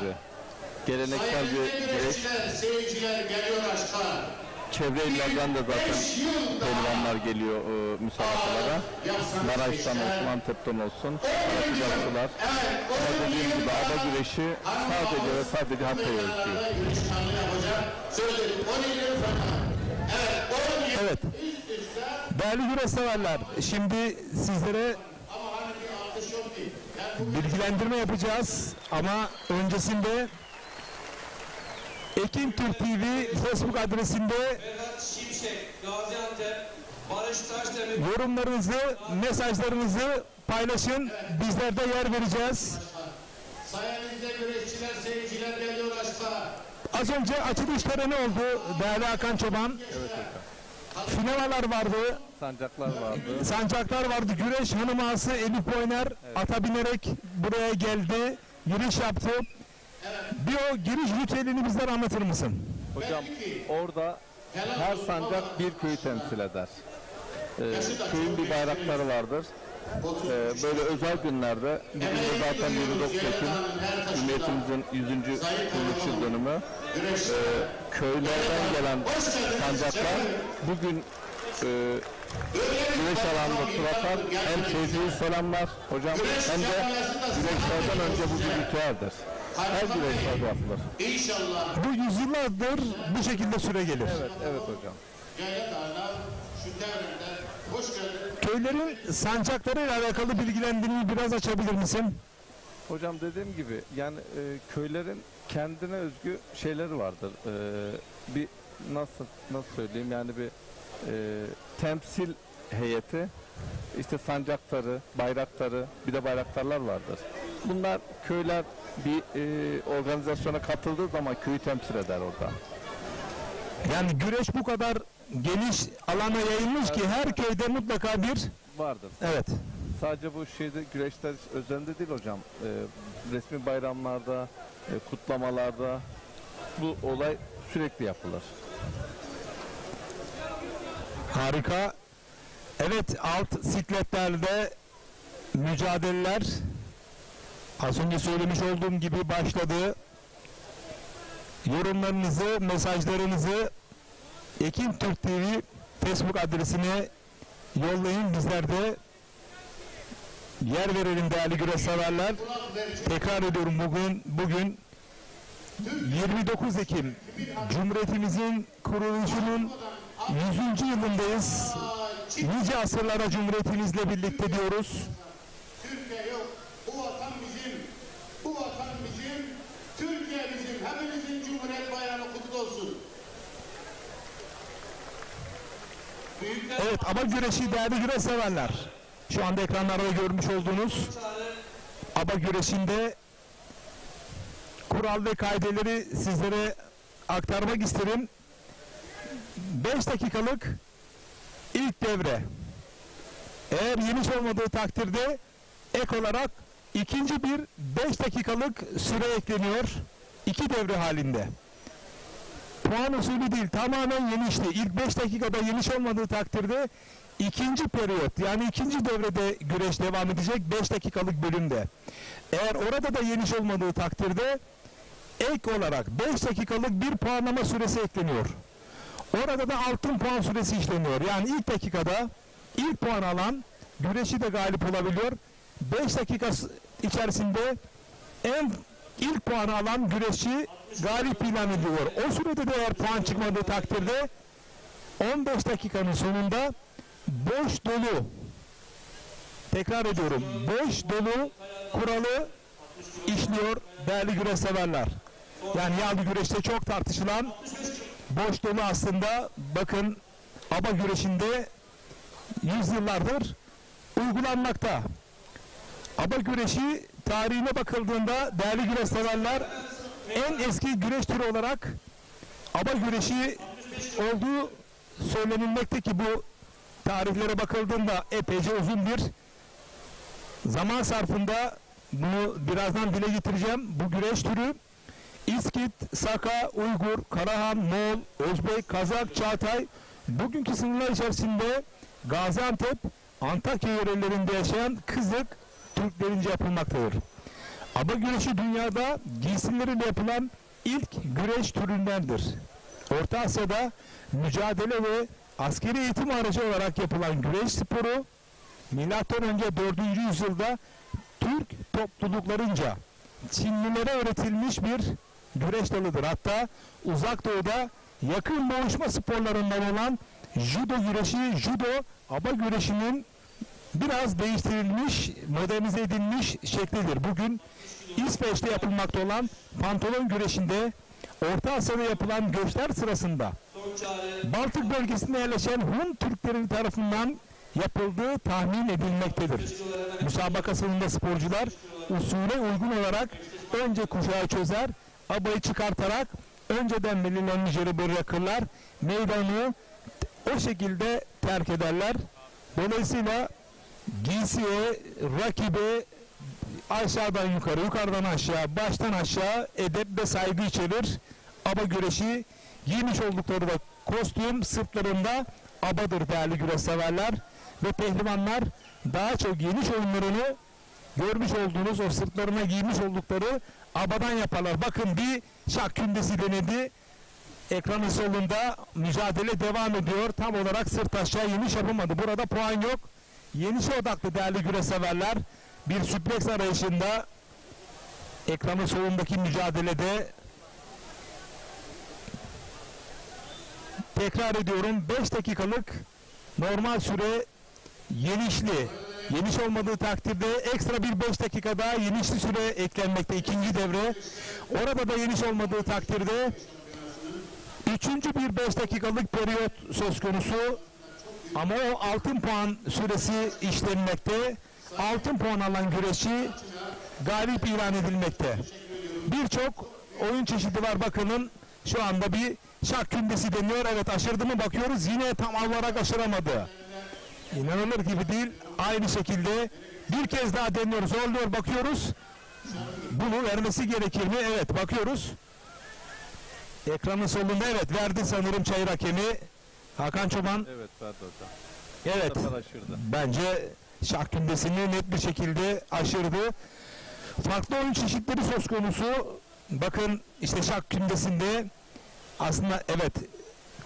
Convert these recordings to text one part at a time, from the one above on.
gibi. Geleneksel bir güreş. Seyirciler geliyor aşka. Çevre illerden de zaten pehlivanlar geliyor müsabakalara. Maraş'tan olsun, Antep'ten olsun, Karakucakçılar. Ama dediğim gibi ada güreşi sadece ve sadece Hatay'a özgü. Evet. Değerli güreş severler, şimdi sizlere bilgilendirme yapacağız ama öncesinde Ekin Türk TV Facebook adresinde yorumlarınızı, mesajlarınızı paylaşın. Bizler de yer vereceğiz. Sayenizde güreşçiler, seyirciler geliyor aşka. Az önce açılış töreni oldu değerli Hakan Çoban. Evet hocam. Finalalar vardı. Sancaklar vardı. Sancaklar vardı. Güreş hanım ağası Elif Oynar ata binerek buraya geldi. Yürüyüş yaptı. Bir o giriş ritüelini bizlere anlatır mısın? Hocam orada her sancak bir köyü temsil eder. Köyün bir bayrakları vardır. Böyle özel günlerde, bugün de zaten 29 Ekim Cumhuriyetimizin 100. kuruluş yıl dönümü. Köylerden gelen sancaklar bugün güreş alanında tur atar. Hem sevdiği selamlar hocam hem de güreşlerden önce bu bir ritüeldir. Her güreşlerde yapılır. İnşallah. Bu yüzyıllardır bu şekilde süre gelir. Evet hocam. Gayet hala şu devrede hoş geldin. Köylerin sancaklarıyla alakalı bilgilendirmeyi biraz açabilir misin? Hocam dediğim gibi yani köylerin kendine özgü şeyleri vardır. Bir nasıl söyleyeyim yani bir temsil heyeti, işte sancakları, bayrakları, bir de bayraktarlar vardır. Bunlar köyler bir organizasyona katıldığı zaman köyü temsil eder orada. Yani güreş bu kadar geniş alana yayılmış ki her köyde mutlaka bir... Vardır. Evet. Sadece bu şeyde güreşler özelinde değil hocam. Resmi bayramlarda, kutlamalarda bu olay sürekli yapılır. Harika. Evet, alt sikletlerde mücadeleler az önce söylemiş olduğum gibi başladı. Yorumlarınızı, mesajlarınızı Ekin Türk TV Facebook adresine yollayın. Bizler de yer verelim değerli güreş severler. Tekrar ediyorum, bugün 29 Ekim Cumhuriyetimizin kuruluşunun 100. yılındayız. Nice asırlara Cumhuriyetimizle birlikte diyoruz. Türkiye yok. Bu vatan bizim. Bu vatan bizim. Türkiye bizim. Hepimizin Cumhuriyet Bayramı kutlu olsun. Evet, aba güreşi değerli güreş severler. Şu anda ekranlarda görmüş olduğunuz aba güreşinde kural ve kaideleri sizlere aktarmak isterim. 5 dakikalık ilk devre. Eğer yeniş olmadığı takdirde ek olarak ikinci bir 5 dakikalık süre ekleniyor. 2 devre halinde. Puan usulü değil, tamamen yenişti. İlk 5 dakikada yeniş olmadığı takdirde ikinci periyot, yani ikinci devrede güreş devam edecek 5 dakikalık bölümde. Eğer orada da yeniş olmadığı takdirde ek olarak 5 dakikalık bir puanlama süresi ekleniyor. Orada da altın puan süresi işleniyor. Yani ilk dakikada ilk puan alan güreşi de galip olabiliyor. 5 dakika içerisinde ilk puanı alan güreşçi galip ilan ediliyor. O sürede de eğer puan çıkmadığı takdirde 15 dakikanın sonunda boş dolu, tekrar ediyorum, boş dolu kuralı işliyor değerli güreş severler. Yani yağlı güreşte çok tartışılan boş dolu aslında bakın aba güreşinde yüzyıllardır uygulanmakta. Aba güreşi tarihine bakıldığında değerli güreş severler en eski güreş türü olarak aba güreşi olduğu söylenilmekte ki bu tarihlere bakıldığında epeyce uzun bir zaman sarfında bunu birazdan dile getireceğim. Bu güreş türü İskit, Saka, Uygur, Karahan, Moğol, Özbek, Kazak, Çağatay bugünkü sınırlar içerisinde Gaziantep, Antakya yörelerinde yaşayan Kızık Türklerince yapılmaktadır. Aba güreşi dünyada giysileriyle yapılan ilk güreş türündendir. Orta Asya'da mücadele ve askeri eğitim aracı olarak yapılan güreş sporu, M.Ö. 4. yüzyılda Türk topluluklarınca Çinlilere öğretilmiş bir güreş dalıdır. Hatta Uzak Doğu'da yakın boğuşma sporlarından olan judo güreşi, judo aba güreşinin biraz değiştirilmiş, modernize edilmiş şeklidir. Bugün İsveç'te yapılmakta olan pantolon güreşinde Orta Asya'da yapılan göçler sırasında Baltık bölgesinde yerleşen Hun Türkleri tarafından yapıldığı tahmin edilmektedir. Müsabaka sonunda sporcular usule uygun olarak önce kuşağı çözer, abayı çıkartarak önceden belirlenmiş yere bırakırlar, meydanı o şekilde terk ederler. Dolayısıyla giysiye, rakibe aşağıdan yukarı, yukarıdan aşağı, baştan aşağı edep ve saygı içerir. Aba güreşi giymiş oldukları da kostüm sırtlarında abadır değerli güreş severler ve pehlivanlar daha çok geniş oyunlarını görmüş olduğunuz o sırtlarına giymiş oldukları abadan yaparlar. Bakın bir şak kündesi denedi. Ekranın solunda mücadele devam ediyor. Tam olarak sırt aşağı yeniş yapamadı. Burada puan yok. Yenişe odaklı değerli güreş severler. Bir süpleks arayışında ekranın solundaki mücadelede tekrar ediyorum 5 dakikalık normal süre yenişli. Yeniş olmadığı takdirde ekstra bir 5 dakika daha yenişli süre eklenmekte ikinci devre. Orada da yeniş olmadığı takdirde üçüncü bir 5 dakikalık periyot söz konusu. Ama o altın puan süresi işlenmekte. Altın puan alan güreşi galip ilan edilmekte. Birçok oyun çeşidi var bakının. Şu anda bir şak kündesi deniyor. Evet aşırdı mı bakıyoruz. Yine tam olarak aşıramadı. İnanılır gibi değil. Aynı şekilde bir kez daha deniyoruz. Zorluyor bakıyoruz. Bunu vermesi gerekir mi? Evet bakıyoruz. Ekranın solunda evet verdi sanırım çayır hakemi. Hakan Çoban. Evet verdi hocam. Evet. Bu sefer aşırdı. Bence şak kündesini net bir şekilde aşırdı. Farklı oyun çeşitleri söz konusu. Bakın işte şak kündesinde aslında evet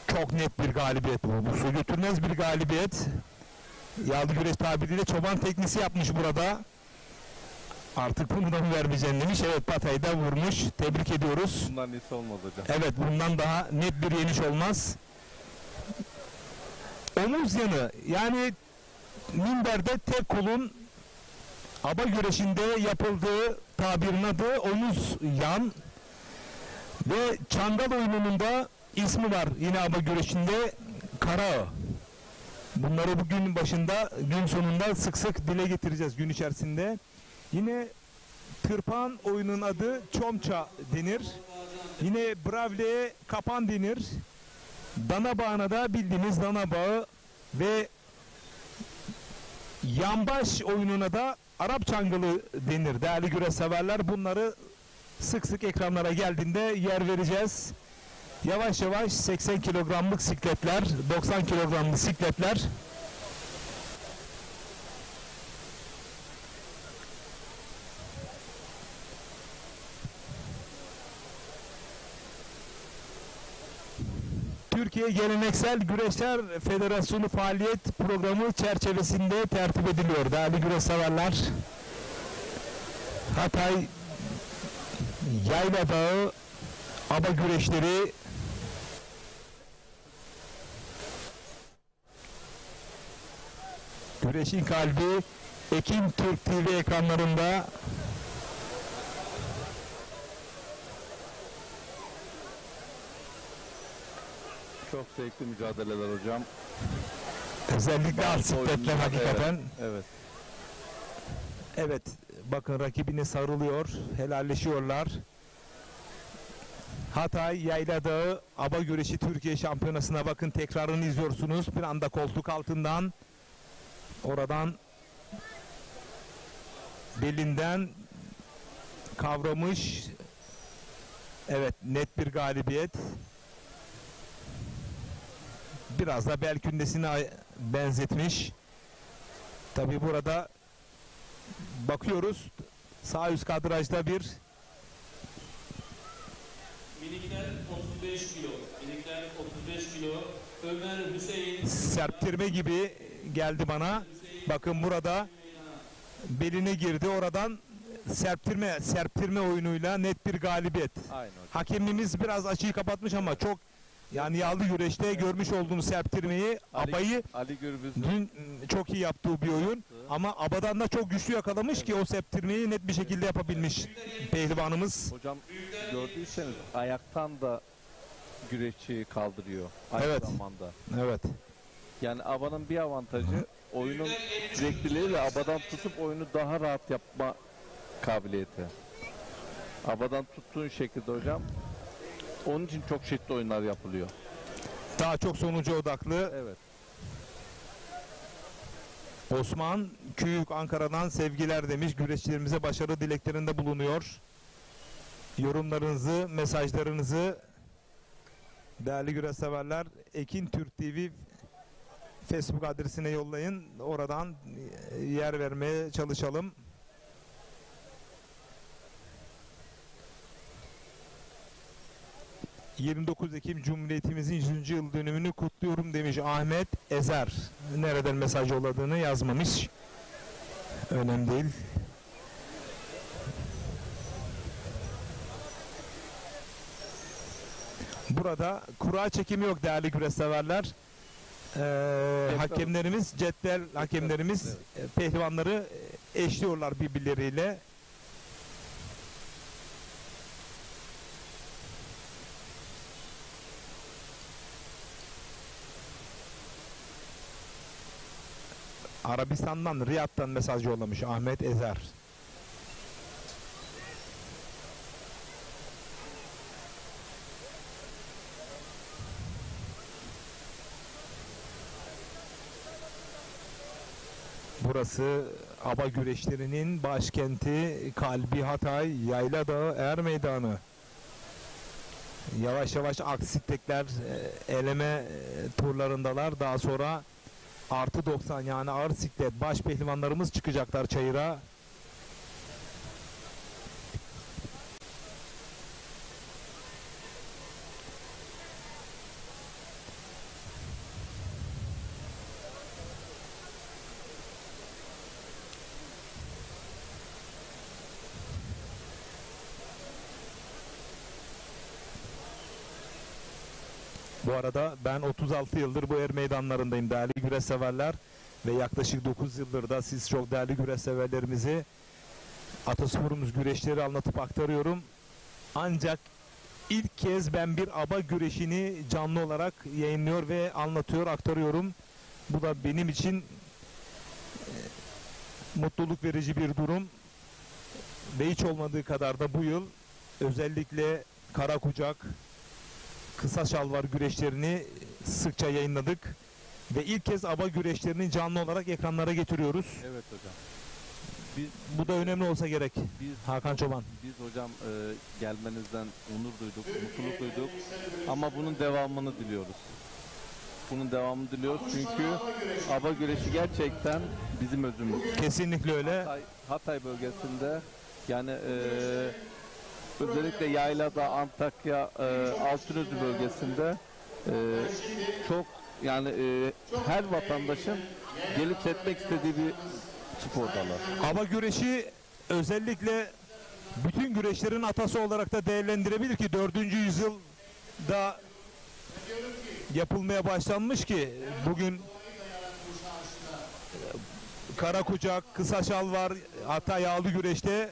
çok net bir galibiyet bu. Bu su götürmez bir galibiyet. Yağlı güreş tabiriyle çoban teknisi yapmış burada. Artık bunu da mı vermeyeceksin demiş. Evet patayı da vurmuş. Tebrik ediyoruz. Bundan iyisi olmaz hocam. Evet bundan daha net bir yeniş olmaz. Omuz yanı yani minderde tek kolun aba güreşinde yapıldığı tabirin adı omuz yan ve çangal oyununun da ismi var yine aba güreşinde kara. Bunları bugün başında gün sonunda sık sık dile getireceğiz gün içerisinde. Yine tırpan oyunun adı çomça denir. Yine bravle'ye kapan denir. Dana bağına da bildiğiniz dana bağı ve yambaş oyununa da Arap çangalı denir. Değerli güreş severler bunları sık sık ekranlara geldiğinde yer vereceğiz. Yavaş yavaş 80 kilogramlık sikletler, 90 kilogramlık sikletler. Türkiye Geleneksel Güreşler Federasyonu faaliyet programı çerçevesinde tertip ediliyor değerli güreş severler. Hatay Yayla Dağı aba güreşleri güreşin kalbi Ekim Türk TV ekranlarında. Çok zevkli mücadeleler hocam. Özellikle alt sikletler hakikaten. Evet. Evet, bakın rakibine sarılıyor, helalleşiyorlar. Hatay Yayla Dağı aba güreşi Türkiye Şampiyonası'na bakın tekrarını izliyorsunuz. Bir anda koltuk altından oradan belinden kavramış. Evet, net bir galibiyet. Biraz da bel kündesine benzetmiş. Tabi burada bakıyoruz Sağ üst kadrajda bir Minikler 35 kilo. Minikler 35 kilo. Ömer Hüseyin serptirme gibi geldi bana. Bakın burada beline girdi. Oradan serptirme oyunuyla net bir galibiyet. Aynen hocam. Hakemimiz biraz açıyı kapatmış ama çok yani yağlı güreşte görmüş olduğunuz serptirmeyi abayı Ali Gürbüz dün çok iyi yaptığı bir oyun ama abadan da çok güçlü yakalamış ki o serptirmeyi net bir şekilde yapabilmiş pehlivanımız. hocam gördüyseniz ayaktan da güreşçiyi kaldırıyor aynı Evet. zamanda. Evet. Yani abanın bir avantajı oyunun sürekliliği ve abadan tutup oyunu daha rahat yapma kabiliyeti. Abadan tuttuğun şekilde hocam onun için çok çeşitli oyunlar yapılıyor. Daha çok sonuca odaklı. Evet. Osman Küyük Ankara'dan sevgiler demiş. Güreşçilerimize başarı dileklerinde bulunuyor. Yorumlarınızı, mesajlarınızı değerli güreşseverler Ekin Türk TV Facebook adresine yollayın. Oradan yer vermeye çalışalım. ...29 Ekim Cumhuriyetimizin 100. yıl dönümünü kutluyorum demiş Ahmet Ezer. Nereden mesaj yolladığını yazmamış. Önemli değil. Burada kura çekimi yok değerli güreşseverler. Hakemlerimiz, cetvel hakemlerimiz pehlivanları eşliyorlar birbirleriyle. Arabistan'dan, Riyad'dan mesaj yollamış Ahmet Ezer. Burası aba güreşlerinin başkenti, kalbi Hatay, Yayla Dağı, Er Meydanı. Yavaş yavaş aksitekler eleme turlarındalar. Daha sonra artı 90 yani ağır siklet baş pehlivanlarımız çıkacaklar çayıra. Bu arada ben 36 yıldır bu er meydanlarındayım değerli güreş severler ve yaklaşık 9 yıldır da siz çok değerli güreş severlerimizi atasporumuz güreşleri anlatıp aktarıyorum. Ancak ilk kez ben bir aba güreşini canlı olarak yayınlıyor ve anlatıyor, aktarıyorum. Bu da benim için mutluluk verici bir durum. Ve hiç olmadığı kadar da bu yıl özellikle kara kucak, kısa şalvar güreşlerini sıkça yayınladık ve ilk kez aba güreşlerini canlı olarak ekranlara getiriyoruz. Evet hocam. Bu da önemli olsa gerek. Hakan Çoban. Biz hocam gelmenizden onur duyduk, mutluluk duyduk ama bunun devamını diliyoruz. Bunun devamını diliyoruz çünkü aba güreşi gerçekten bizim özümüz. Kesinlikle öyle. Hatay bölgesinde yani özellikle Yayla'da, Antakya, Altınözü bölgesinde çok yani her vatandaşın gelip seyretmek istediği bir spor dalı. Aba güreşi özellikle bütün güreşlerin atası olarak da değerlendirebilir ki 4. yüzyılda yapılmaya başlanmış ki bugün kara kucak, kısa şalvar, hatta yağlı güreşte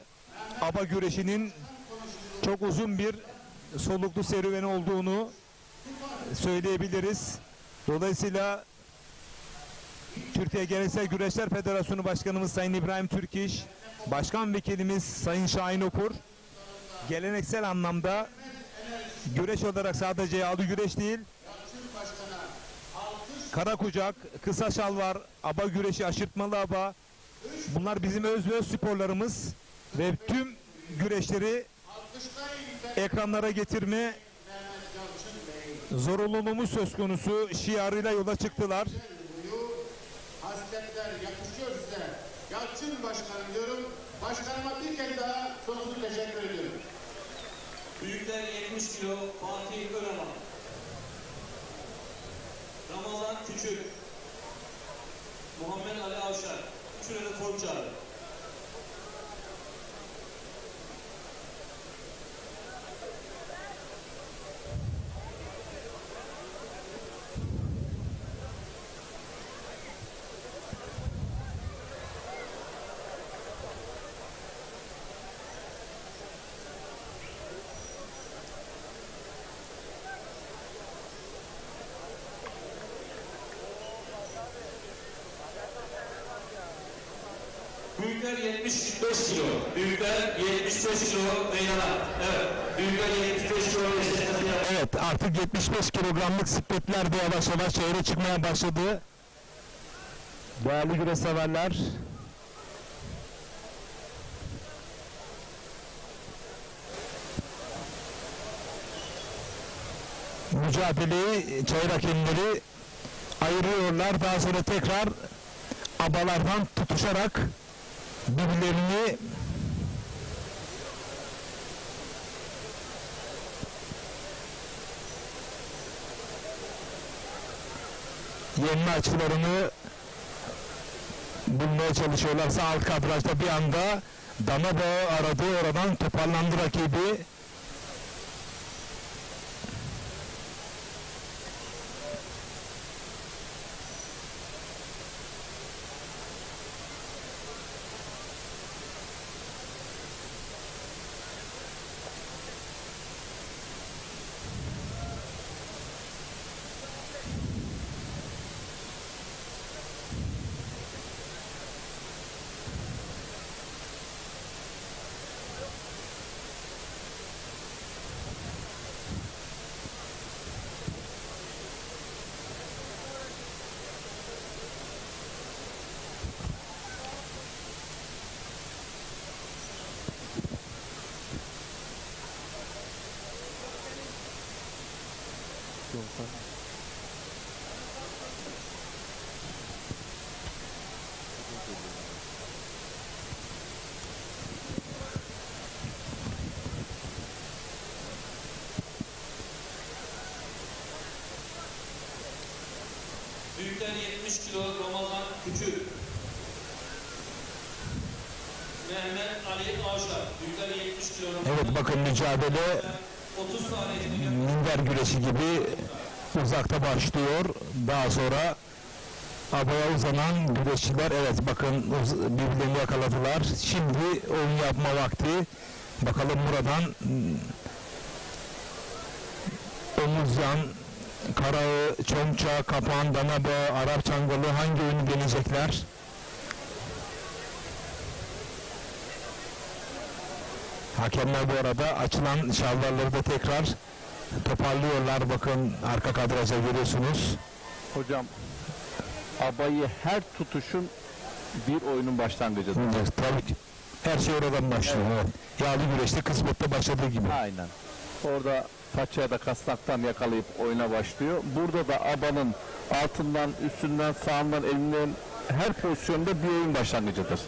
aba güreşinin çok uzun bir soluklu serüveni olduğunu söyleyebiliriz. Dolayısıyla Türkiye Geleneksel Güreşler Federasyonu Başkanımız Sayın İbrahim Türkiş, Başkan Vekilimiz Sayın Şahin Okur, geleneksel anlamda güreş olarak sadece yağlı güreş değil, kara kucak, kısa şalvar, aba güreşi, aşırtmalı aba, bunlar bizim öz ve öz sporlarımız ve tüm güreşleri ekranlara getirme zorunluluğumuz söz konusu şiarıyla yola çıktılar. Hasletler yakışıyor size. Yalçın Başkanım diyorum. Başkanıma bir kez daha sonsuz teşekkür ediyorum. Büyükler 70 kilo Fatih Öraman. Ramazan Küçük. Muhammed Ali Avşar. Üçüne de form çağırdı. Büyükler 75 kilo. Büyükler 75 kilo meydana. Evet. Büyükler 75 kilo eşleşmesi yapıyor. Evet, artık 75 kilogramlık sikletler de yavaş yavaş şehre çıkmaya başladı. Değerli güreş severler. Mücadeleyi çayır hakemleri ayırıyorlar. Daha sonra tekrar abalardan tutuşarak birbirlerini yenme açılarını bulmaya çalışıyorlarsa alt kadrajda bir anda dana bağı aradı, oradan toparlandı rakibi. Büyükler 70 kilo Ramazan Küçük. Mehmet Ali Avşar. Büyükler 70 kilo Ramazan. Evet, bakın mücadele 30 saniye. minder güreşi gibi uzakta başlıyor. Daha sonra abaya uzanan güreşçiler, evet bakın birbirlerini yakaladılar. Şimdi oyun yapma vakti. Bakalım buradan Omuzyan, Karağı, Çomça, Kapan, Danaba, Arap Çangalı hangi oyunu deneyecekler? Hakemler bu arada açılan şalvarları da tekrar toparlıyorlar. Bakın arka kadraja görüyorsunuz. Hocam, abayı her tutuşun bir oyunun başlangıcıdır. Evet, tabii ki. Her şey oradan başlıyor. Evet. Yağlı güreşte kısmette başladığı gibi. Aynen. Orada paçaya da kasnaktan yakalayıp oyuna başlıyor. Burada da abanın altından, üstünden, sağından, elinden her pozisyonda bir oyun başlangıcıdır.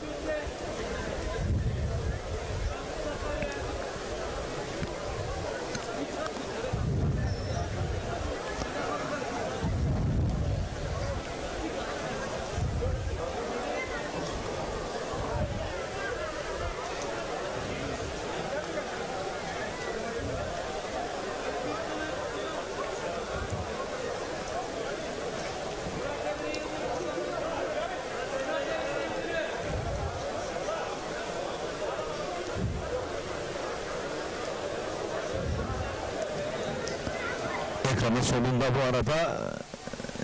Ekranın solunda bu arada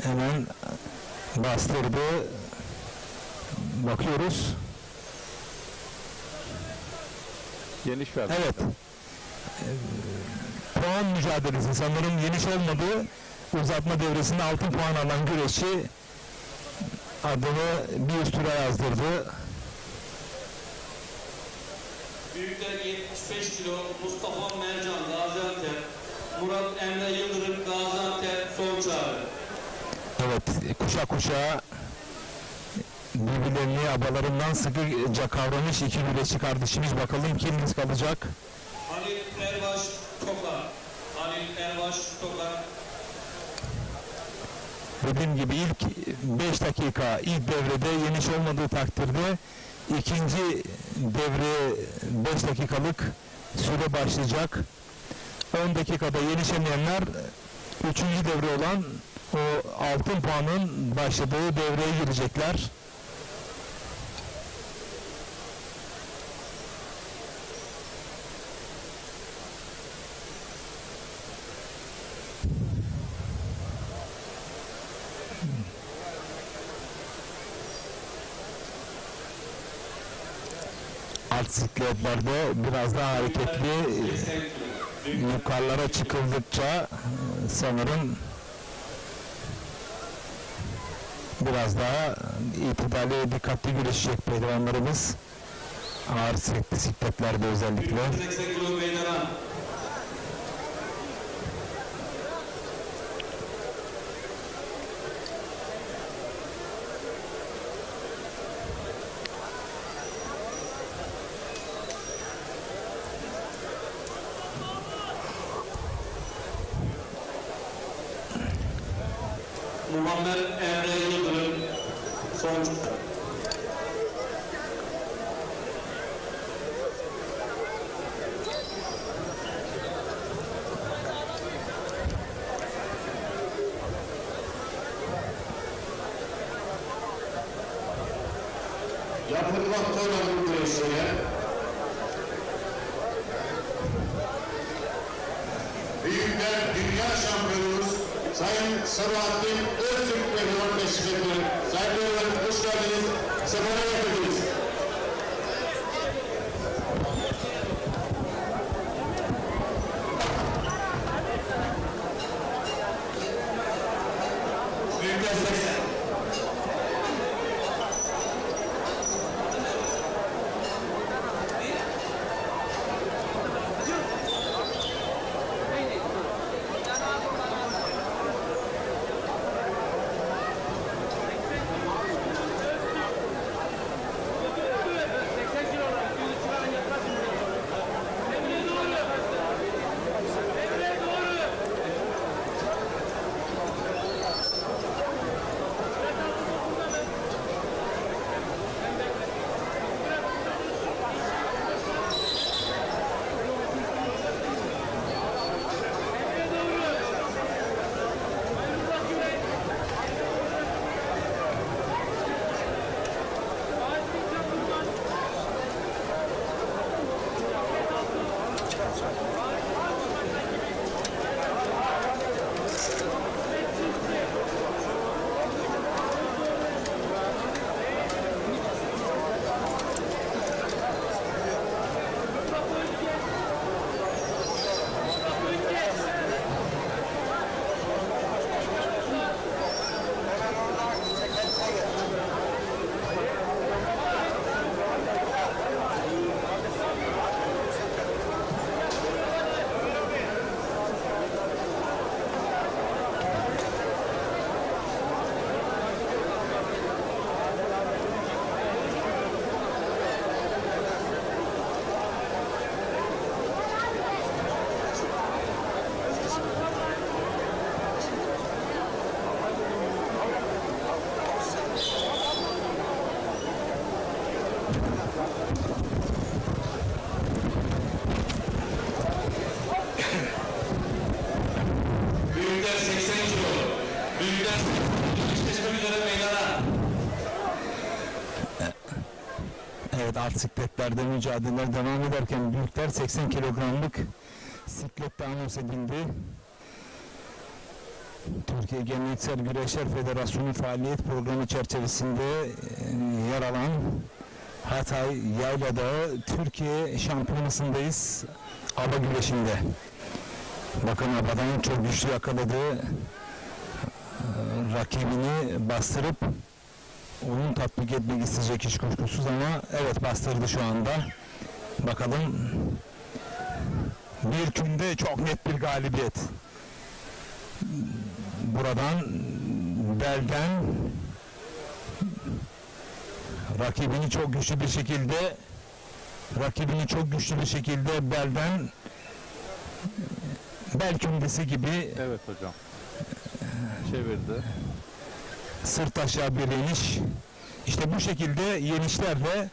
hemen bastırdı. Bakıyoruz. Geniş verdi. Evet. Puan mücadelesi sanırım geniş olmadı. Uzatma devresinde altın puan alan güreşçi adını bir üst tura yazdırdı. Büyükler 75 kilo Mustafa Mercan Gaziantep. Murat Emre Yıldırım Gaziantep son çağrı. Evet, kuşa kuşa birbirlerini abalarından sıkıca kavramış iki güreşçi kardeşimiz. Bakalım kimimiz kalacak? Halil Erbaş Tokla. Halil Erbaş Tokla. Dediğim gibi ilk 5 dakika ilk devrede yeniş olmadığı takdirde ikinci devre 5 dakikalık süre başlayacak. 10 dakikada yenişemeyenler 3. devre olan o altın puanın başladığı devreye girecekler. Alt sikletlerde biraz daha hareketli, yukarılara çıkıldıkça sanırım biraz daha itidali ve dikkatli güreşecek pehlivanlarımız. Ağır sikletlerde özellikle. 80 kilo meydana. Muhammed Emre Yıldırım son çıktı. Yapılmakta olan bu güreşlere büyükler dünya şampiyonumuz Sayın Sabahattin Öztürk Pehlivan teşrif ediyor. Sayın Pehlivan hoş geldiniz. Sefere getirdiniz. Büyükler 80. Büyükler 80 kilo. Büyükler 85 üzere meydana. Evet, alt sikletlerde mücadeleler devam ederken büyükler 80 kilogramlık siklette anons edildi. Türkiye Geleneksel Güreşler Federasyonu faaliyet programı çerçevesinde yer alan Hatay Yaylada Türkiye Şampiyonası'ndayız. Aba güreşinde. Bakın abadan çok güçlü yakaladı. Rakibini bastırıp onun tatbik etmek isteyecek hiç kuşkusuz ama evet bastırdı şu anda. Bakalım bir günde çok net bir galibiyet. Buradan belden Rakibini çok güçlü bir şekilde belden, bel kümdesi gibi Evet hocam. Çevirdi. sırt aşağı bir yeniş. İşte bu şekilde yenişlerle,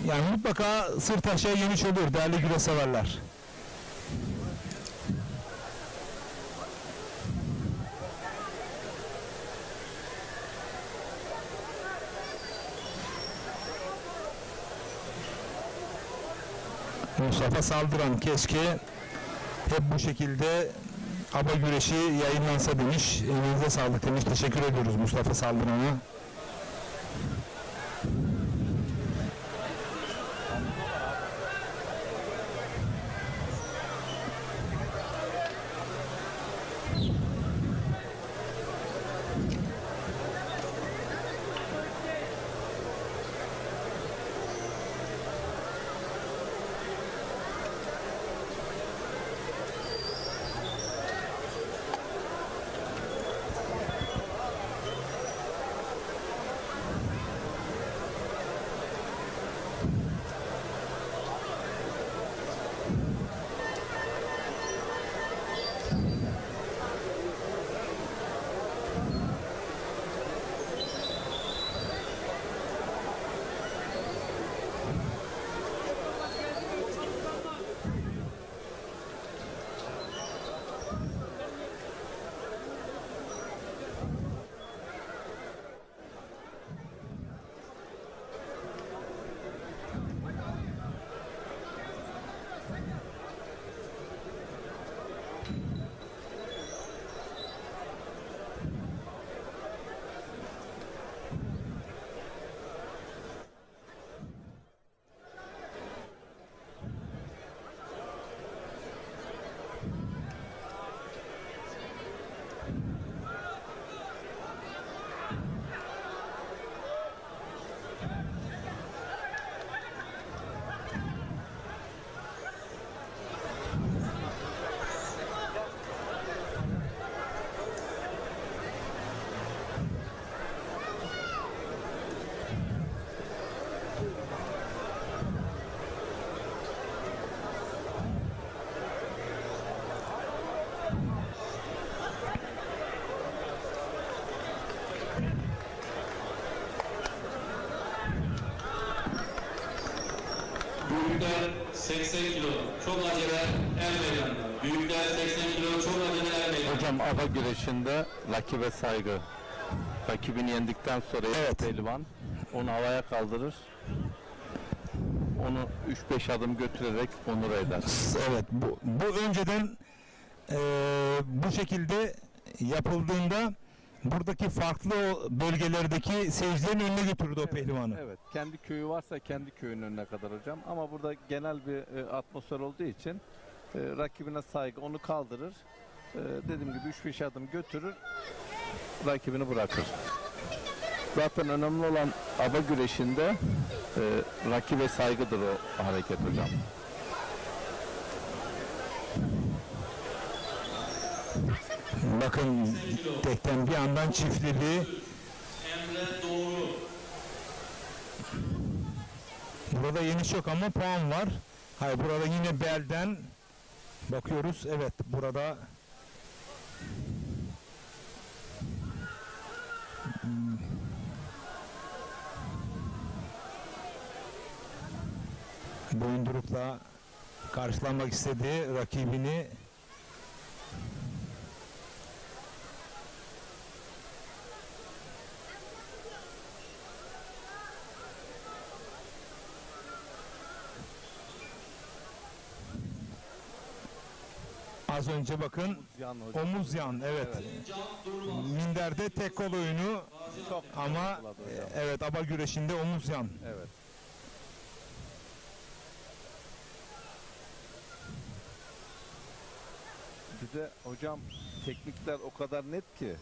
yani mutlaka sırt aşağı yeniş olur değerli güreş severler. Mustafa Saldıran keşke hep bu şekilde aba güreşi yayınlansa demiş. Elinize sağlık demiş. Teşekkür ediyoruz Mustafa Saldıran'a. Büyükler 80 kilo, çok acele el meydanda. Büyükler 80 kilo, çok acele el meydanda. Hocam aba güreşinde rakibe saygı. Rakibini yendikten sonra Evet. pehlivan onu havaya kaldırır. Onu 3-5 adım götürerek onur eder. Evet, bu önceden bu şekilde yapıldığında buradaki farklı bölgelerdeki seyircilerin önüne götürdü o pehlivanı. Evet, kendi köyü varsa kendi köyünün önüne kadar hocam. Ama burada genel bir atmosfer olduğu için rakibine saygı, onu kaldırır. Dediğim gibi 3-5 adım götürür, rakibini bırakır. Zaten önemli olan aba güreşinde rakibe saygıdır o hareket hocam. Bakın tekten bir yandan çiftledi. Emre Doğru. Burada yeniş yok ama puan var. Hayır, burada yine belden bakıyoruz. Evet, burada boyundurukla karşılamak istedi rakibini. Az önce bakın Yan hocam. omuz yan, evet. Can Durmaz. Minderde tek kol oyunu Çok ama yapıladı hocam. evet, aba güreşinde omuz yan. Evet. Bir de hocam teknikler o kadar net ki,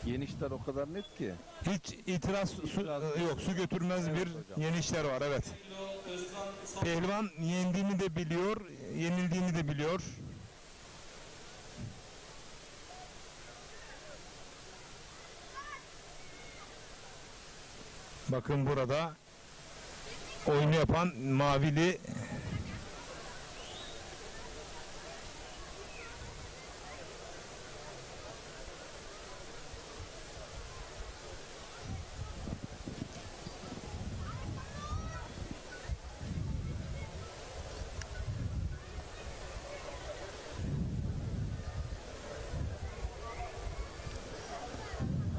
yenişler o kadar net ki. Hiç itiraz yok, su götürmez Evet bir hocam. yenişler var, evet. Kilo Özkan Sap. Pehlivan yendiğini de biliyor, yenildiğini de biliyor. Bakın burada oyunu yapan mavili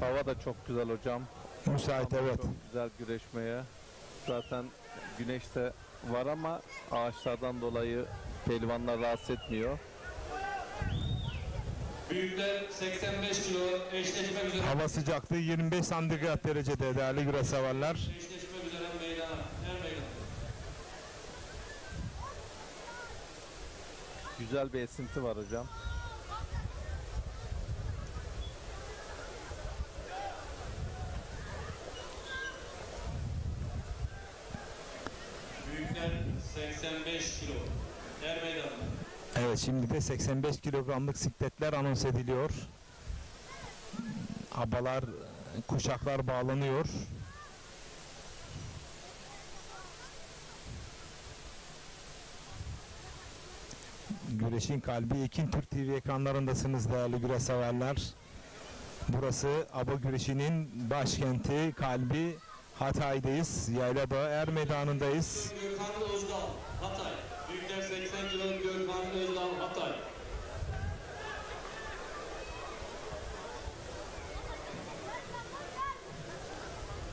Hava da çok güzel hocam. müsait, evet. Çok güzel güreşmeye. Zaten güneş de var ama ağaçlardan dolayı pehlivanlar rahatsız etmiyor. Büyükler 85 kilo eşleşmek üzere. Hava sıcaklığı 25 santigrat derecede değerli güreş severler. Eşleşmek üzere meydana. Her meydan. Güzel bir esinti var hocam. Büyükler 85 kilo. Her meydan. Evet, şimdi de 85 kilogramlık sikletler anons ediliyor. Abalar, kuşaklar bağlanıyor. Güreşin kalbi Ekin Türk TV ekranlarındasınız değerli güreş severler. Burası aba güreşinin başkenti, kalbi Hatay'dayız. Yaylada Er Meydanı'ndayız. Gökhan Özdal, Hatay. Büyükler 80 kilo Gökhan Özdal, Hatay.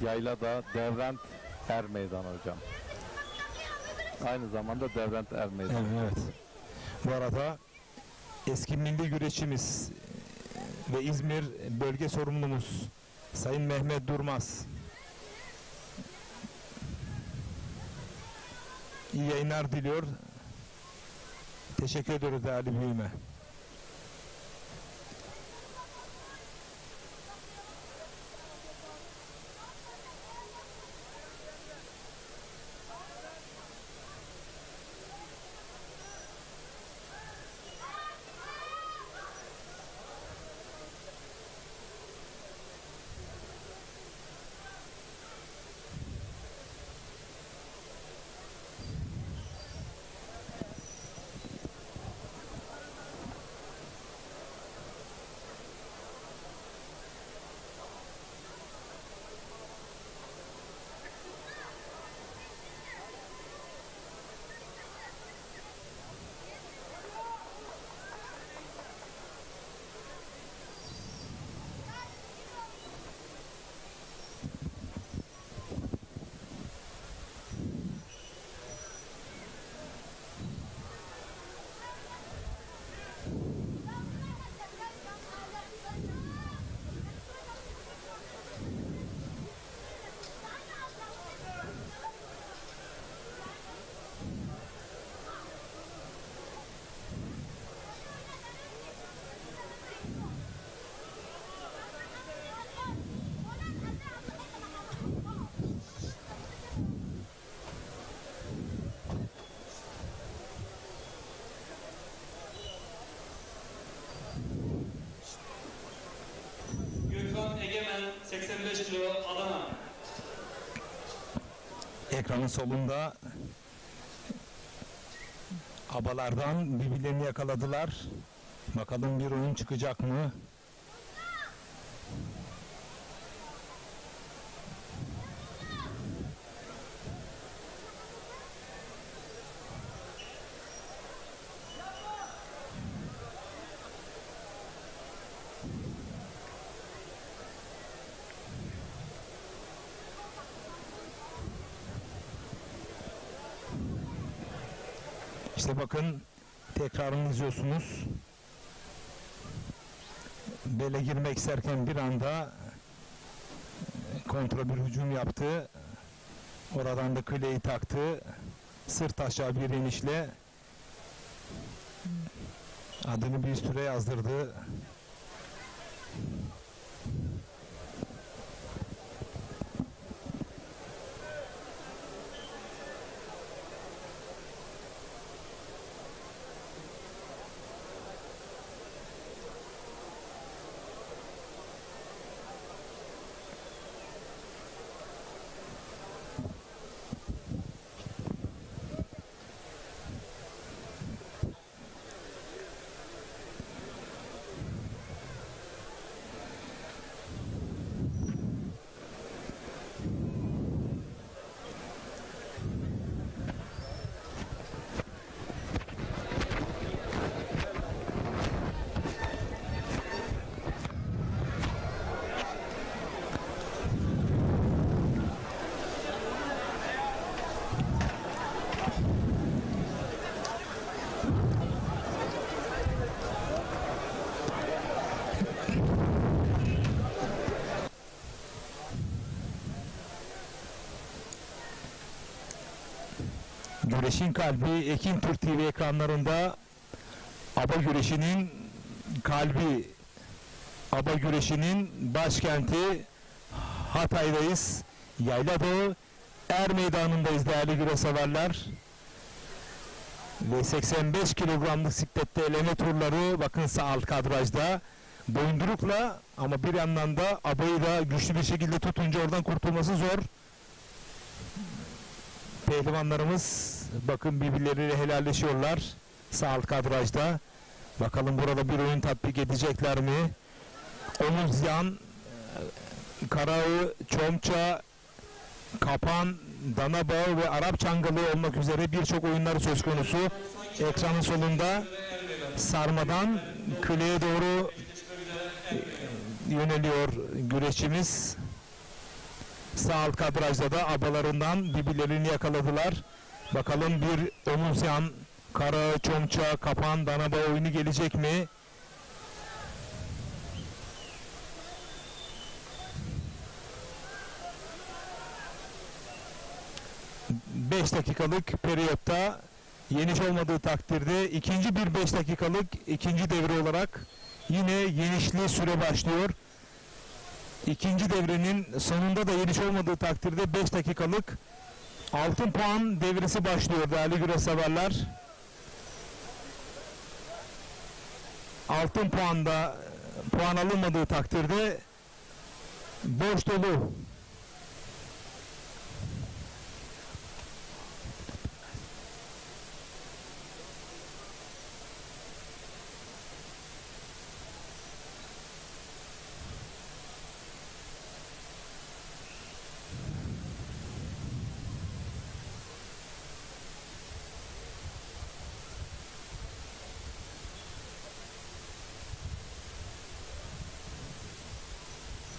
Yaylada Devrent Er Meydanı hocam. Aynı zamanda Devrent Er Meydanı. Evet. Bu arada eski milli güreşçimiz ve İzmir bölge sorumlumuz Sayın Mehmet Durmaz. İyi yayınlar diliyor. Teşekkür ediyoruz değerli büyüğüme. Gökhan Egemen 85 kilo Adana. Ekranın solunda abalardan birbirlerini yakaladılar. Bakalım bir oyun çıkacak mı? İşte bakın, tekrarını izliyorsunuz. Bele girmek isterken bir anda kontra bir hücum yaptı. Oradan da kleyi taktı. Sırt aşağı bir inişle adını bir süre yazdırdı. Güreşin kalbi Ekin Türk TV ekranlarında aba güreşinin kalbi, aba güreşinin başkenti Hatay'dayız. Yayladağ Er Meydanı'ndayız değerli güreş severler. Ve 85 kilogramlık siklette eleme turları bakın sağ alt kadrajda. Boyundurukla ama bir yandan da abayı da güçlü bir şekilde tutunca oradan kurtulması zor. Pehlivanlarımız bakın birbirleriyle helalleşiyorlar sağ alt kadrajda. Bakalım burada bir oyun tatbik edecekler mi? Omuz yan, Karağı, Çomça, Kapan, Danabağ ve Arap Çangalı olmak üzere birçok oyunlar söz konusu. Ekranın solunda sarmadan küleye doğru yöneliyor güreşçimiz. Sağ alt kadrajda da abalarından birbirlerini yakaladılar. Bakalım bir omuz yan, Karağı, Çomça, Kapan, Danabağ oyunu gelecek mi? 5 dakikalık periyotta yeniş olmadığı takdirde ikinci bir 5 dakikalık ikinci devre olarak yine yenişli süre başlıyor. İkinci devrenin sonunda da yeniş olmadığı takdirde 5 dakikalık altın puan devresi başlıyor değerli güreş severler. Altın puanda puan alınmadığı takdirde boş dolu.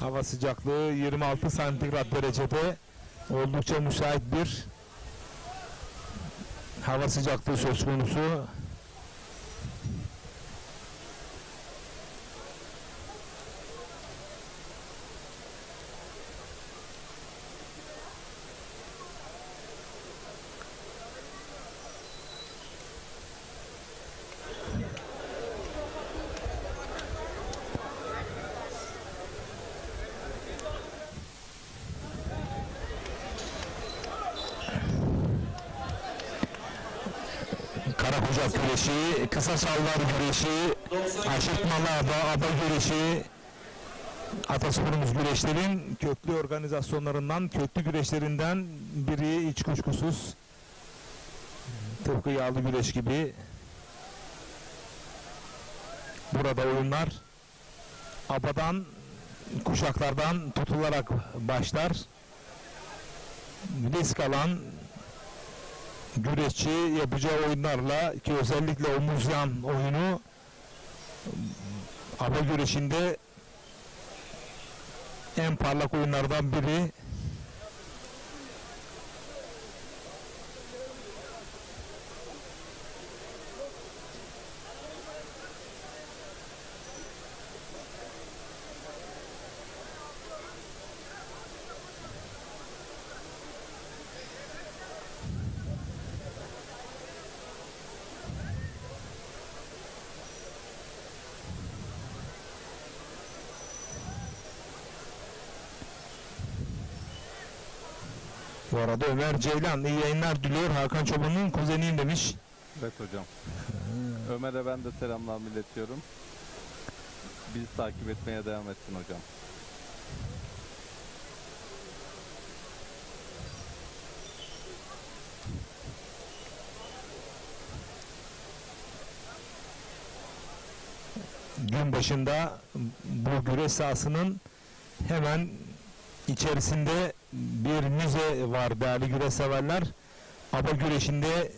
Hava sıcaklığı 26 santigrat derecede, oldukça müsait bir hava sıcaklığı söz konusu. Karakucak güreşi, kısa sallar güreşi, aşırtmalarda aba güreşi, atasporumuz güreşlerin köklü organizasyonlarından, köklü güreşlerinden biri hiç kuşkusuz. Tıpkı yağlı güreş gibi. Burada oyunlar abadan, kuşaklardan tutularak başlar. Risk alan güreşçi yapacağı oyunlarla, ki özellikle omuz yan oyunu aba güreşinde en parlak oyunlardan biri. Bu arada Ömer Ceylan iyi yayınlar diliyor. Hakan Çoban'ın kuzeniyim demiş. Evet hocam. Ömer'e ben de selamlarımı iletiyorum. Bizi takip etmeye devam etsin hocam. Gün başında bu güreş sahasının hemen içerisinde bir müze var değerli güreş severler. Aba güreşinde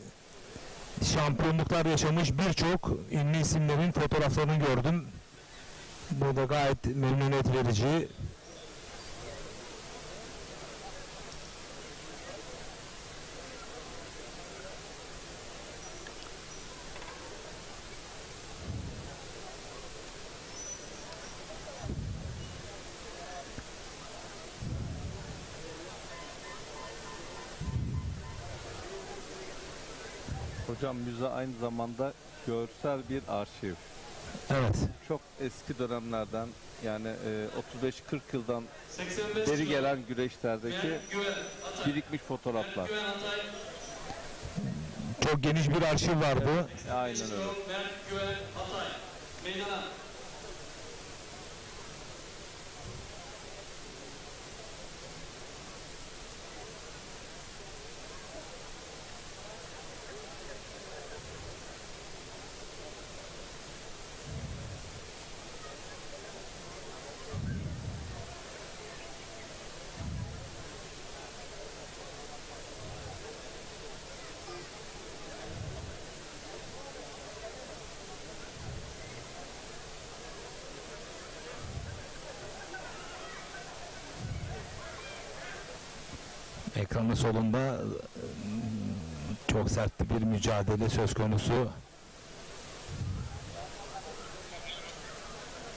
şampiyonluklar yaşamış birçok ünlü isimlerin fotoğraflarını gördüm. Bu da gayet memnuniyet verici. Hocam müze aynı zamanda görsel bir arşiv. Evet. Çok eski dönemlerden yani 35-40 yıldan 85 beri kilo. gelen güreşlerdeki Mert Güven Atay. birikmiş fotoğraflar. Mert Güven Atay. Çok geniş bir arşiv vardı. Aynen öyle. Mert Güven Atay. Meydana. Ekranın solunda çok sert bir mücadele söz konusu.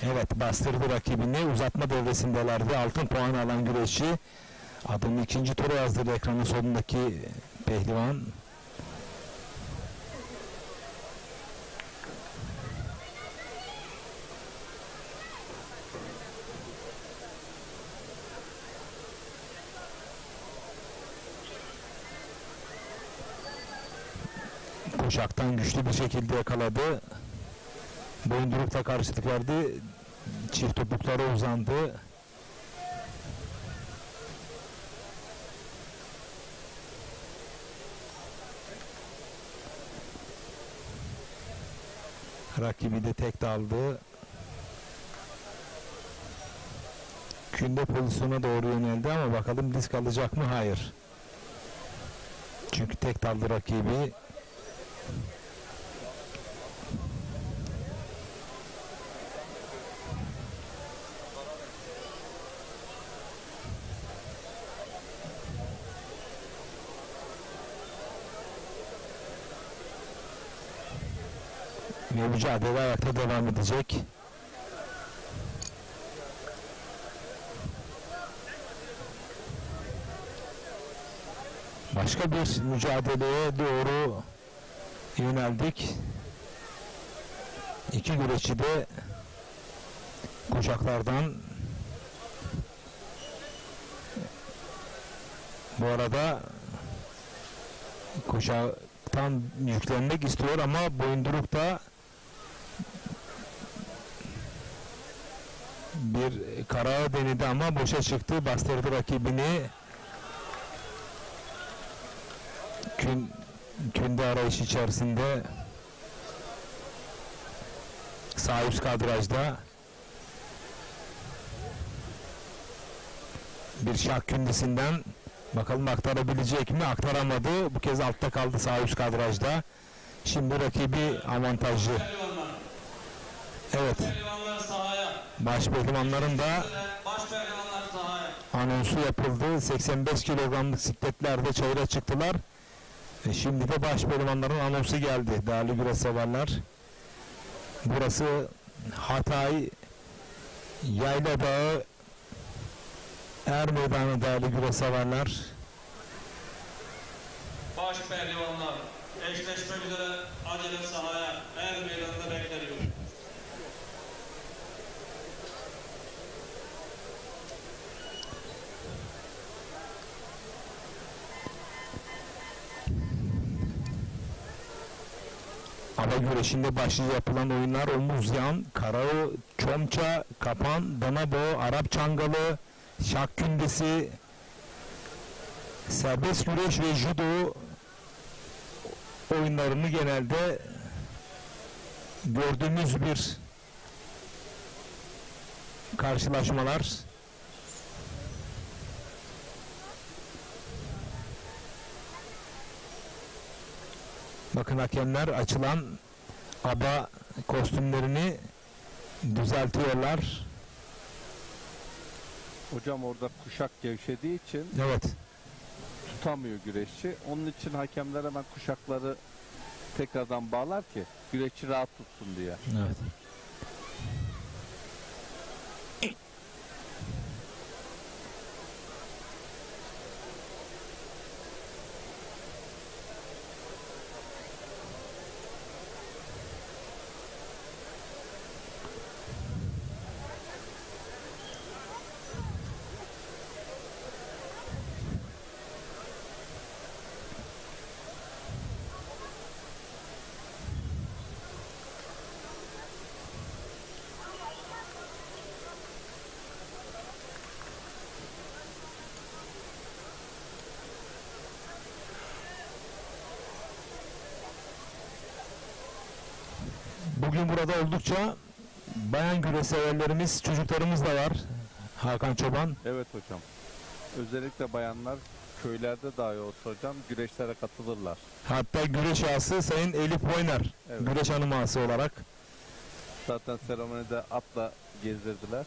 Evet, bastırdı rakibini. Uzatma devresindelerdi. Altın puan alan güreşçi. Adını ikinci tura yazdırdı ekranın solundaki pehlivan. Kuşaktan güçlü bir şekilde yakaladı. Boyundurukla karşılık verdi. Çift topuklara uzandı. Rakibi de tek daldı. Künde pozisyona doğru yöneldi ama bakalım disk alacak mı? Hayır. Çünkü tek daldı rakibi. Ve mücadele ayakta devam edecek. Başka bir mücadeleye doğru yöneldik. İki güreşçi de kucaklardan. Bu arada kucaktan yüklenmek istiyor ama boyundurukta bir kara denedi ama boşa çıktı. Bastırdı rakibini. Künde arayış içerisinde, sağ üst kadrajda bir şak kündesinden bakalım aktarabilecek mi? Aktaramadı. Bu kez altta kaldı sağ üst kadrajda. Şimdi rakibi avantajlı. Evet. Baş pehlivanların da anonsu yapıldı. 85 kilogramlık sikletlerde çayıra çıktılar. Şimdi de baş pehlivanların anonsu geldi değerli güreş severler. Burası Hatay Yayla Dağı Er Meydanı değerli güreş severler. Baş pehlivanlar eşleşmek üzere acele sahaya Er Meydanı'nda bekleniyor. Ava güreşinde başlıca yapılan oyunlar omuz yan, karao, çomça, kapan, danabo, Arap çangalı, şak kündesi, serbest güreş ve judo oyunlarını genelde gördüğümüz bir karşılaşmalar. Bakın hakemler açılan aba kostümlerini düzeltiyorlar. Hocam orada kuşak gevşediği için Evet. tutamıyor güreşçi. Onun için hakemler hemen kuşakları tekrardan bağlar ki güreşçi rahat tutsun diye. Evet. bugün burada oldukça bayan güreş severlerimiz, çocuklarımız da var. Hakan Çoban. Evet hocam. Özellikle bayanlar köylerde dahi olsa hocam güreşlere katılırlar. Hatta güreş ağası Sayın Elif Oynar. Evet. Güreş hanım ağası olarak. Zaten seremonide atla gezdirdiler.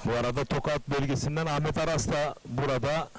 Bu arada Tokat bölgesinden Ahmet Aras da burada.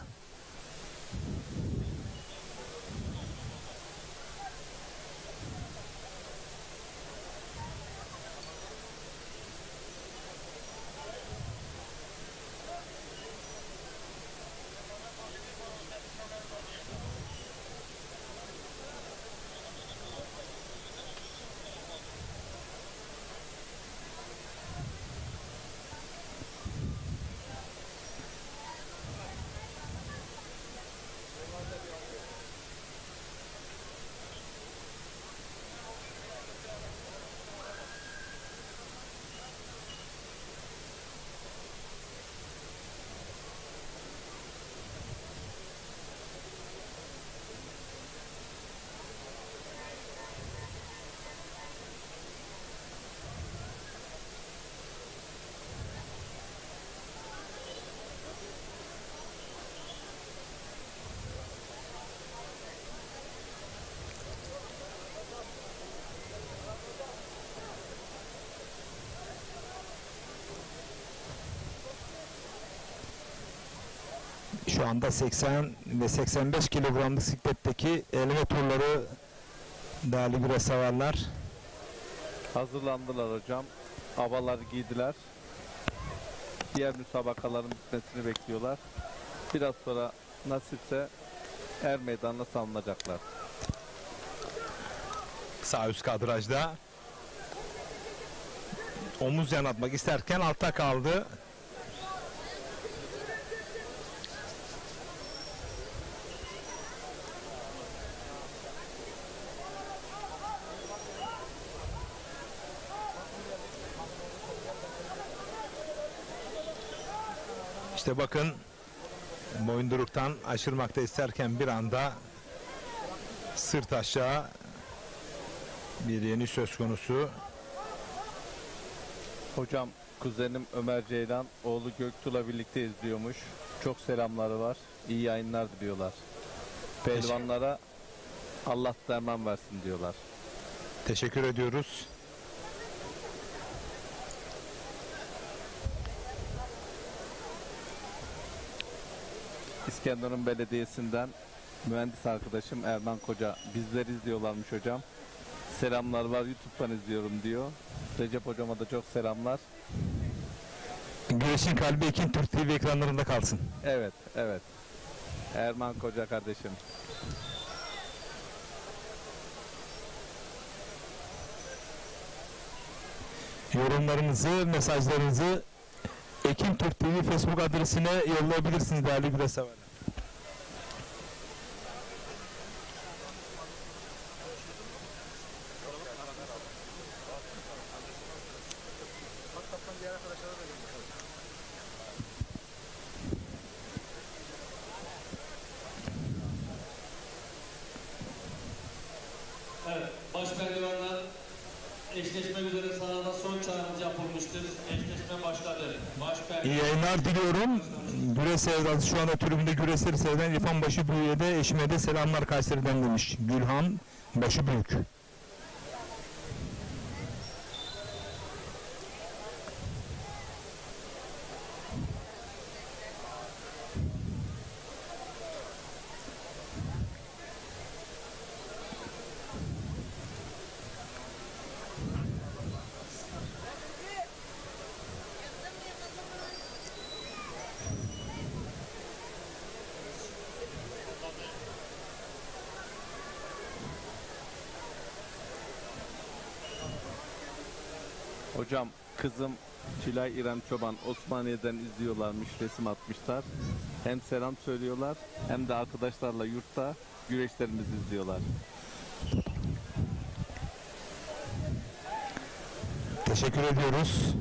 Şu anda 80 ve 85 kilogram bisikletteki eleme turları değerli güreş severler. Hazırlandılar hocam. Havalar giydiler. Diğer müsabakaların bitmesini bekliyorlar. Biraz sonra nasipse er meydanına salınacaklar. Sağ üst kadrajda omuz yan atmak isterken altta kaldı. İşte bakın boyunduruktan aşırmakta isterken bir anda sırt aşağı bir yeni söz konusu. Hocam kuzenim Ömer Ceylan oğlu Göktuğ'la birlikte izliyormuş. Çok selamları var. İyi yayınlar diliyorlar. Pehlivanlara Allah derman versin diyorlar. Teşekkür ediyoruz. İskenderun Belediyesi'nden mühendis arkadaşım Erman Koca bizleri izliyorlarmış hocam. Selamlar var, YouTube'dan izliyorum diyor. Recep hocama da çok selamlar. Güreşin kalbi Ekin Türk TV ekranlarında kalsın. Evet, evet. Erman Koca kardeşim. Yorumlarınızı, mesajlarınızı Ekin Türk TV Facebook adresine yollayabilirsiniz değerli güreş severler. Evet, baş pehlivanlar eşleşmek üzere sahada son çağrımız yapılmıştır. Eşleşme başladı. Baş İyi yayınlar diliyorum. Güreş sevdası şu anda tribünde güreşleri seyreden İrfan Başıbüyük'e de eşime de selamlar Kayseri'den demiş. Gülhan Başıbüyük. Hocam kızım Tülay İrem Çoban Osmaniye'den izliyorlarmış, resim atmışlar. Hem selam söylüyorlar hem de arkadaşlarla yurtta güreşlerimizi izliyorlar. Teşekkür ediyoruz.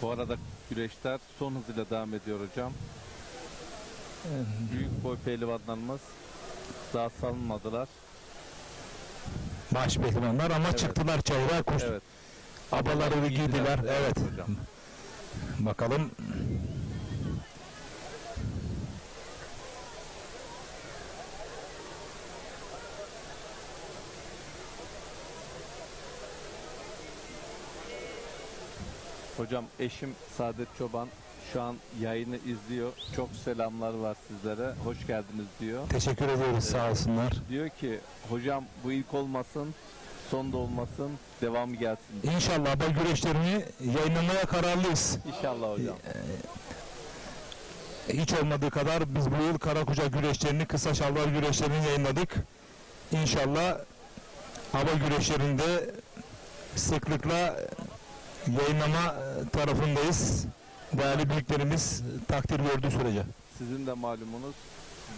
Bu arada güreşler son hızıyla devam ediyor hocam. Büyük boy pehlivanlarımız daha salınmadılar. Baş pehlivanlar ama Evet. çıktılar çayıra, Evet. abaları giydiler. Evet. Hocam. Bakalım. Hocam eşim Saadet Çoban şu an yayını izliyor. Çok selamlar var sizlere. Hoş geldiniz diyor. Teşekkür ediyoruz, sağ olsunlar. Diyor ki hocam bu ilk olmasın, son da olmasın, devamı gelsin. İnşallah aday güreşlerini yayınlamaya kararlıyız. İnşallah hocam. Hiç olmadığı kadar biz bu yıl Karakucak güreşlerini, kısa şalvar güreşlerini yayınladık. İnşallah hava güreşlerinde sıklıkla yayınlama tarafındayız. Değerli büyüklerimiz takdir gördüğü sürece. Sizin de malumunuz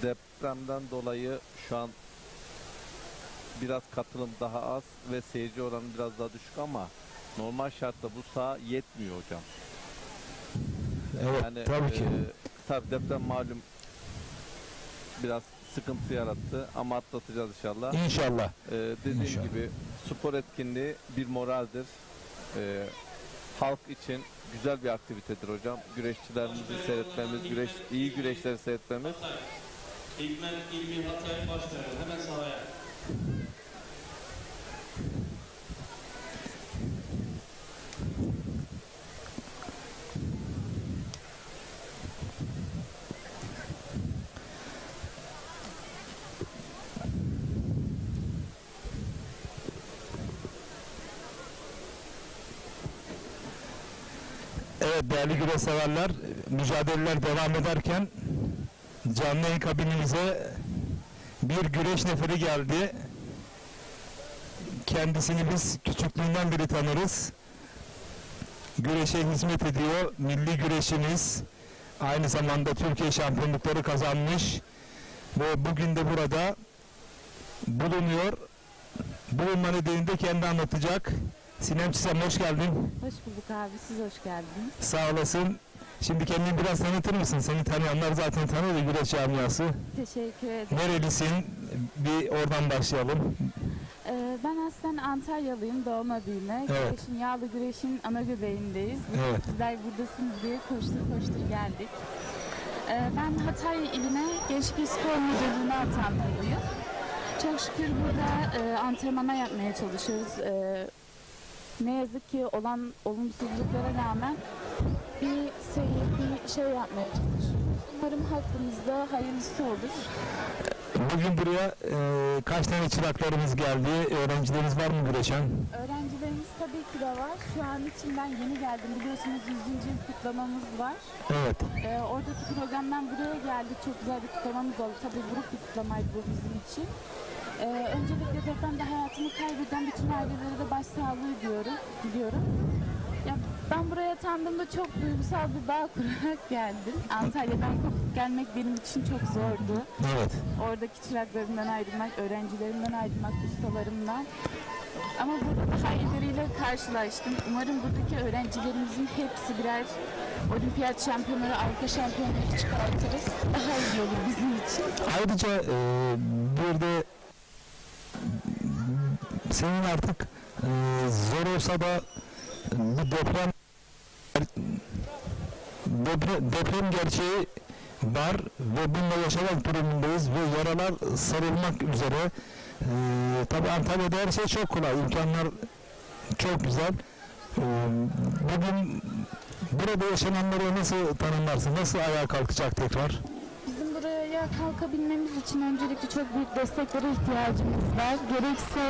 depremden dolayı şu an biraz katılım daha az ve seyirci oranı biraz daha düşük ama normal şartta bu saha yetmiyor hocam. Evet, Yani tabii ki. tabii deprem malum biraz sıkıntı yarattı ama atlatacağız inşallah. İnşallah. Dediğim İnşallah. gibi spor etkinliği bir moraldir. Halk için güzel bir aktivitedir hocam. Güreşçilerimizi seyretmemiz, iyi güreşleri seyretmemiz. İlmen İlmi Hatay başlıyor. Hemen sahaya. Evet değerli güreş severler, mücadeleler devam ederken canlı yayın kabinimize bir güreş neferi geldi. Kendisini biz küçüklüğünden beri tanırız. Güreşe hizmet ediyor. Milli güreşimiz. Aynı zamanda Türkiye şampiyonlukları kazanmış. Ve bugün de burada bulunuyor. Bulunma nedenini kendi anlatacak. Sinem Çisem hoş geldin. Hoş bulduk abi, siz hoş geldiniz. Sağ olasın. Şimdi kendini biraz tanıtır mısın? Seni tanıyanlar zaten tanıyor da güreş camiası. Teşekkür ederim. Nerelisin? Bir oradan başlayalım. Ben aslen Antalyalıyım, doğma büyüme. Evet. Güreşin, yağlı güreşin ana göbeğindeyiz. Bugün Evet. Sizler buradasınız diye koştur koştur geldik. Ben Hatay iline Gençlik Spor Müdürlüğü'ne atandırılıyım. Çok şükür burada antrenmana yapmaya çalışıyoruz. Ne yazık ki olan olumsuzluklara rağmen bir şey yapmaya çalışıyoruz. Umarım hakkımızda hayırlısı olur. Bugün buraya kaç tane çıraklarımız geldi? Öğrencileriniz var mı güreşen? Öğrencilerimiz tabii ki de var. Şu an için ben yeni geldim. Biliyorsunuz 100. yıl kutlamamız var. Evet. Oradaki programdan buraya geldik. Çok güzel bir kutlamamız oldu. Tabii grup bir kutlamaydı bu bizim için. Öncelikle depremde hayatını kaybeden bütün ailelere de başsağlığı diliyorum. Ya ben buraya tandımda çok duygusal bir bağ kurarak geldim. Antalya'dan kopup gelmek benim için çok zordu. Evet. Oradaki çıraklarımdan ayrılmak, öğrencilerimden ayrılmak, ustalarımdan. Ama burada daha iyileriyle karşılaştım. Umarım buradaki öğrencilerimizin hepsi birer olimpiyat şampiyonları, Avrupa şampiyonları çıkartırız. Daha iyi olur bizim için. Ayrıca burada senin artık zor olsa da bu deprem gerçeği var ve bununla yaşamak durumundayız ve yaralar sarılmak üzere. Tabii Antalya'da her şey çok kolay, imkanlar çok güzel. Bugün burada yaşananları nasıl tanımlarsın, nasıl ayağa kalkacak tekrar? Bizim buraya kalkabilmemiz için öncelikle çok büyük desteklere ihtiyacımız var. Gerekse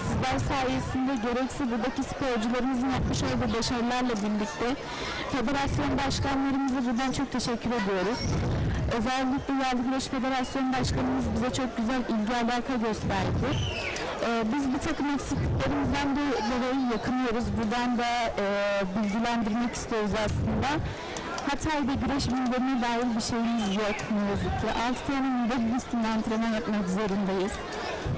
sizler sayesinde, gerekse buradaki sporcularımızın yapmış olduğu başarılarla birlikte federasyon başkanlarımıza buradan çok teşekkür ediyoruz. Özellikle Yerli Güreş Federasyon Başkanımız bize çok güzel ilgi alaka gösterdi. Biz bir takım eksikliklerimizden dolayı yakınıyoruz. Buradan da bilgilendirmek istiyoruz aslında. Hatay'da güreş minderine dair bir şeyimiz yok ne yazık ki. 6 tane minderin üstünde antrenman yapmak zorundayız.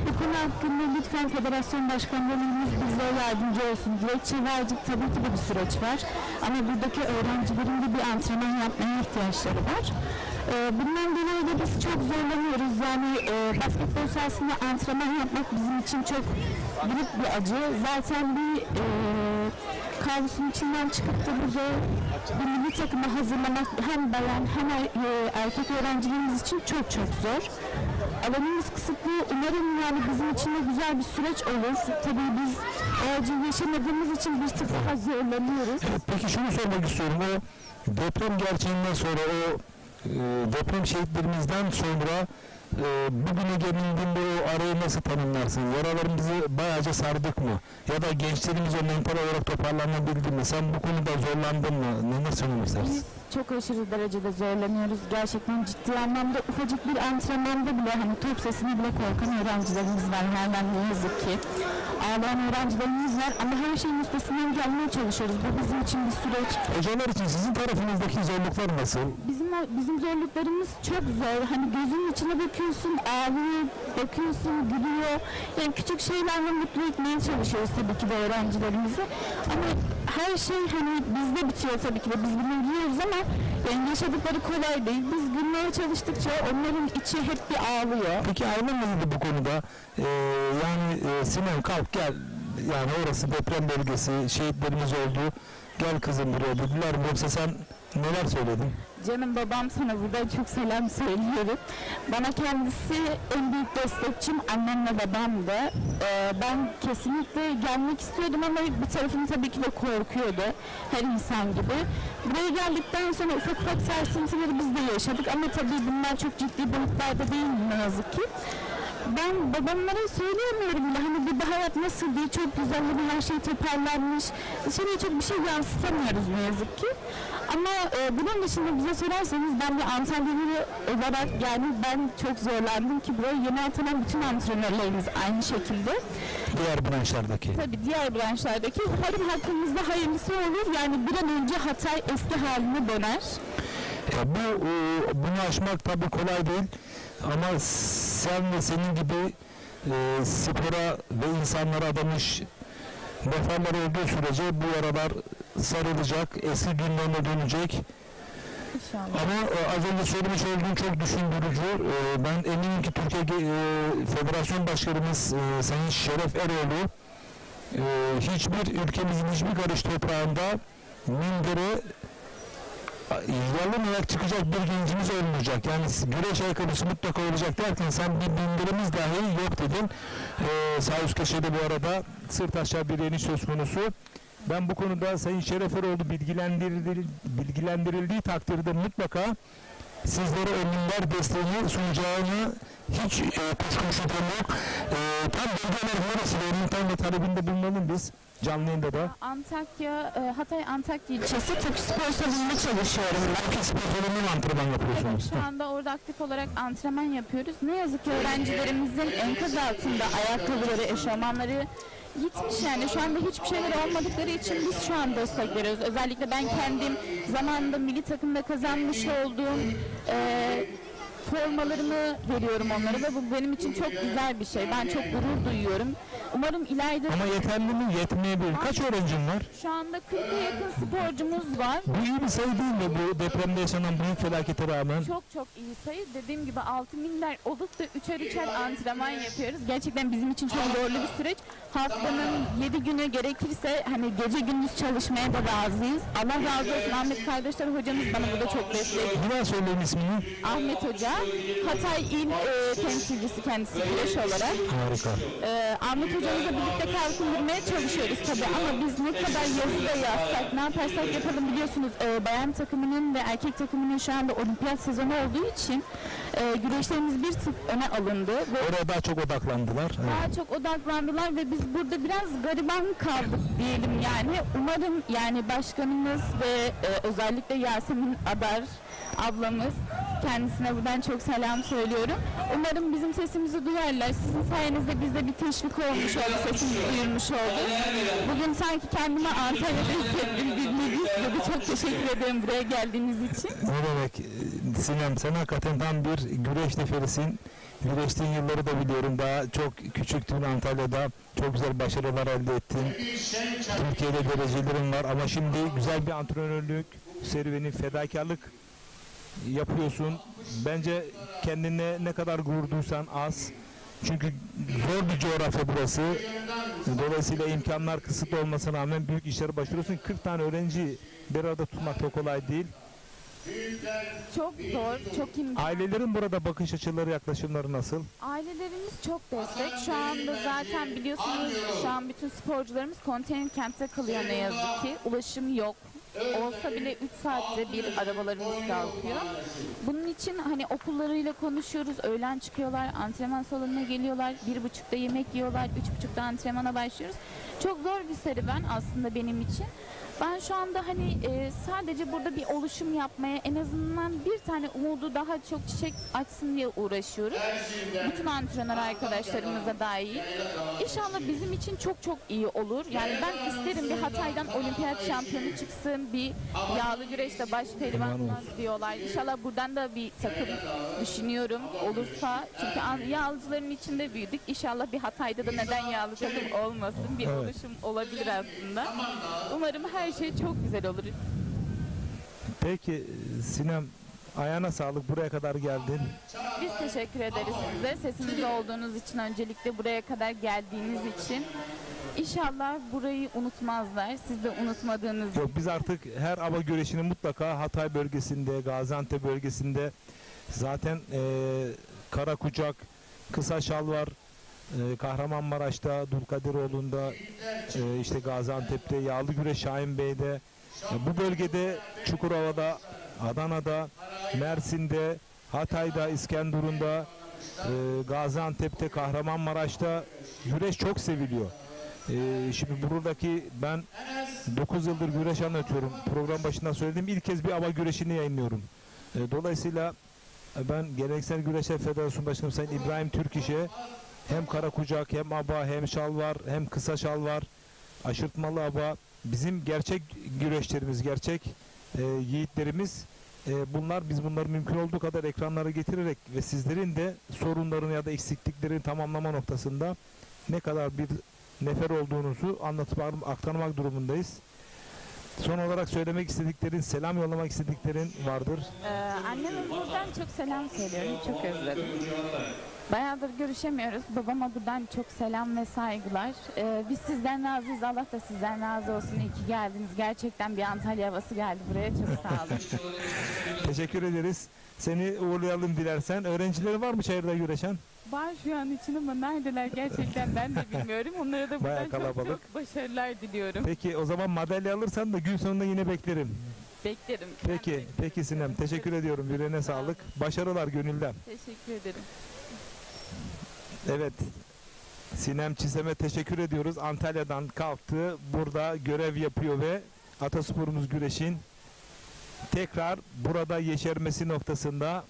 Bu konu hakkında lütfen federasyon başkanlarımız bize yardımcı olsun. Dilekçe verdik, tabii ki de bir süreç var. Ama buradaki öğrencilerin de bir antrenman yapmaya ihtiyaçları var. Bundan dolayı da biz çok zorlanıyoruz. Yani basketbol sahasında antrenman yapmak bizim için çok büyük bir acı. Zaten bir kabusun içinden çıkıp da burada bir milli takıma hazırlamak hem bayan hem erkek öğrencilerimiz için çok zor. Alanımız kısıtlı. Umarım yani bizim için de güzel bir süreç olur. Tabii biz acil yaşamadığımız için bir tık daha zorlanıyoruz. Peki şunu sormak istiyorum. O deprem gerçeğinden sonra, o deprem şehitlerimizden sonra bugüne gelindiğinde o arayı nasıl tanımlarsın? Yaralarımızı bayağıca sardık mı? Ya da gençlerimiz o mental olarak toparlanabildi mi? Sen bu konuda zorlandın mı? Ne söylemek istersin? Biz çok aşırı derecede zorlanıyoruz. Gerçekten ciddi anlamda ufacık bir antrenmanda bile hani top sesine bile korkan öğrencilerimiz var. Halen ne yazık ki. Ağlayan öğrencilerimiz var ama her şeyin üstesinden gelmeye çalışıyoruz. Bu bizim için bir süreç. Hocalar için sizin tarafınızdaki zorluklar nasıl? Bizim zorluklarımız çok zor. Hani gözünün içine bakıyorsun, ağlıyor, bakıyorsun, gülüyor. Yani küçük şeylerle mutlu etmeye çalışıyoruz tabii ki de öğrencilerimizi. Ama her şey hani bizde bitiyor tabii ki de. Biz bunu biliyoruz ama yani yaşadıkları kolay değil. Biz gülmeye çalıştıkça onların içi hep bir ağlıyor. Peki aile neydi bu konuda? Sinan kalk gel. Yani orası deprem bölgesi, şehitlerimiz oldu. Gel kızım buraya dediler mi? Yoksa sen neler söyledin? Canım babam, sana buradan çok selam söylüyorum. Bana kendisi en büyük destekçim, annemle babamdı. Ben kesinlikle gelmek istiyordum ama bir tarafım tabii ki de korkuyordu. Her insan gibi. Buraya geldikten sonra ufak sarsıntıları biz de yaşadık ama tabii bunlar çok ciddi boyutlarda değil ne yazık ki. Ben babamlara söyleyemiyorum bile hani burada hayat nasıl diye, çok güzel, hani her şey toparlanmış. Dışarıya çok bir şey yansıtamıyoruz ne yazık ki. Ama bunun dışında bize sorarsanız ben bir Antalyalı olarak yani ben çok zorlandım ki buraya yeni atanan bütün antrenörlerimiz aynı şekilde. Diğer branşlardaki. Tabii diğer branşlardaki. Umarım hakkımızda hayırlısı olur. Yani bir an önce Hatay eski haline döner. Bunu aşmak tabii kolay değil. Ama sen ve senin gibi spora ve insanlara adamış defalar olduğu sürece bu yaralar sarılacak, eski günlerine dönecek. İnşallah. Ama az önce söylemiş olduğun çok düşündürücü. Ben eminim ki Türkiye Federasyon Başkanımız Sayın Şeref Eroğlu hiçbir ülkemizin hiçbir karış toprağında mindere yalın ayak çıkacak bir gencimiz olmayacak. Yani güreş ayakkabısı mutlaka olacak derken sen bir bindirimiz dahi yok dedin. Sağ üst köşede bu arada sırt aşağı bir iniş söz konusu. Ben bu konuda Sayın Şeref Eroğlu bilgilendirildiği takdirde mutlaka sizlere önlemler desteğini sunacağını hiç kuşku şüphem yok. Tam bölge olarak neresi? Tam talebinde bulunalım biz. Canlı yayında da. Antakya, Hatay Antakya ilçesi Tokyo Spor Salonu'nda çalışıyorum ben. Tokyo Spor Salonu'nda antrenman yapıyorsunuz. Şu anda orada aktif olarak antrenman yapıyoruz. Ne yazık ki öğrencilerimizin enkaz altında ayakkabıları, eşofmanları gitmiş yani. Şu anda hiçbir şeyler olmadıkları için biz şu an destek veriyoruz. Özellikle ben kendim zamanında milli takımda kazanmış olduğum formalarımı veriyorum onlara ve bu benim için çok güzel bir şey. Ben çok gurur duyuyorum. Umarım ileride... Ama yeterli mi? Yetmeyebilir. Kaç öğrencin var? Şu anda 40'a yakın sporcumuz var. Bu iyi bir sayı değil mi bu depremde yaşanan büyük felakete rağmen? Çok çok iyi sayı. Dediğim gibi 6 milyar olup da üçer antrenman yapıyoruz. Gerçekten bizim için çok zorlu bir süreç. Haftanın 7 günü gerekirse hani gece gündüz çalışmaya da razıyız. Allah razı olsun Ahmet kardeşler hocamız bana burada çok destek. Bir daha söyleyin ismini. Ahmet Hoca, Hatay il temsilcisi kendisi güreş olarak. Harika. Ahmet hocamızla birlikte kalkındırmaya çalışıyoruz tabii ama biz ne kadar yazı da yazsak, ne yaparsak yapalım biliyorsunuz bayan takımının ve erkek takımının şu anda olimpiyat sezonu olduğu için güreşlerimiz bir tık öne alındı. Ve oraya daha çok odaklandılar. daha çok odaklandılar ve biz burada biraz gariban kaldık diyelim yani. Umarım yani başkanımız ve özellikle Yasemin Adar ablamız, kendisine buradan çok selam söylüyorum. Umarım bizim sesimizi duyarlar. Sizin sayenizde biz de bir teşvik olmuş oldu, sesimizi duyurmuş olduk. Bugün sanki kendime Antalya'da hissettim bildiğiniz size de çok teşekkür ederim buraya geldiğiniz için. Ne demek Sinem, sen hakikaten tam bir güreş neferisin. Güreştiğin yılları da biliyorum. Daha çok küçüktün Antalya'da. Çok güzel başarılar elde ettin. Türkiye'de derecelerin var ama şimdi güzel bir antrenörlük serüveni, fedakarlık yapıyorsun. Bence kendine ne kadar gurur duysan az. Çünkü zor bir coğrafya burası. Dolayısıyla imkanlar kısıtlı olmasına rağmen büyük işleri başarıyorsun. 40 tane öğrenci bir arada tutmak da kolay değil. Çok zor, çok imkan. Ailelerin burada bakış açıları, yaklaşımları nasıl? Ailelerimiz çok destek. Şu anda zaten biliyorsunuz şu an bütün sporcularımız konteyner kentte kalıyor ne yazık ki. Ulaşım yok. Olsa bile 3 saatte bir arabalarımız kalkıyor. Bunun için hani okullarıyla konuşuyoruz. Öğlen çıkıyorlar, antrenman salonuna geliyorlar. 1.30'da yemek yiyorlar, 3.30'da antrenmana başlıyoruz. Çok zor bir serüven aslında benim için. Ben şu anda hani sadece burada bir oluşum yapmaya, en azından bir tane umudu daha çok çiçek açsın diye uğraşıyoruz. Bütün antrenör arkadaşlarımıza dahil. İnşallah bizim için çok çok iyi olur. Yani ben isterim bir Hatay'dan olimpiyat şampiyonu çıksın, bir yağlı güreşte baş pehlivanlar diyorlar. İnşallah buradan da bir takım düşünüyorum olursa. Çünkü yağlıcıların içinde büyüdük. İnşallah bir Hatay'da da neden yağlı takım olmasın, bir oluşum olabilir aslında. Umarım her şey çok güzel olur. Peki Sinem, ayağına sağlık, buraya kadar geldin. Biz teşekkür ederiz size. Sesimizde olduğunuz için, öncelikle buraya kadar geldiğiniz için. İnşallah burayı unutmazlar. Siz de unutmadığınız Yok, biz artık her ava güreşini mutlaka Hatay bölgesinde, Gaziantep bölgesinde zaten Karakucak, Kısa Şalvar, Kahramanmaraş'ta, Dulkadiroğlu'nda, işte Gaziantep'te, Yağlı Güreş Şahinbey'de, bu bölgede Çukurova'da, Adana'da, Mersin'de, Hatay'da, İskenderun'da, Gaziantep'te, Kahramanmaraş'ta güreş çok seviliyor. Şimdi buradaki ben 9 yıldır güreş anlatıyorum. Program başında söylediğim ilk kez bir ava güreşini yayınlıyorum. Dolayısıyla ben Geleneksel Güreşler Federasyonu Başkanı Sayın İbrahim Türkiş'e hem Karakucak, hem aba, hem şalvar, hem kısa şalvar, aşırtmalı aba, bizim gerçek güreşlerimiz, gerçek yiğitlerimiz, biz bunları mümkün olduğu kadar ekranlara getirerek ve sizlerin de sorunlarını ya da eksikliklerini tamamlama noktasında ne kadar bir nefer olduğunuzu anlatıp aktarmak durumundayız. Son olarak söylemek istediklerin, selam yollamak istediklerin vardır. Anneme buradan çok selam söylüyorum. Çok özledim. Bayağıdır görüşemiyoruz. Babama buradan çok selam ve saygılar. Biz sizden razıyız. Allah da sizden razı olsun. İyi ki geldiniz. Gerçekten bir Antalya havası geldi buraya. Çok sağ olun. Teşekkür ederiz. Seni uğurlayalım dilersen. Öğrencileri var mı çayırda güreşen? Var şu an için ama neredeler gerçekten ben de bilmiyorum. Onlara da buradan çok başarılar diliyorum. Peki o zaman madalya alırsan da gün sonunda yine beklerim. Beklerim. Peki Sinem, teşekkür ediyorum. Yüreğine sağlık. Başarılar gönülden. Teşekkür ederim. Evet. Sinem Çisem'e teşekkür ediyoruz. Antalya'dan kalktı. Burada görev yapıyor ve Atasporumuz güreşin tekrar burada yeşermesi noktasında.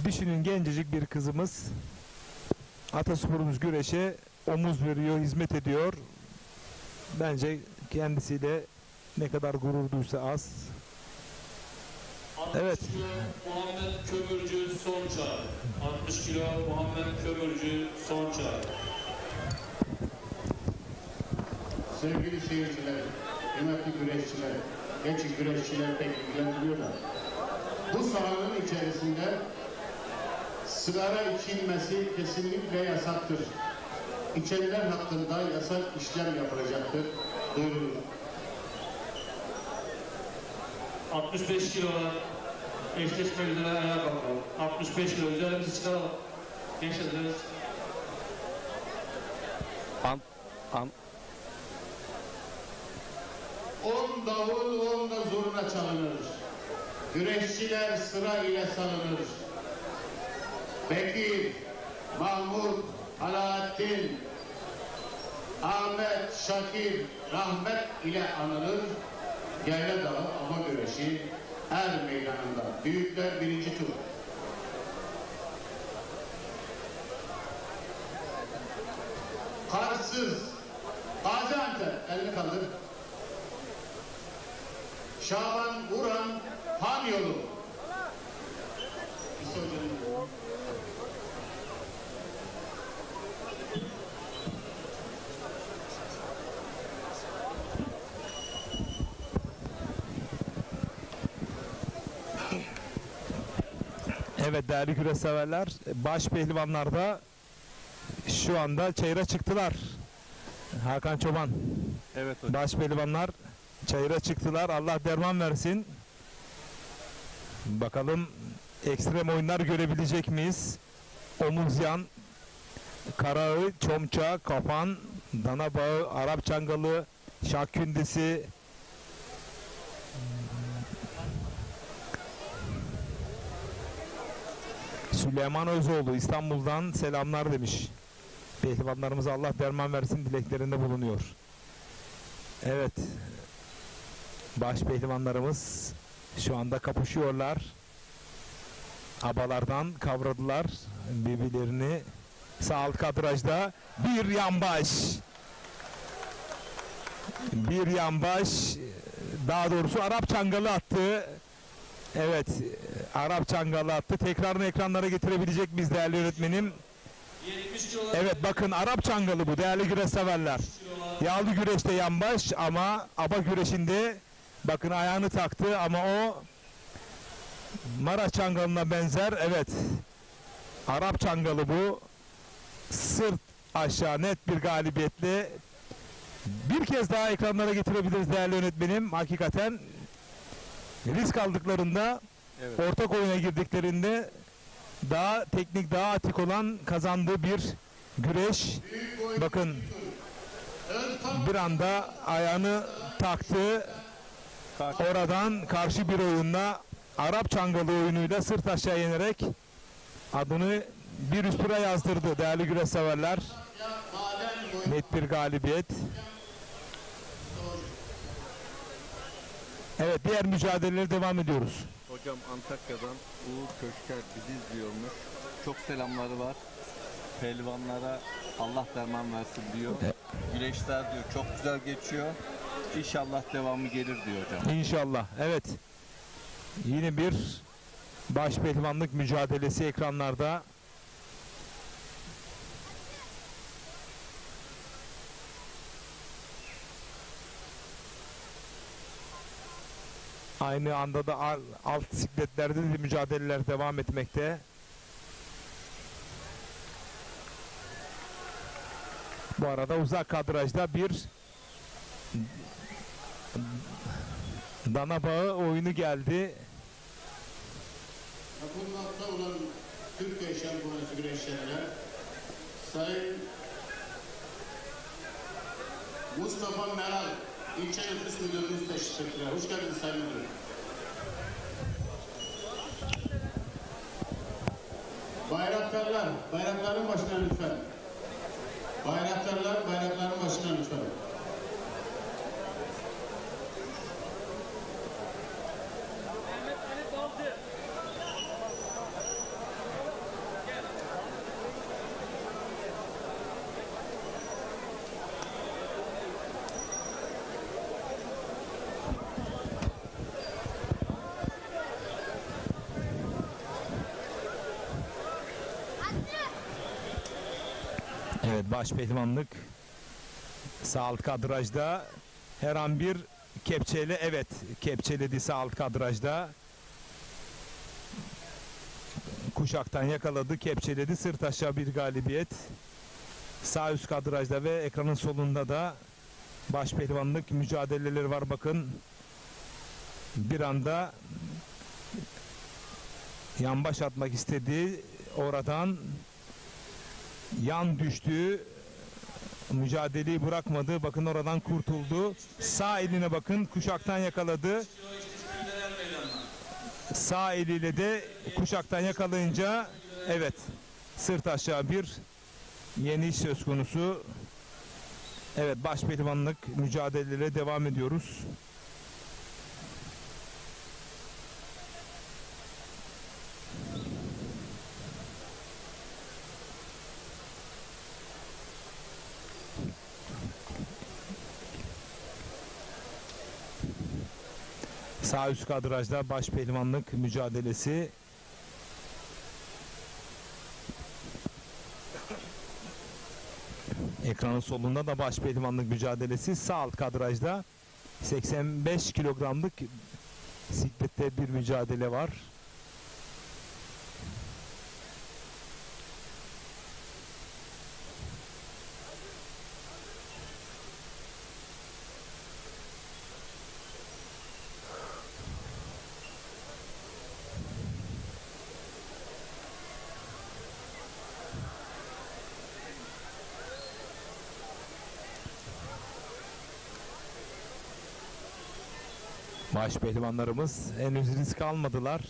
Düşünün, gencecik bir kızımız Atasporumuz güreşe omuz veriyor, hizmet ediyor. Bence kendisiyle ne kadar gurur duysa az. Evet. 60 kilo Muhammed Kömürcü son çağrı. 60 kilo Muhammed Kömürcü son çağrı. Sevgili seyirciler, kıymetli güreşçiler, genç güreşçiler pek ilgilendiriyorlar. Bu sahanın içerisinde sigara içilmesi kesinlikle yasaktır. İçenler hakkında yasal işlem yapılacaktır. Duyurulur. 65 kilolar eşleşmelilere ayağa kalkalım. 65 kilo üzerimizi çıkaralım. Gençler, An 10 davul 10 da zurna çalınır. Güreşçiler sıra ile salınır. Bekir, Mahmut, Alaaddin, Ahmet, Şakir, Rahmet ile anılır. Yayla Dağı Ama Güreşi Er Meydanı'nda. Büyükler 1. tur. Karsız, Gaziantep, elini kaldır. Şaban Vuran, Han Yolu. Bir sözünü. Evet değerli güreş severler, baş pehlivanlar da şu anda çayıra çıktılar. Hakan Çoban, evet hocam. baş pehlivanlar çayıra çıktılar. Allah derman versin. Bakalım ekstrem oyunlar görebilecek miyiz? Omuz yan, karağı, çomça, kapan, dana bağı, Arap çangalı, şak kündesi, Süleyman Özoğlu İstanbul'dan selamlar demiş. Pehlivanlarımıza Allah derman versin dileklerinde bulunuyor. Evet. Baş pehlivanlarımız şu anda kapışıyorlar. Abalardan kavradılar birbirlerini. Sağ alt kadrajda bir yanbaş. Bir yanbaş, daha doğrusu Arap çangalı attı. Evet, Arap çangalı attı. Tekrarını ekranlara getirebilecek miyiz değerli öğretmenim? 70 kilolar. Evet bakın, Arap çangalı bu değerli güreş severler. Yağlı güreşte yanbaş ama aba güreşinde bakın ayağını taktı ama o Maraş çangalına benzer. Evet, Arap çangalı bu. Sırt aşağı net bir galibiyetle bir kez daha ekranlara getirebiliriz değerli yönetmenim. Hakikaten risk aldıklarında, Evet. ortak oyuna girdiklerinde daha teknik, daha atik olan kazandığı bir güreş. Bakın bir anda ayağını taktı. Oradan karşı bir oyunla Arap çangalı oyunuyla sırt aşağı yenerek adını bir üst tura yazdırdı değerli güreş severler. Net bir galibiyet. Evet, diğer mücadelelere devam ediyoruz. Hocam Antakya'dan Uğur Köşker bizi izliyormuş. Çok selamları var. Pehlivanlara Allah derman versin diyor. Güreşler diyor çok güzel geçiyor. İnşallah devamı gelir diyor hocam. İnşallah. Evet. Yine bir baş pehlivanlık mücadelesi ekranlarda. Aynı anda da alt sikletlerde de mücadeleler devam etmekte. Bu arada uzak kadrajda bir dana bağı oyunu geldi. Yapılmakta olan Türkiye Şampiyonası güreşlerine Sayın Mustafa Meral İlçe Nüfus Müdürümüz teşrif ettiler. Hoş geldiniz Sayın Müdürüm. Bayraktar Bayraktarlar, bayrakların başına lütfen. Bayraktarlar, bayrakların başına lütfen. Evet, başpehlivanlık sağ alt kadrajda her an bir kepçeyle, evet, kepçeledi sağ alt kadrajda. Kuşaktan yakaladı, kepçeledi, sırt aşağı bir galibiyet. Sağ üst kadrajda ve ekranın solunda da başpehlivanlık mücadeleleri var, bakın. Bir anda yan baş atmak istedi, oradan yan düştü, mücadeleyi bırakmadı, bakın oradan kurtuldu. Sağ eline bakın, kuşaktan yakaladı. Sağ eliyle de kuşaktan yakalayınca, evet, sırt aşağı bir yeniş söz konusu. Evet, başpehlivanlık mücadelelere devam ediyoruz. Sağ üst kadrajda başpehlivanlık mücadelesi. Ekranın solunda da başpehlivanlık mücadelesi. Sağ alt kadrajda 85 kilogramlık siklette bir mücadele var. Başpehlivanlarımız henüz risk almadılar.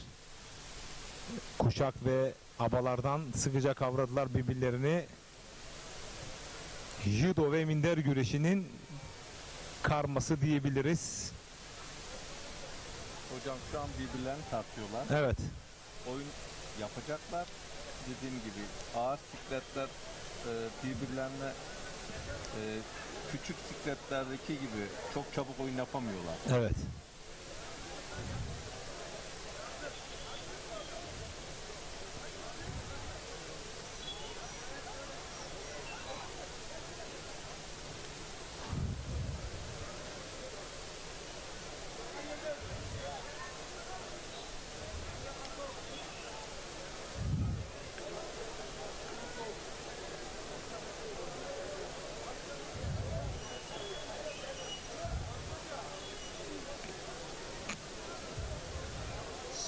Kuşak ve abalardan sıkıca kavradılar birbirlerini. Judo ve minder güreşinin karması diyebiliriz. Hocam şu an birbirlerini tartıyorlar. Evet. Oyun yapacaklar. Dediğim gibi ağır sikletler birbirlerine küçük sikletlerdeki gibi çok çabuk oyun yapamıyorlar. Evet.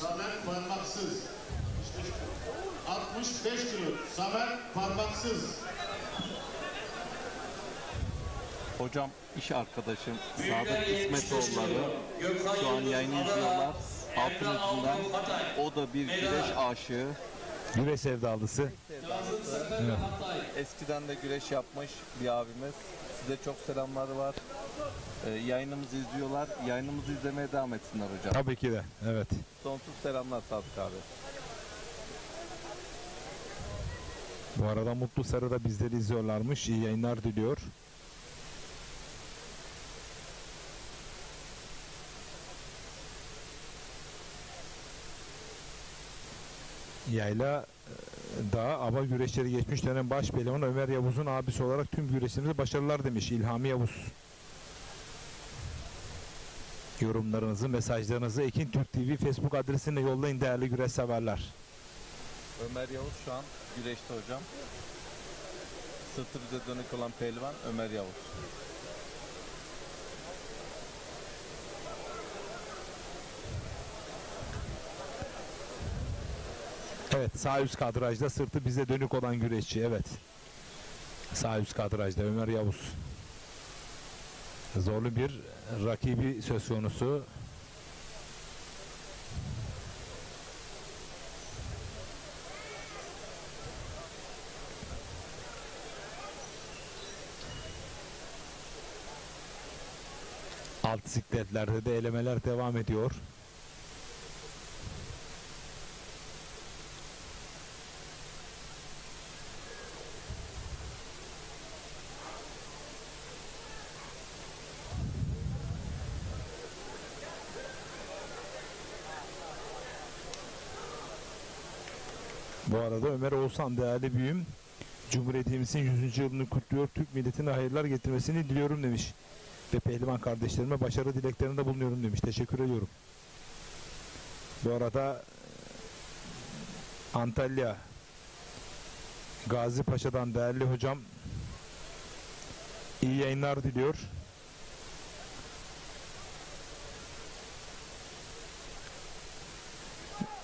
Samet parmaksız. 65 kilo. Samet parmaksız. Hocam iş arkadaşım Sadık İsmetoğulları şu an yayını izliyorlar. Altımızdan o da bir güreş aşığı. Güreş sevdalısı. Evet. Eskiden de güreş yapmış bir abimiz. Size çok selamları var. Yayınımızı izliyorlar. Yayınımızı izlemeye devam etsinler hocam. Tabii ki de. Evet. Sonsuz selamlar Sadık abi. Bu arada Mutlu Sarı da bizleri izliyorlarmış. İyi yayınlar diliyor. Yayla da aba güreşleri geçmiş dönem baş pehlivan Ömer Yavuz'un abisi olarak tüm güreşlerinde başarılar demiş İlhami Yavuz. Yorumlarınızı, mesajlarınızı Ekin Türk TV Facebook adresine yollayın değerli güreş severler. Ömer Yavuz şu an güreşte hocam. Sırtı bize dönük olan pehlivan Ömer Yavuz. Evet, sağ üst kadrajda sırtı bize dönük olan güreşçi, evet. Sağ üst kadrajda Ömer Yavuz. Zorlu bir rakibi söz konusu. Alt sikletlerde de elemeler devam ediyor. Bu arada Ömer Oğuzhan değerli büyüğüm, Cumhuriyetimizin 100. yılını kutluyor. Türk milletine hayırlar getirmesini diliyorum demiş. Ve pehlivan kardeşlerime başarı dileklerinde bulunuyorum demiş. Teşekkür ediyorum. Bu arada Antalya Gazi Paşa'dan değerli hocam iyi yayınlar diliyor.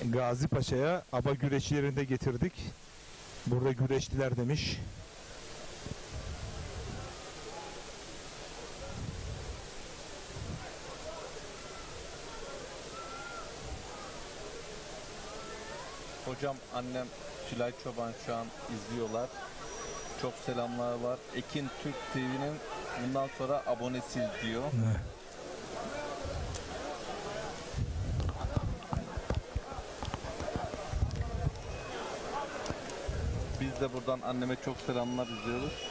Gazi Paşa'ya aba güreşçilerini de getirdik. Burada güreştiler demiş. Hocam annem Tülay Çoban şu an izliyorlar. Çok selamlar var. Ekin Türk TV'nin bundan sonra abonesi diyor. Ne? Biz de buradan anneme çok selamlar izliyoruz.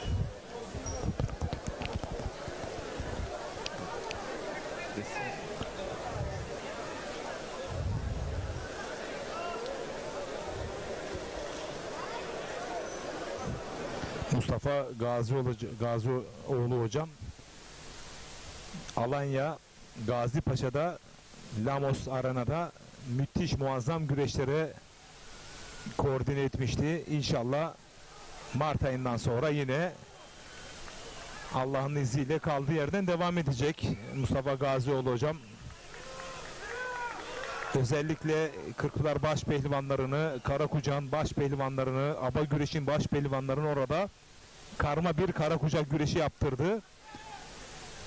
Mustafa Gazioğlu hocam Alanya Gazi Paşa'da Lamos Arena'da müthiş muazzam güreşlere koordine etmişti. İnşallah Mart ayından sonra yine Allah'ın izniyle kaldığı yerden devam edecek Mustafa Gazioğlu hocam. Özellikle Kırkpınar baş pehlivanlarını, Karakucak'ın baş pehlivanlarını, aba güreşin baş pehlivanlarını orada karma bir Karakucak güreşi yaptırdı.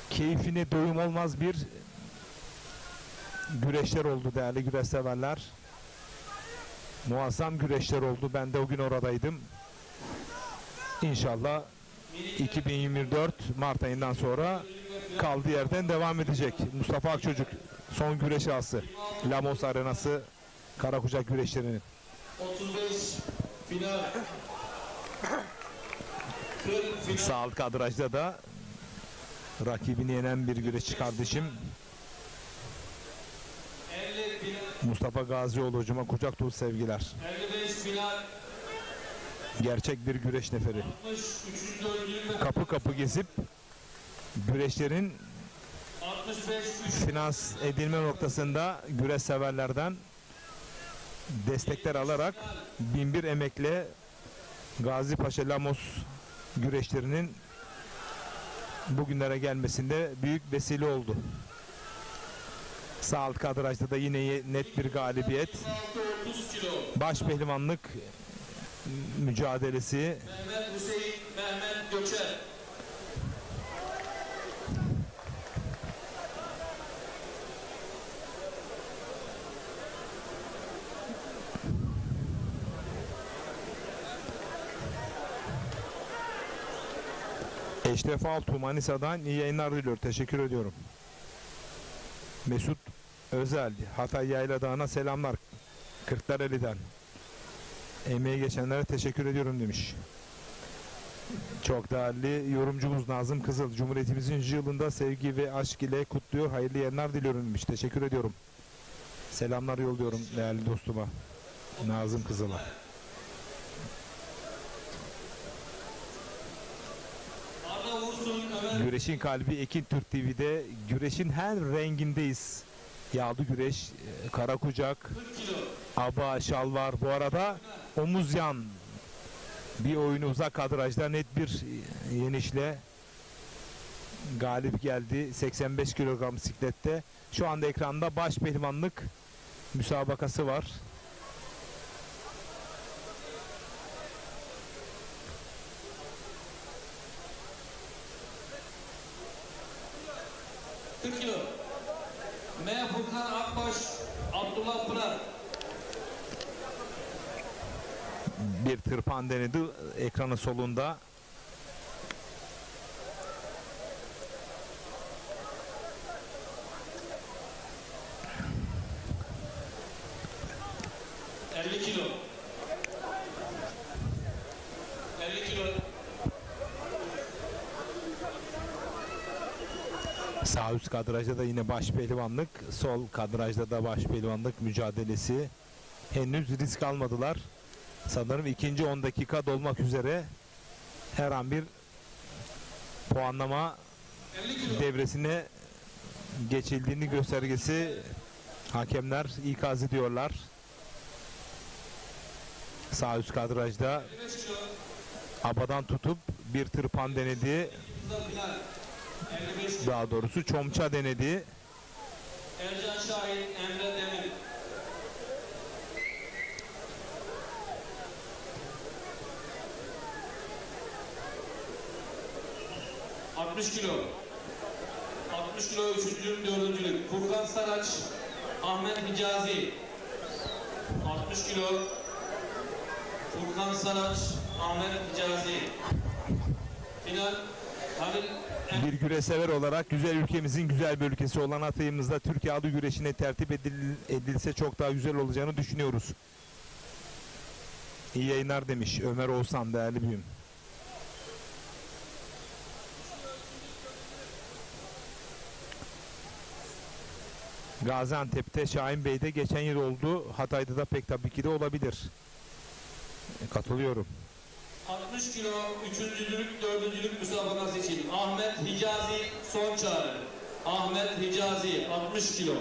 Keyfine doyum olmaz bir güreşler oldu değerli güreş severler. Muazzam güreşler oldu. Ben de o gün oradaydım. İnşallah 2024 Mart ayından sonra kaldığı yerden devam edecek. Mustafa Akçocuk son güreş ağası. Lamos Arenası Karakucak güreşlerinin. 35 final. 40 final. Sağ alt kadrajda da rakibini yenen bir güreşçi kardeşim 50 final. Mustafa Gazioğlu hocama kucak dolu sevgiler. 55 final. Gerçek bir güreş neferi. 63. 4. Kapı kapı gezip güreşlerin 65. 3. finans edilme noktasında güreş severlerden destekler alarak 1001 emekle Gazi Paşa Lamos güreşlerinin bugünlere gelmesinde büyük vesile oldu. Sağ alt kadrajda da yine net bir galibiyet. 30 kilo. Baş pehlivanlık mücadelesi. Mehmet Hüseyin Mehmet Göçer. Eşref Altuğ Manisa'dan iyi yayınlar diliyor. Teşekkür ediyorum. Mesut Özel Hatay Yayla Dağı'na selamlar. Kırklareli'den. Emeği geçenlere teşekkür ediyorum demiş. Çok değerli yorumcumuz Nazım Kızıl Cumhuriyetimizin 100. yılında sevgi ve aşk ile kutluyor. Hayırlı yayınlar diliyorum demiş. Teşekkür ediyorum. Selamlar yolluyorum değerli dostuma Nazım Kızıl'a. Arda Vursun Ömer. Güreşin kalbi Ekin Türk TV'de güreşin her rengindeyiz. Yağlı güreş, karakucak, 40 kilo. aba, şalvar. Bu arada omuz yan bir oyunu uzak kadrajda net bir yenişle galip geldi. 85 kilogram siklette. Şu anda ekranda baş pehlivanlık müsabakası var. Kilo. M. Furkan Akbaş, Abdullah Pınar. Bir tırpan denedi ekranın solunda. 50 kilo. 50 kilo. Sağ üst kadrajda da yine baş pehlivanlık, sol kadrajda da baş pehlivanlık mücadelesi. Henüz risk almadılar. Sanırım ikinci 10 dakika dolmak üzere. Her an bir puanlama devresine geçildiğini göstergesi hakemler ikaz ediyorlar. Sağ üst kadrajda abadan tutup bir tırpan denedi. Daha doğrusu çomça denedi. Ercan Şahin, Emre Demir. 60 kilo. 60 kilo üçüncülük, dördüncülük. Furkan Saraç, Ahmet Hicazi. 60 kilo. Furkan Saraç, Ahmet Hicazi. Final Halil Bir güreşsever olarak güzel ülkemizin güzel bir ülkesi olan Hatay'ımızda Türkiye adı güreşine tertip edilse çok daha güzel olacağını düşünüyoruz. İyi yayınlar demiş Ömer Oğuzhan, değerli büyüğüm. Gaziantep'te Şahin Bey'de geçen yıl oldu. Hatay'da da pek tabii ki de olabilir. Katılıyorum. 60 kilo üçüncülük, dördüncülük müsabakası için Ahmet Hicazi son çağrı. Ahmet Hicazi 60 kilo.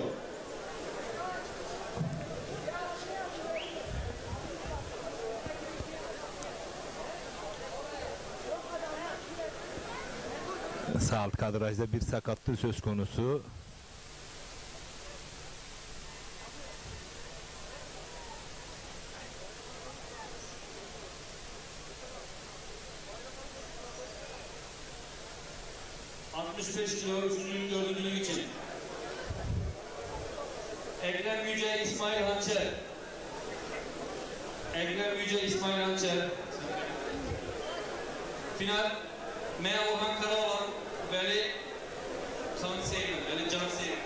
Sağ alt kadrajda bir sakatlığı söz konusu. Kilo, üçüncülük, dördüncülük için. Ekrem Yüce, İsmail Hançer. Ekrem Yüce, İsmail Hançer. Final M. Orhan Karaoğlan, Veli Can Seyir, Veli Can Seyir.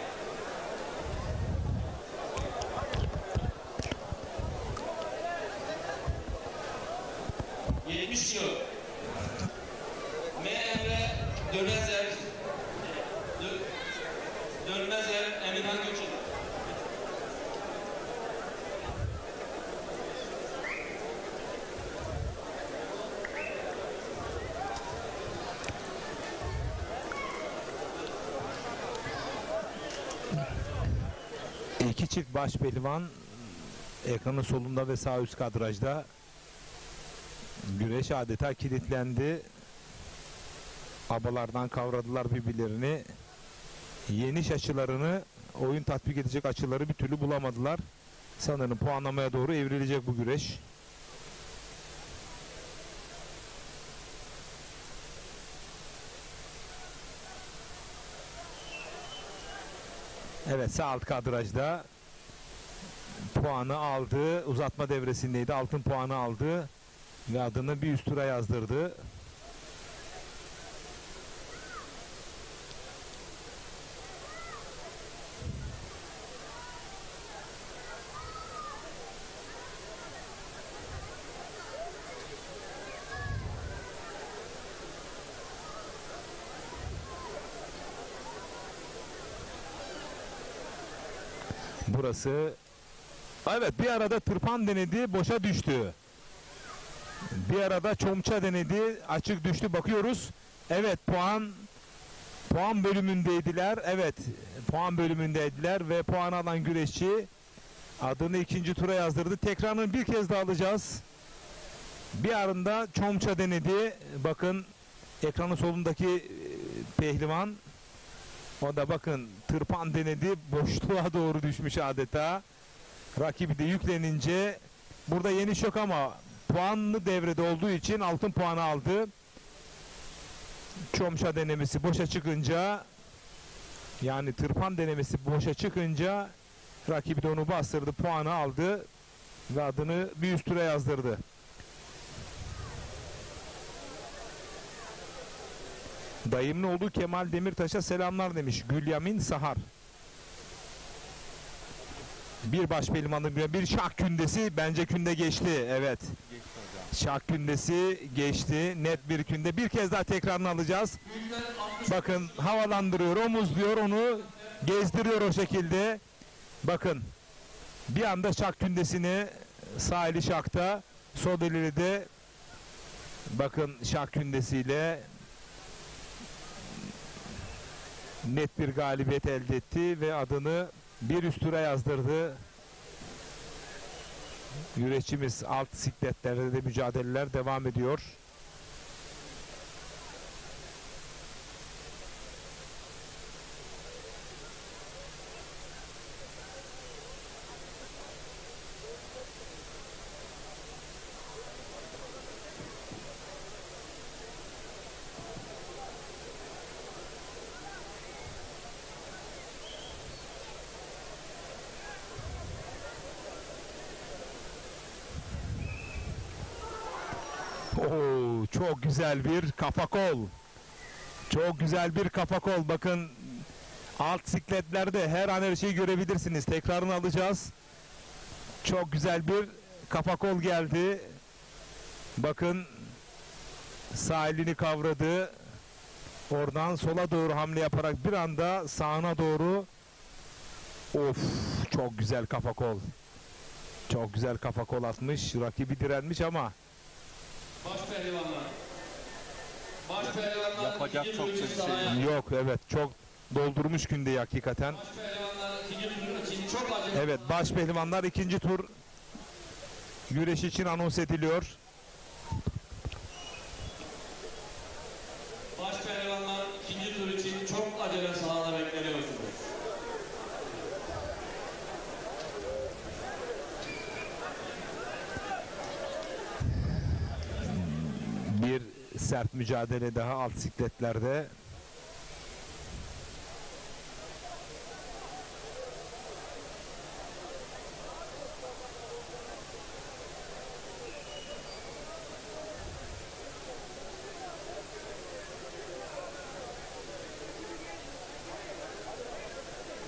kilo. M. Emre Dönezer. Dönmezer Emirhan Göçer. İki çift baş pehlivan ekranın solunda ve sağ üst kadrajda. Güreş adeta kilitlendi. Abalardan kavradılar birbirlerini. Yeni açılarını, oyun tatbik edecek açıları bir türlü bulamadılar. Sanırım puanlamaya doğru evrilecek bu güreş. Evet, sağ alt kadrajda puanı aldı. Uzatma devresindeydi. Altın puanı aldı ve adını bir üst tura yazdırdı. Burası, evet, bir arada tırpan denedi, boşa düştü. Bir arada çomça denedi, açık düştü. Bakıyoruz. Evet, puan bölümündeydiler. Evet, puan bölümündeydiler ve puan alan güreşçi adını ikinci tura yazdırdı. Tekrarını bir kez daha alacağız. Bir arada çomça denedi. Bakın ekranın solundaki pehlivan. O da bakın tırpan denedi, boşluğa doğru düşmüş adeta. Rakibi de yüklenince burada yeniş yok ama puanlı devrede olduğu için altın puanı aldı. Çomşa denemesi boşa çıkınca, yani tırpan denemesi boşa çıkınca rakibi de onu bastırdı, puanı aldı ve adını bir üst tura yazdırdı. Dayımın oğlu Kemal Demirtaş'a selamlar demiş Gülyamin Sahar. Bir baş pehlivanlık, bir şah kündesi bence künde geçti. Evet. Şah kündesi geçti. Net bir künde. Bir kez daha tekrarını alacağız. Bakın havalandırıyor, omuzluyor, onu gezdiriyor o şekilde. Bakın bir anda şah kündesini sağ eli şakta, sol eli de bakın şah kündesiyle net bir galibiyet elde etti ve adını bir üst tura yazdırdı. Güreşçimiz alt sikletlerde de mücadeleler devam ediyor. Oo, çok güzel bir kafa kol. Çok güzel bir kafa kol. Bakın alt sikletlerde her an her şeyi görebilirsiniz. Tekrarını alacağız. Çok güzel bir kafa kol geldi. Bakın sağ elini kavradı. Oradan sola doğru hamle yaparak bir anda sağına doğru. Of, çok güzel kafa kol. Çok güzel kafa kol atmış. Rakibi direnmiş ama Baş pehlivanlar. Baş pehlivanlar Yapacak ikinci çok tur için bir şey sahaya. yok, evet, çok doldurmuş gündeyi hakikaten. Baş pehlivanlar ikinci tur için çok acele. Evet, baş pehlivanlar ikinci tur güreş için anons ediliyor. Baş pehlivanlar ikinci tur için çok acele sahada bekleniyorsunuz. Bir sert mücadele daha alt sikletlerde.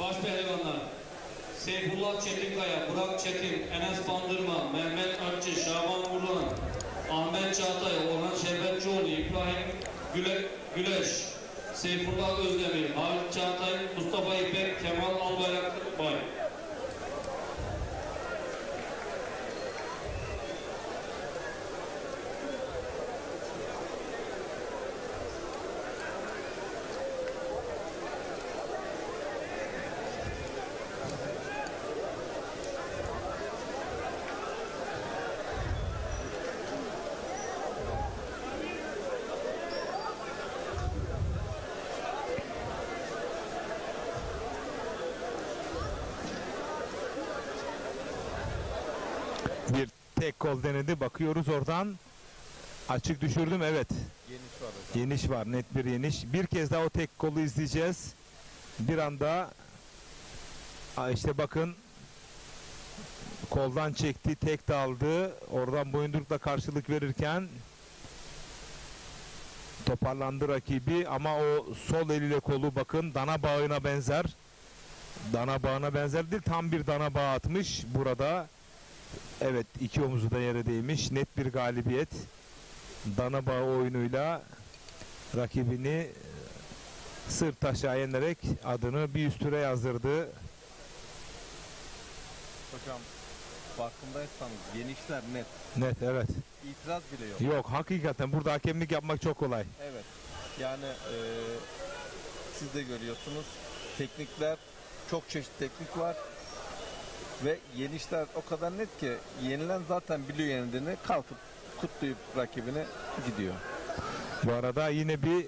Baş pehlivanlar Seyfullah Çetinkaya, Burak Çetin, Enes Bandırma, Mehmet Akçı, Şaban Urlan, Ahmet Çağatay, Orhan Şerbetçioğlu, İbrahim Güleş, Seyfullah Özdemir, Halit Çağatay, Mustafa İpek, Kemal Albayrakbay. Bir tek kol denedi. Bakıyoruz oradan. Açık düşürdüm. Evet. Geniş var hocam. Yeniş var. Net bir yeniş. Bir kez daha o tek kolu izleyeceğiz. Bir anda işte bakın koldan çekti. Tek de aldı. Oradan boyundurukla karşılık verirken toparlandı rakibi ama o sol eliyle kolu bakın dana bağına benzer. Dana bağına benzer değil. Tam bir dana bağı atmış burada. Evet, iki omuzu da yere değmiş. Net bir galibiyet. Dana bağı oyunuyla rakibini sırt aşağı yenerek adını bir üst tura yazdırdı. Hocam farkındaysanız genişler net. Net, evet. İtiraz bile yok. Yok, hakikaten burada hakemlik yapmak çok kolay. Evet. Yani siz de görüyorsunuz. Teknikler, çok çeşit teknik var. Ve yenişler o kadar net ki yenilen zaten biliyor yenildiğini, kalkıp kutlayıp rakibine gidiyor. Bu arada yine bir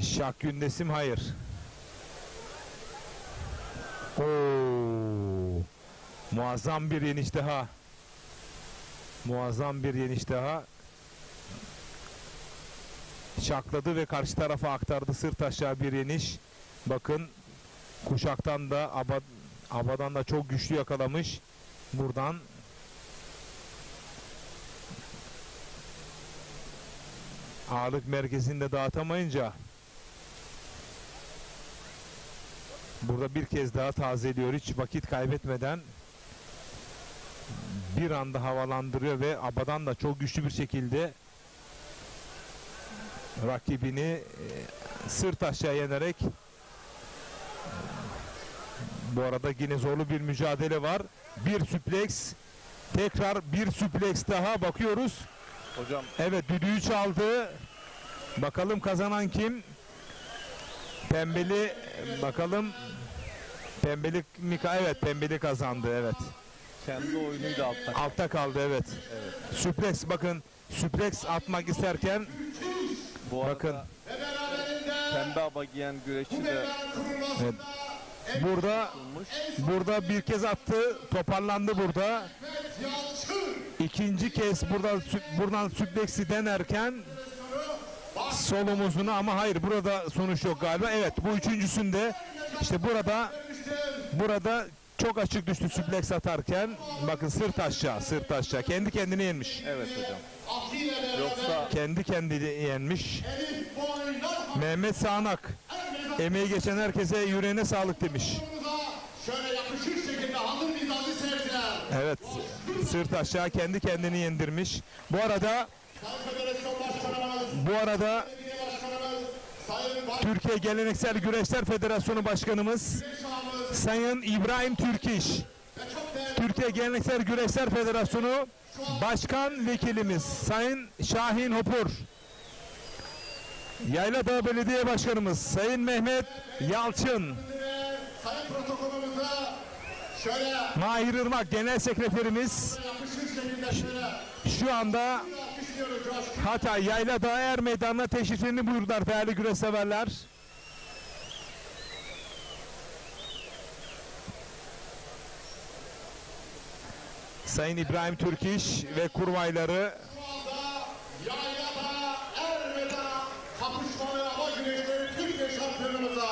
şah gündesim, hayır. Oo, muazzam bir yeniş daha. Muazzam bir yeniş daha. Şakladı ve karşı tarafa aktardı, sırt aşağı bir yeniş. Bakın kuşaktan da abadan da çok güçlü yakalamış. Buradan ağırlık merkezini de dağıtamayınca burada bir kez daha tazeliyor. Hiç vakit kaybetmeden bir anda havalandırıyor ve abadan da çok güçlü bir şekilde rakibini sırt aşağı yenerek, bu arada yine zorlu bir mücadele var. Bir süpleks, tekrar bir süpleks daha, bakıyoruz. Hocam Evet, düdüğü çaldı. Bakalım kazanan kim? Pembeli, bakalım. Pembeli mi? Evet, Pembeli kazandı, evet. kendi oyunuyla Altta kaldı, evet. Süpleks, bakın, süpleks atmak isterken bu arada bakın. pembe aba giyen güreşçi de Evet. Burada bir kez attı, toparlandı burada. İkinci kez buradan süpleksi denerken sol omuzunu, ama hayır, burada sonuç yok galiba. Evet, bu üçüncüsünde işte burada çok açık düştü süpleks atarken. Bakın, sırt aşağı kendi kendini yenmiş. evet hocam. Yoksa Kendi kendini yenmiş. Mehmet Sağnak, emeği geçen herkese yüreğine sağlık demiş. Şöyle yakışır şekilde hazır mıyız aziz seyirciler? Evet, sırt aşağı kendi kendini yendirmiş. Bu arada Federasyon Başkanımız, Belediye Başkanımız, Sayın Türkiye Geleneksel Güreşler Federasyonu Başkanımız Başkanımız Sayın İbrahim Türkiş, Türkiye Geleneksel Güreşler Federasyonu Başkan Vekilimiz Sayın Şahin Hopur, Yayladağ Belediye Başkanımız Sayın Mehmet Yalçın, Sayın protokolümüze şöyle Mahir Irmak Genel Sekreterimiz yakışır şekilde şöyle şu anda alkışlıyoruz coşku. Hatay Yayladağ Er Meydanı'na teşriflerini buyurdular değerli güreş severler. Sayın İbrahim Türkiş ve kurmayları Şu anda Yaylada Ermeda kapışmalı hava güreşleri Türkiye şampiyonumuza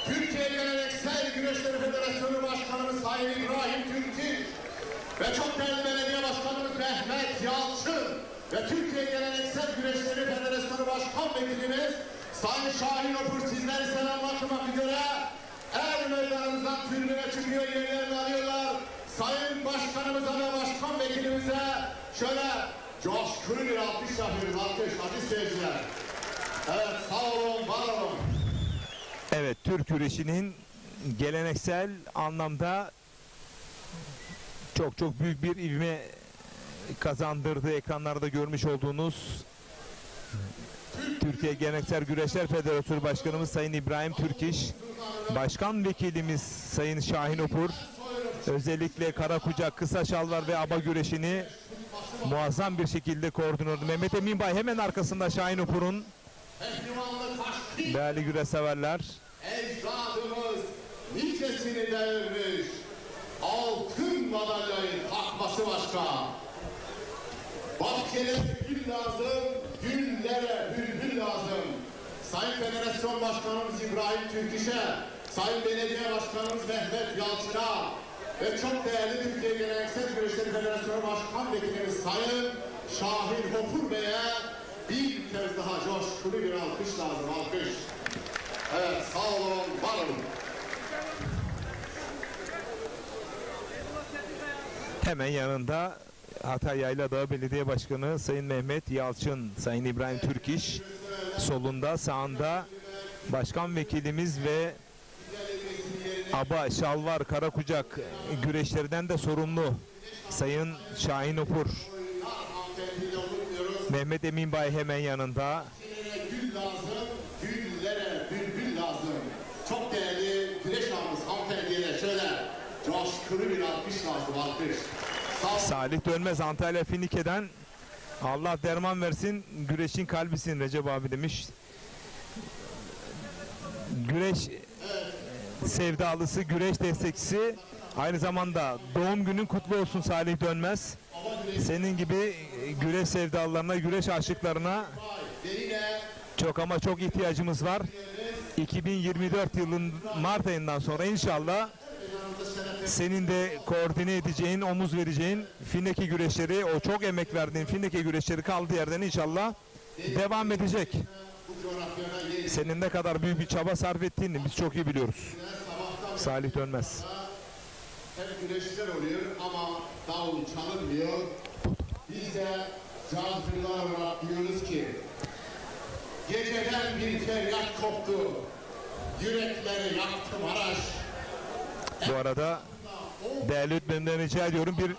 Türkiye Geleneksel Güreşleri Federasyonu Başkanımız Sayın İbrahim Türkiş ve çok değerli belediye başkanımız Mehmet Yalçın ve Türkiye Geleneksel Güreşleri Federasyonu Başkan Vekilimiz Sayın Şahin Opur sizleri selamlatmak üzere Er Meydanımızdan tribüne çıkıyor, yerlerini alıyorlar. Sayın Başkanımıza ve Başkan Vekilimize şöyle coşkulu bir alkış yapıyoruz. Alkış, aziz seyirciler. Evet, sağ olun, var olun. evet, Türk güreşinin geleneksel anlamda çok büyük bir ivme kazandırdığı ekranlarda görmüş olduğunuz Türkiye Geleneksel Güreşler Federasyonu Başkanımız Sayın İbrahim Türkiş, Başkan Vekilimiz Sayın Şahin Opur, özellikle kara kucak, kısa şalvar ve aba güreşini muazzam bir şekilde koordine ediyor. Mehmet Emin Bay hemen arkasında Şahin Opur'un. Pehlivanlı taşkil Değerli güreş severler, ecdadımız nicesini devirmiş. Altın madalyayı takması başka. Bahçelere gül lazım, güllere bülbül lazım. Sayın Federasyon Başkanımız İbrahim Türkiş'e, Sayın Belediye Başkanımız Mehmet Yalçın'a ve çok değerli Türkiye Geleneksel Güreşleri Federasyonu Başkan Vekilimiz Sayın Şahin Hopur Bey'e bir kez daha coşkulu bir alkış lazım, alkış. Evet, sağ olun, var olun. hemen yanında Hatay Yayladağ Belediye Başkanı Sayın Mehmet Yalçın, Sayın İbrahim Türkiş, solunda, sağında Başkan Vekilimiz ve aba, şalvar, kara kucak güreşlerinden de sorumlu Sayın Şahin Opur. Mehmet Emin Bay hemen yanında. Gül lazım, güllere bülbül lazım. Çok değerli güreş ağamız hanımefendiye şöyle coşkulu bir alkış lazım, alkış. Sağ olun. Salih Dönmez Antalya Finike'den, Allah derman versin, güreşin kalbisin Recep abi demiş. Güreş sevdalısı, güreş destekçisi, aynı zamanda doğum günün kutlu olsun Salih Dönmez. Senin gibi güreş sevdalılarına, güreş aşıklarına çok ama çok ihtiyacımız var. 2024 yılın Mart ayından sonra inşallah senin de koordine edeceğin, omuz vereceğin Finike güreşleri, o çok emek verdiğin Finike güreşleri kaldığı yerden inşallah devam edecek. Senin ne kadar büyük bir çaba sarf ettiğini biz çok iyi biliyoruz. Salih Dönmez. Hep güreşler oluyor ama davul çalınmıyor. Biz de cazgırlar olarak diyoruz ki geceden bir feryat koptu, yürekleri yaktı Maraş. Bu arada değerli öğretmenimden rica ediyorum, bir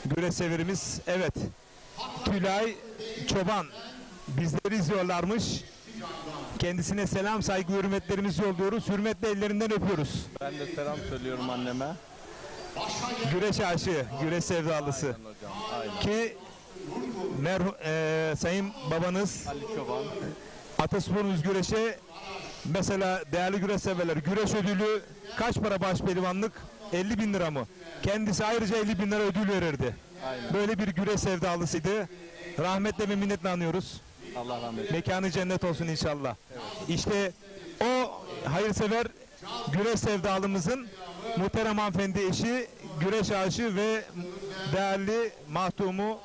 güreş severimiz, evet, Tülay Çoban bizleri izliyorlarmış. Kendisine selam, saygı, hürmetlerimizi yolluyoruz. Hürmetle ellerinden öpüyoruz. Ben de selam söylüyorum anneme. Güreş aşığı, güreş sevdalısı. Aynen hocam. Aynen. Ki sayın babanız Ali Çoban. Ataspor'un güreşe, mesela değerli güreş severler, güreş ödülü kaç para baş pehlivanlık? 50.000 lira mı? Kendisi ayrıca 50.000 lira ödül verirdi. Aynen. Böyle bir güreş sevdalısıydı. Rahmetle ve minnetle anıyoruz. Allah rahmet eylesin. Mekanı cennet olsun inşallah. İşte o hayırsever güreş sevdalımızın muhterem hanımefendi eşi, güreş aşığı ve değerli mahtumu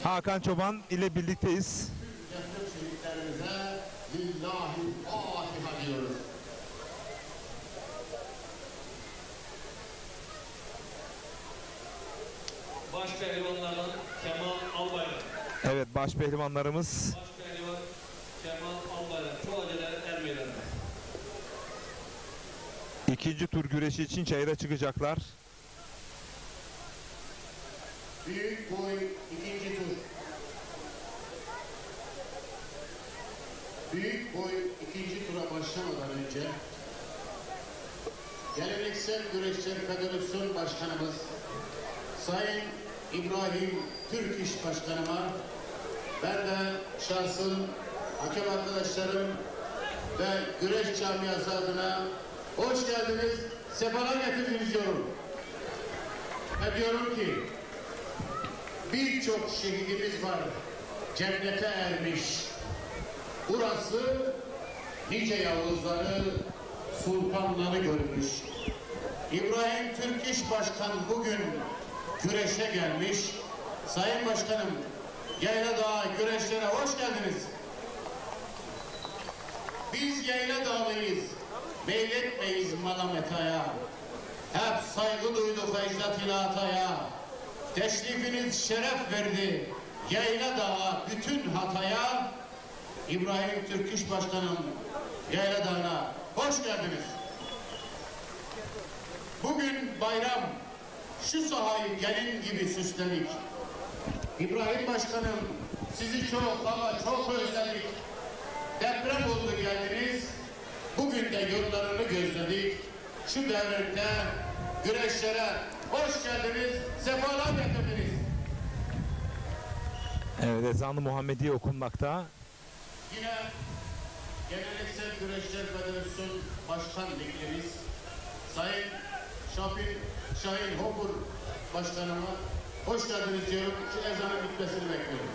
Hakan Çoban ile birlikteyiz. Şeriflerimize lillahi Fatiha diyoruz. Baş pehlivanlardan Kemal Albayrak. Evet, baş pehlivanlarımız Baş pehlivan Kemal Albayrak. Şu acele ermeyelim. ikinci tur güreşi için çayıra çıkacaklar. Büyük boy ikinci tur. Büyük boy ikinci tura başlamadan önce Geleneksel Güreşçiler Federasyonu Başkanımız Sayın İbrahim Türk İş Başkanıma ben de şahsım, hakem arkadaşlarım ve güreş camiası adına hoş geldiniz, sefalar getirdiniz diyorum. Ve diyorum ki birçok şehidimiz var, cennete ermiş. Burası nice Yavuzları, sultanları görmüş. İbrahim Türk İş Başkan bugün güreşe gelmiş. Sayın Başkanım, Yayladağ güreşlere hoş geldiniz. Biz Yayladağlıyız, meyletmeyiz Malameta'ya. Hep saygı duyduk ecdat ilataya. Teşrifiniz şeref verdi Yayladağ'a, bütün Hatay'a. İbrahim Türk İş Başkanım, Yayladağ'a hoş geldiniz. Bugün bayram, şu sahayı gelin gibi süsledik. İbrahim Başkanım, sizi çok ama çok özledik. Deprem oldu geldiniz, bugün de yurtlarını gözledik. Şu devrede güreşlere hoş geldiniz, sefalar getirdiniz. Evet, ezan-ı Muhammediye okunmakta. Yine Geleneksel Güreşler Federasyonu Başkan Vekilimiz Sayın Şahin Hopur Başkanıma hoş geldiniz diyorum. Şu ezanın bitmesini bekliyorum.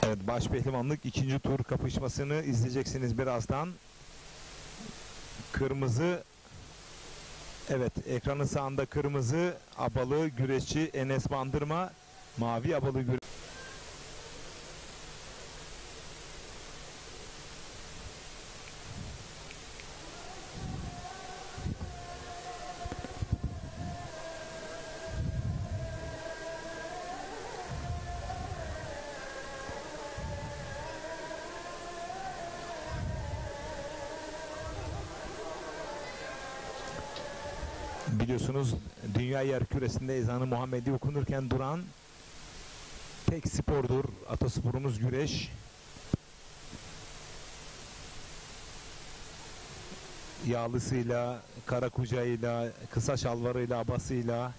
Evet, baş pehlivanlık ikinci tur kapışmasını izleyeceksiniz birazdan. Kırmızı, evet, ekranın sağında kırmızı abalı güreşçi Enes Bandırma, mavi abalı güreşçi biliyorsunuz dünya yerküresinde ezanı Muhammedi okunurken duran tek spordur. Atasporumuz güreş. Yağlısıyla, kara kucağıyla, kısa şalvarıyla, abasıyla.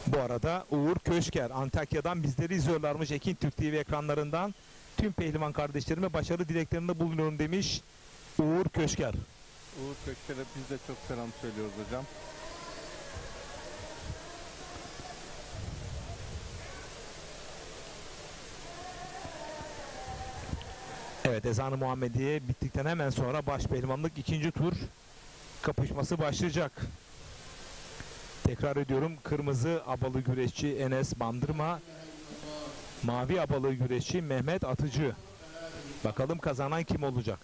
Bu arada Uğur Köşker Antakya'dan bizleri izliyorlarmış Ekin Türk TV ekranlarından. Tüm pehlivan kardeşlerime başarı dileklerinde bulunuyorum demiş Uğur Köşker. Uğur Köşker'e biz de çok selam söylüyoruz hocam. Evet, ezan-ı Muhammediye bittikten hemen sonra baş pehlivanlık ikinci tur kapışması başlayacak. Tekrar ediyorum, kırmızı abalı güreşçi Enes Bandırma, mavi abalı güreşçi Mehmet Atıcı. Bakalım kazanan kim olacak?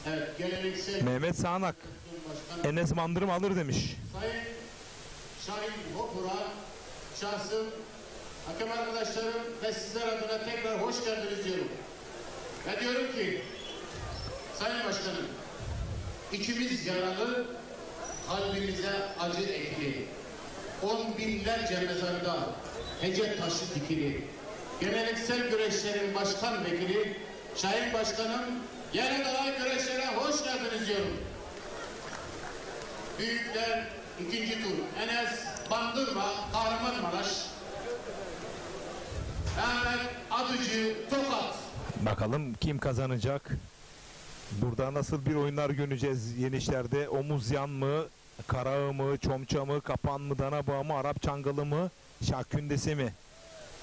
Evet, geleneksel Mehmet Sağnak, Enes Bandırma alır demiş. Sayın Şahin Hopur'a şahsım, hakem arkadaşlarım ve sizler adına tekrar hoş geldiniz diyorum. Ve diyorum ki, Sayın Başkanım, içimiz yaralı, kalbimize acı ekili, 10 binlerce mezarda hece taşı dikili, geleneksel güreşlerin başkan vekili, Şahin Başkanım, yeni dalay güreşlere hoş geldiniz diyorum. Büyükler ikinci tur. Enes Bandırma, Kahramanmaraş. Mehmet Adıcı, Tokat. Bakalım kim kazanacak? Burada nasıl bir oyunlar göreceğiz yenişlerde? Omuz yan mı, karağı mı, çomça mı, kapan mı, dana bağı mı, Arap çangalı mı, şah kündesi mi?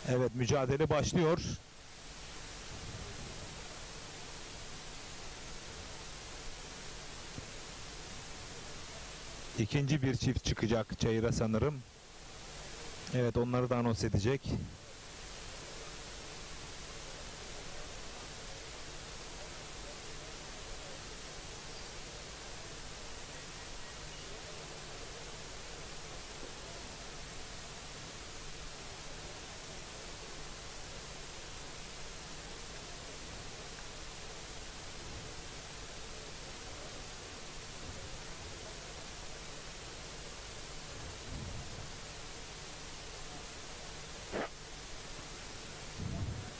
Evet, mücadele başlıyor. İkinci bir çift çıkacak çayıra sanırım. Evet, onları da anons edecek.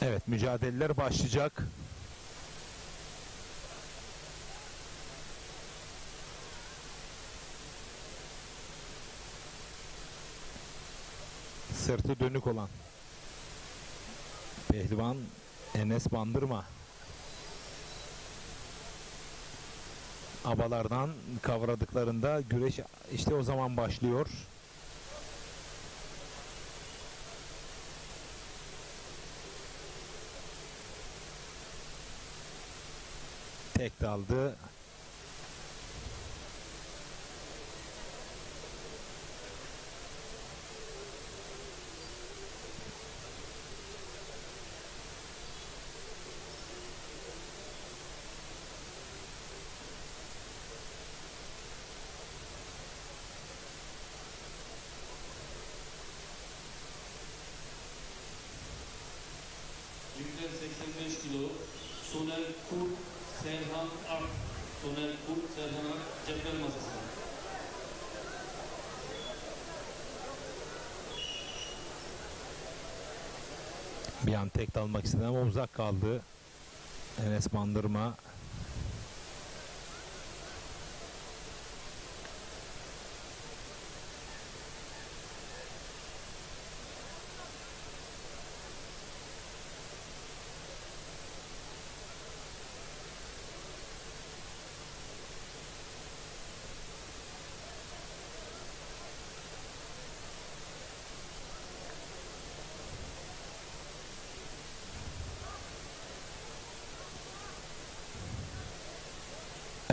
Evet, mücadeleler başlayacak. Sırtı dönük olan pehlivan Enes Bandırma. Abalardan kavradıklarında güreş işte o zaman başlıyor. Tek daldı. Yükler 85 kilo. Soner Kurt, Serhan Art. Soner Kurt, Serhan Art. Cepler masası. Bir an tek dalmak istedi ama uzak kaldı. Enes Bandırma.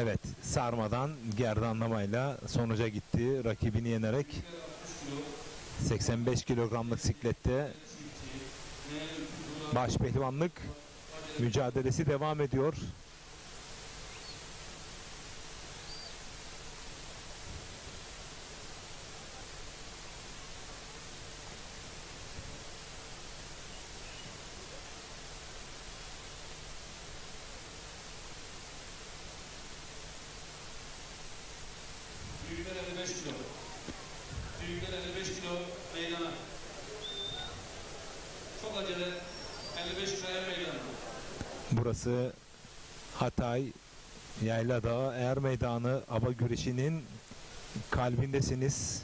Evet, sarmadan gerdanlamayla sonuca gitti. Rakibini yenerek 85 kilogramlık siklette başpehlivanlık mücadelesi devam ediyor. Büyükler 55 kilo. Büyükler 55 kilo meydana. Çok acele 55 kiloya meydana. Burası Hatay Yayladağ Er Meydanı aba güreşinin kalbindesiniz.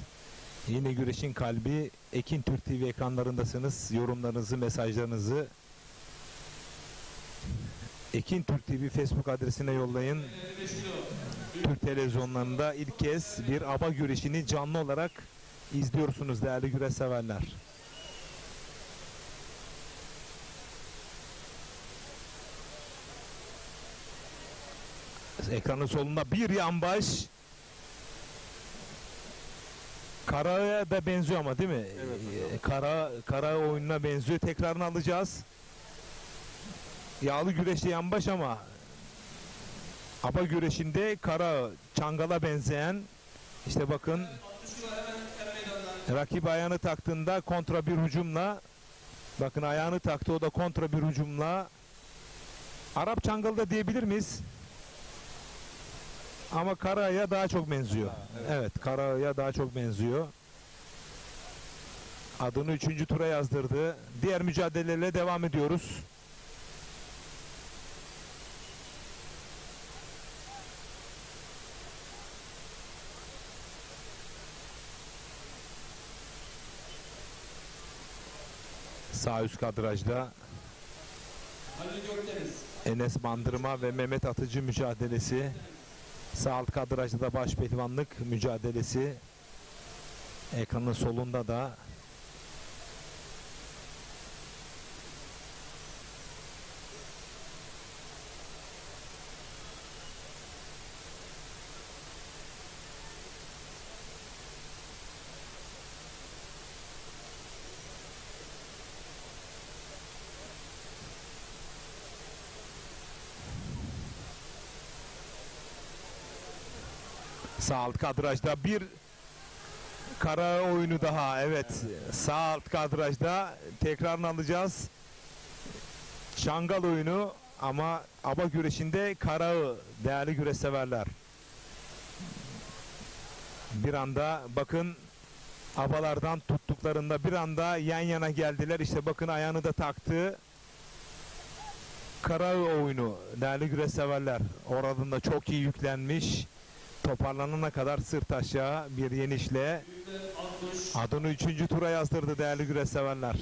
Yine güreşin kalbi Ekin Türk TV ekranlarındasınız. Yorumlarınızı, mesajlarınızı Ekin Türk TV Facebook adresine yollayın. 55 kilo. Türk televizyonlarında ilk kez bir aba güreşini canlı olarak izliyorsunuz değerli güreş severler. Ekranın solunda bir yanbaş. Kara'ya da benziyor ama değil mi? Evet Kara oyununa benziyor. Tekrarını alacağız. Yağlı güreşte yanbaş ama aba güreşinde Kara Çangal'a benzeyen, işte bakın 60 kilo hemen meydandan. rakip ayağını taktığında kontra bir hücumla, bakın ayağını taktı, o da kontra bir hücumla Arap Çangal'da da diyebilir miyiz? Ama Kara'ya daha çok benziyor. Evet, Kara'ya daha çok benziyor. Adını 3. tura yazdırdı. Diğer mücadelelerle devam ediyoruz. Sağ üst kadrajda Halil Gökdeniz. Enes Bandırma ve Mehmet Atıcı mücadelesi. Sağ alt kadrajda da başpehlivanlık mücadelesi. Ekranın solunda da sağ alt kadrajda bir Kara oyunu daha. Evet, sağ alt kadrajda tekrarını alacağız. Çangal oyunu ama aba güreşinde Karağı değerli güreş severler. Bir anda bakın abalardan tuttuklarında bir anda yan yana geldiler. İşte bakın ayağını da taktı. Karağı oyunu değerli güreş severler. Oradan da çok iyi yüklenmiş. Toparlanana kadar sırt aşağı bir yenişle Büyükler 60. adını 3. tura yazdırdı değerli güreş severler.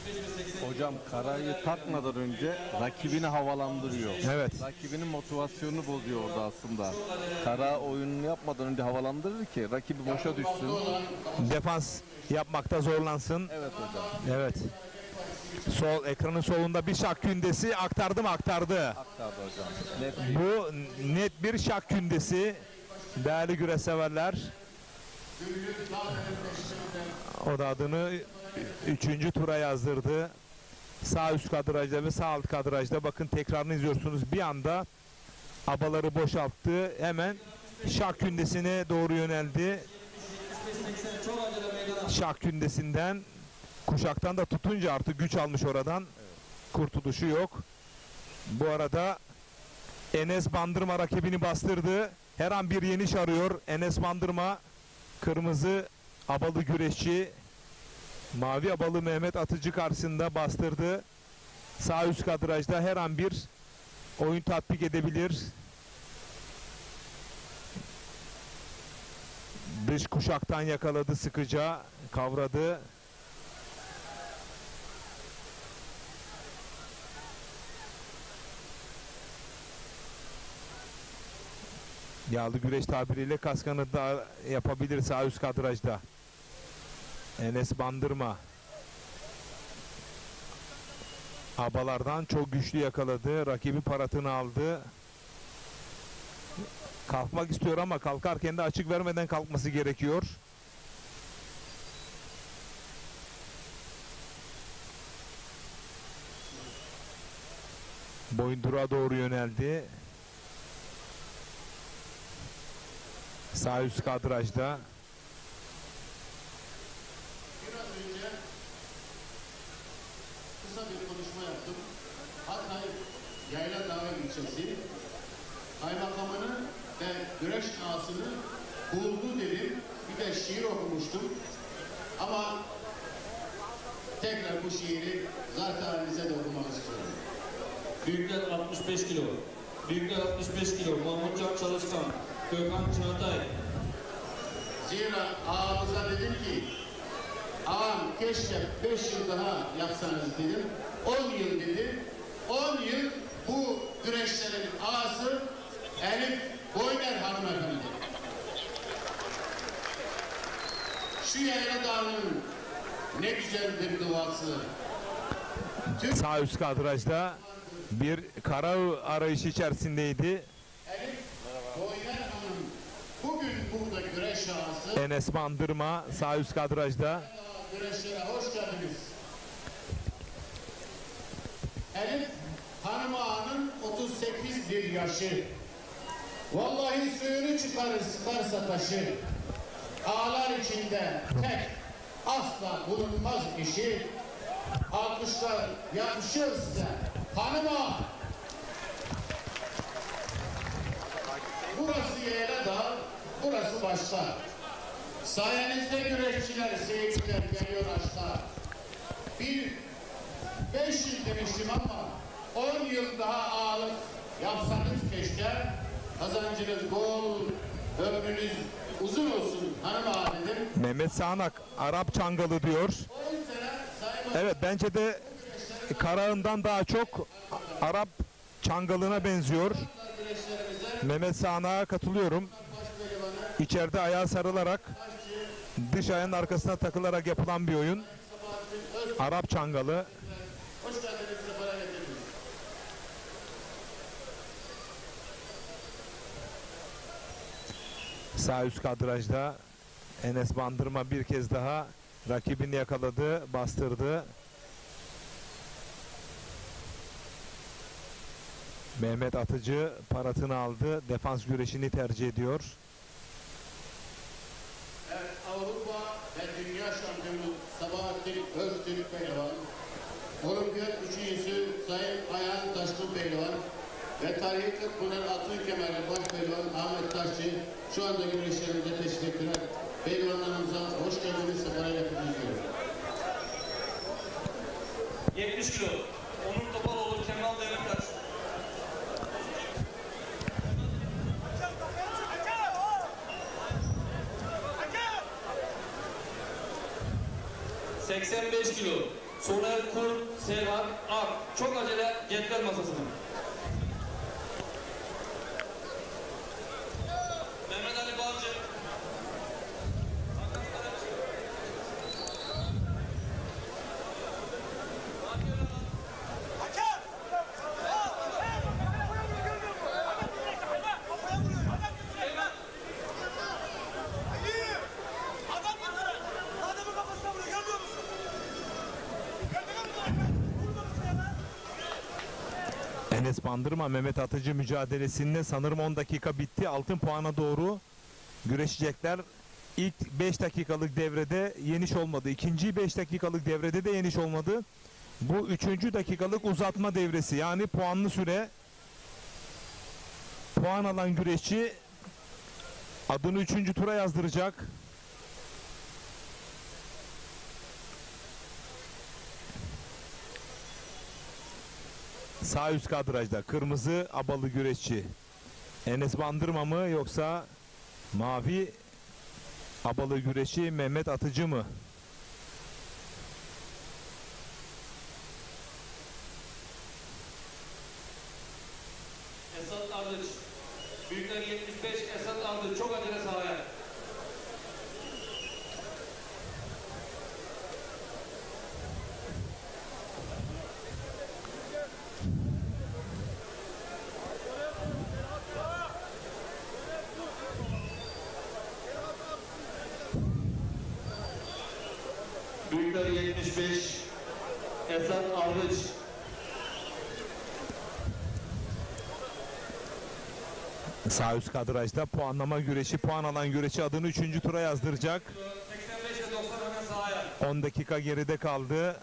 75 ve 80. Hocam Kara'yı takmadan önce rakibini havalandırıyor. Evet. Rakibinin motivasyonunu bozuyor orada aslında. Kara oyununu yapmadan önce havalandırır ki rakibi boşa düşsün. Defans yapmakta zorlansın. Evet hocam. Evet. Sol ekranın solunda bir şak kündesi aktardı mı? Aktardı. Aktardı hocam. Net Bu net bir şak kündesi değerli güreş severler. O da adını 3. tura yazdırdı. Sağ üst kadrajda ve sağ alt kadrajda bakın tekrarını izliyorsunuz. Bir anda abaları boşalttı. Hemen şak kündesine doğru yöneldi. Çok acele meydana. Şak kündesinden kuşaktan da tutunca artık güç almış oradan. Kurtuluşu yok. Bu arada Enes Bandırma rakibini bastırdı. Her an bir yeniş arıyor. Enes Bandırma kırmızı abalı güreşçi, mavi abalı Mehmet Atıcı karşısında bastırdı. Sağ üst kadrajda her an bir oyun tatbik edebilir. Dış kuşaktan yakaladı, sıkıca kavradı. Yağlı güreş tabiriyle kaskanı da yapabilir sağ üst kadrajda. Enes Bandırma. Abalardan çok güçlü yakaladı. Rakibi paratını aldı. Kalkmak istiyor ama kalkarken de açık vermeden kalkması gerekiyor. Boyunduruğa doğru yöneldi. Sağ üst kadrajda. Biraz önce kısa bir konuşma yaptım. Hatay Yayladağ ilçesi kaymakamını ve güreş ağasını buldu dedim. Bir de şiir okumuştum. Ama tekrar bu şiiri zaten halinize de okumak istiyorum. Büyükler 65 kilo. Büyükler 65 kilo. Mahmut Can Çalışkan. Gökhan Çağatay. Zira ağamıza dedim ki ağam keşke 5 yıl daha yapsanız dedim. 10 yıl dedim. 10 yıl bu güreşlerin ağası Elif Boyner hanımefendi. Şu Yayla Dağı'nın ne güzel bir duası. Sağ üst kadrajda bir kara arayışı içerisindeydi. Elif Boyner Hanım bugün burada güreş ağası. Enes Bandırma sağ üst kadrajda. Güreşlere hoş geldiniz. Elif Hanım Ağa'nın 38 bir yaşı. Vallahi suyunu çıkarır sıkarsa taşı. Ağlar içinde tek asla bulunmaz işi. Alkışlar yakışır size. Hanım Ağa. Burası Yayladağ, burası başta. Sayenizde güreşçiler, seyirciler geliyor aşağı. 5 yıl demiştim ama 10 yıl daha ağalık yapsanız keşke. Kazancınız bol, ömrünüz uzun olsun hanım ağa dedim. Mehmet Sağnak Arap Çangalı diyor. 10 sene Sayın Evet, bence de Karaağından daha çok Arap Çangalına benziyor. güreşlerimize Mehmet Sağnak'a katılıyorum. başpehlivanı İçeride ayağa sarılarak dış ayağının arkasına takılarak yapılan bir oyun. Arap Çangalı. hoş geldiniz, sefere getirdiniz. Sağ üst kadrajda Enes Bandırma bir kez daha rakibini yakaladı, bastırdı. Mehmet Atıcı paratını aldı, defans güreşini tercih ediyor. Evet, Avrupa ve Dünya Şampiyonu Sabahattin Öztürk Pehlivan, Olimpiyat üçüncüsü Sayın Ayhan Taşkın Pehlivan ve tarihi Kırkpınar Altın Kemerli Başpehlivan Ahmet Taşçı şu anda güreşlerimize teşvik ettiler. Pehlivanlarımıza hoş geldiniz, sefere getirdiniz diyorum. 70 kilo. Onur Topaloğlu, Kemal Demirtaş. ...85 kilo. Soner Kurt, Serhat Ak. Çok acele cetvel masasına. Mehmet Ali Balcı. Enes Bandırma Mehmet Atıcı mücadelesinde sanırım 10 dakika bitti. Altın puana doğru güreşecekler. İlk 5 dakikalık devrede yeniş olmadı. İkinci 5 dakikalık devrede de yeniş olmadı. Bu 3. dakikalık uzatma devresi, yani puanlı süre. Puan alan güreşçi adını 3. tura yazdıracak. Sağ üst kadrajda kırmızı abalı güreşçi Enes Bandırma mı, yoksa mavi abalı güreşçi Mehmet Atıcı mı? Esat Ardıç. Büyükler 75, Esat Ardıç. Çok acele sahaya. Boyutları 75. Esat Ardıç. Sağ üst kadrajda puanlama güreşi, puan alan güreşi adını 3. tura yazdıracak. 85'e 90 hemen sahaya. 10 dakika geride kaldı.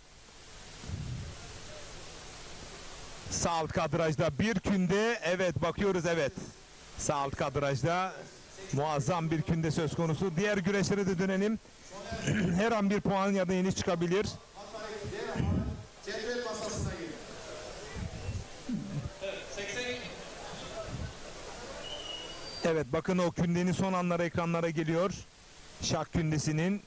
Sağ alt kadrajda bir künde, evet bakıyoruz, evet. Sağ alt kadrajda muazzam bir künde söz konusu. Diğer güreşlere de dönelim. Her an bir puan ya da iniş çıkabilir. Cetvel masasına gelin. Evet, 80. Evet, bakın o kündenin son anları ekranlara geliyor. Şak kündesinin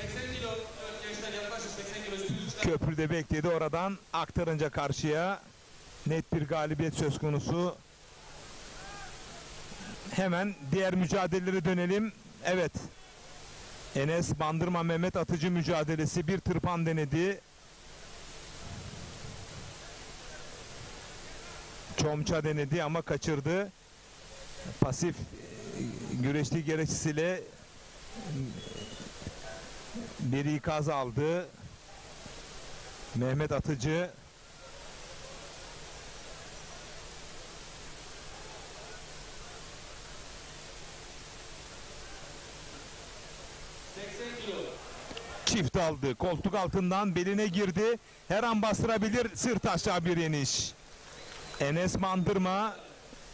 80 kilo. Evet, gençler yaklaşık 80 kilo üstünü çıkar. köprüde bekledi. Oradan aktarınca karşıya net bir galibiyet söz konusu. Hemen diğer mücadelelere dönelim. Evet. Enes Bandırma Mehmet Atıcı mücadelesi, bir tırpan denedi. Çomça denedi ama kaçırdı. Pasif güreşli gereçsiyle bir ikaz aldı. Mehmet Atıcı. Çift aldı. Koltuk altından beline girdi. Her an bastırabilir. Sırt aşağı bir yeniş. Enes Bandırma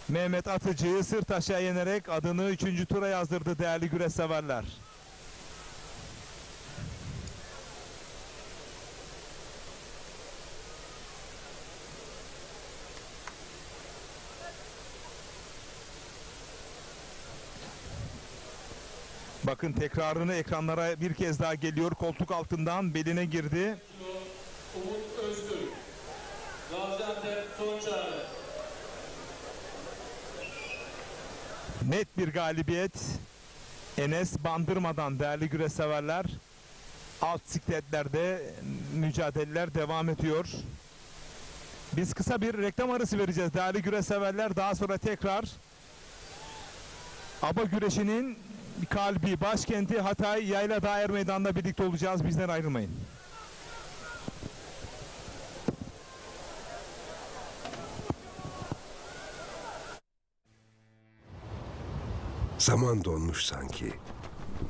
Mehmet Atıcı'yı sırt aşağı yenerek adını 3. tura yazdırdı değerli güreş severler. Bakın tekrarını ekranlara bir kez daha geliyor. Koltuk altından beline girdi. Umut Öztürk. Gaziantep son çare. Net bir galibiyet Enes Bandırma'dan değerli güreş severler. Alt sikletlerde mücadeleler devam ediyor. Biz kısa bir reklam arası vereceğiz değerli güreş severler. Daha sonra tekrar ABA güreşinin kalbi, başkenti Hatay Yayla Dair Meydanı'nda birlikte olacağız. Bizden ayrılmayın. Zaman donmuş sanki.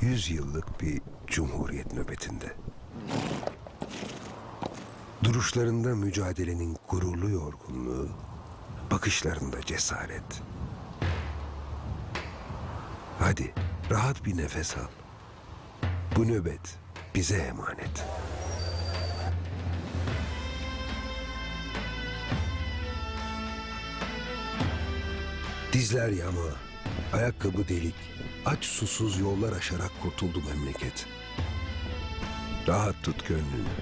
100 yıllık bir cumhuriyet nöbetinde. Duruşlarında mücadelenin gururlu yorgunluğu, bakışlarında cesaret. Hadi rahat bir nefes al. Bu nöbet bize emanet. Dizler yama, ayakkabı delik, aç susuz yollar aşarak kurtuldu memleket. Rahat tut gönlünü.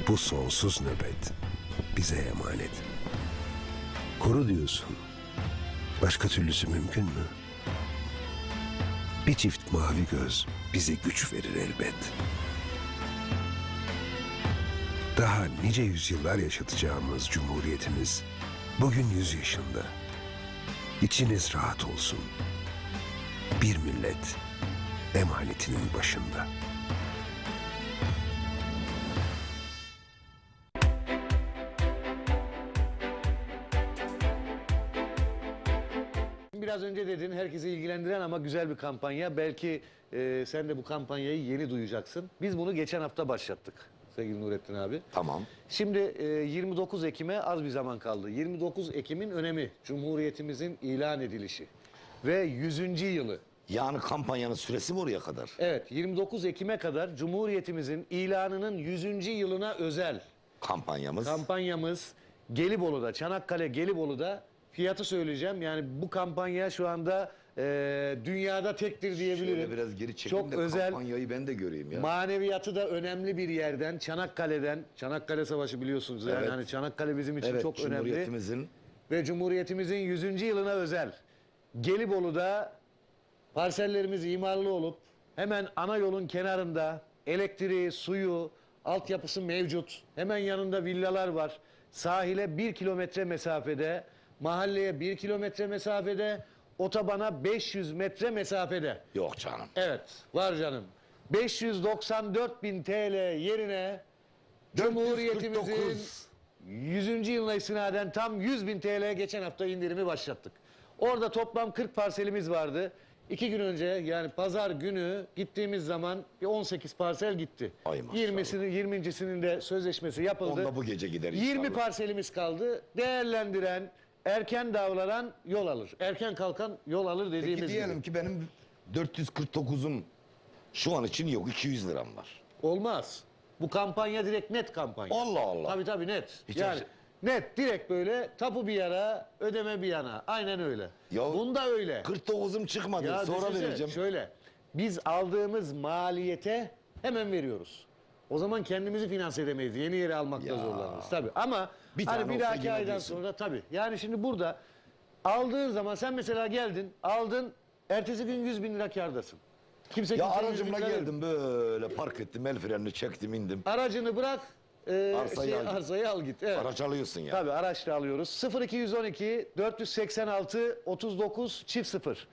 Bu sonsuz nöbet bize emanet. Koru diyorsun. Başka türlüsü mümkün mü? Bir çift mavi göz bize güç verir elbet. Daha nice yüzyıllar yaşatacağımız cumhuriyetimiz bugün 100 yaşında. İçiniz rahat olsun. Bir millet emanetinin başında. Biraz önce dedin herkesi ilgilendiren ama güzel bir kampanya. Belki sen de bu kampanyayı yeni duyacaksın. Biz bunu geçen hafta başlattık sevgili Nurettin abi. Tamam. Şimdi 29 Ekim'e az bir zaman kaldı. 29 Ekim'in önemi, Cumhuriyetimizin ilan edilişi ve 100. yılı. Yani kampanyanın süresi mi oraya kadar? Evet, 29 Ekim'e kadar Cumhuriyetimizin ilanının 100. yılına özel kampanyamız Gelibolu'da, Çanakkale Gelibolu'da. Fiyatı söyleyeceğim. Yani bu kampanya şu anda dünyada tektir diyebilirim. Şöyle biraz geri çekin Çok de özel. kampanyayı ben de göreyim ya. Maneviyatı da önemli bir yerden, Çanakkale'den. Çanakkale Savaşı biliyorsunuz. Yani Evet. hani Çanakkale bizim için Evet, çok önemli. Cumhuriyetimizin Ve Cumhuriyetimizin 100. yılına özel. Gelibolu'da parsellerimiz imarlı olup hemen ana yolun kenarında elektriği, suyu, altyapısı mevcut. Hemen yanında villalar var. Sahile 1 kilometre mesafede, mahalleye 1 kilometre mesafede, otobana 500 metre mesafede. yok canım. Evet, var canım. 594.000 TL yerine Cumhuriyetimizin 449. 100. yılına istinaden tam 100.000 TL geçen hafta indirimi başlattık. Orada toplam 40 parselimiz vardı. 2 gün önce yani pazar günü gittiğimiz zaman bir 18 parsel gitti. Ay maşallah. 20'sinin de sözleşmesi yapıldı. Onda bu gece gider 20 inşallah. parselimiz kaldı. Değerlendiren, erken davranan yol alır. Erken kalkan yol alır dediğimiz Peki diyelim gibi. ki benim 449'um şu an için yok. 200 liram var. Olmaz. Bu kampanya direkt net kampanya. Allah Allah. Tabii net. Hiç yani öyle- net direkt böyle tapu bir yana, ödeme bir yana. Aynen öyle. Ya Bunda öyle. 49'um çıkmadı. Ya Sonra düşünsene, vereceğim. şöyle. Biz aldığımız maliyete hemen veriyoruz. O zaman kendimizi finanse edemeyiz. Yeni yeri almakta Ya. zorlanırız tabii. Ama Bir hani tane bir olsa dahaki yine aydan diyorsun. sonra tabii. Yani şimdi burada aldığın zaman sen mesela geldin, aldın, ertesi gün 100.000 lira kârdasın. Kimse Ya kimseye 100.000 aracımla lira vermiyor. geldim böyle park ettim. El frenini çektim indim. Aracını bırak, Arsayı al git. arsayı al git. Evet. Araç alıyorsun ya. Tabii araçla alıyoruz. 0212 486 39 çift 0.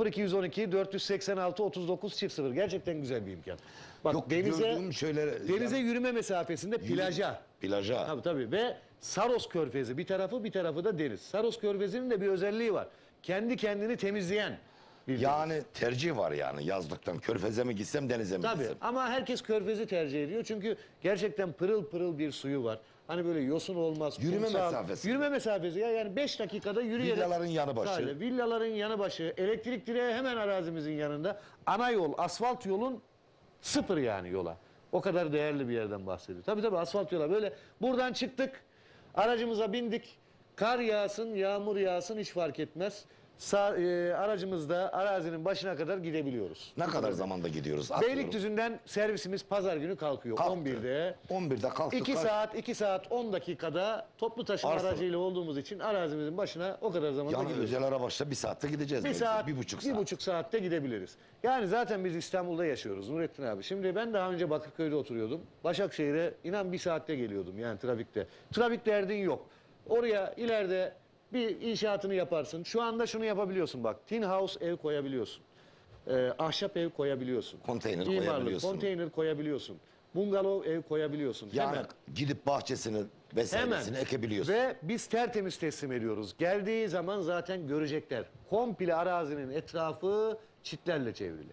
0212 486 39 çift 0. Gerçekten güzel bir imkan. Bak Yok denize gördüğüm şeyler. denize yürüme mesafesinde plaja. Plaja. Tabii ve Saros Körfezi bir tarafı da deniz. Saros Körfezi'nin de bir özelliği var. Kendi kendini temizleyen bir deniz. Yani tercih var yani yazlıktan. Körfeze mi gitsem denize mi Tabii gitsem? ama herkes Körfez'i tercih ediyor çünkü gerçekten pırıl pırıl bir suyu var. Hani böyle yosun olmaz. Yürüme kumsal. mesafesi. Yürüme mesafesi ya yani 5 dakikada yürüyerek. Villaların yanı başı. Sahile, villaların yanı başı. Elektrik direği hemen arazimizin yanında. Ana yol, asfalt yolun sıfır yani yola. O kadar değerli bir yerden bahsediyor. Tabii asfalt yola böyle buradan çıktık. Aracımıza bindik. Kar yağsın, yağmur yağsın hiç fark etmez. Aracımızda arazinin başına kadar gidebiliyoruz. Ne kadar zamanda gidiyoruz? Atıyorum. Beylikdüzü'nden servisimiz pazar günü kalkıyor. Kalktı. 11'de. 11'de kalktık. 2 saat 10 dakikada toplu taşıma Arsa. aracıyla olduğumuz için arazimizin başına o kadar zamanda Yani gidiyoruz. özel araçla bir saatte gideceğiz. Bir belki. saat, 1,5 saat. saatte gidebiliriz. Yani zaten biz İstanbul'da yaşıyoruz Nurettin abi. Şimdi ben daha önce Bakırköy'de oturuyordum. Başakşehir'e inan bir saatte geliyordum yani trafikte. Trafik derdin yok. Oraya ileride bir inşaatını yaparsın. Şu anda şunu yapabiliyorsun bak. Tin house ev koyabiliyorsun. Ahşap ev koyabiliyorsun. Konteyner İmarlık, koyabiliyorsun. konteyner koyabiliyorsun. Bungalov ev koyabiliyorsun. Yani Hemen. gidip bahçesini vesairesini ekebiliyorsun. Ve biz tertemiz teslim ediyoruz. Geldiği zaman zaten görecekler. Komple arazinin etrafı çitlerle çevrili.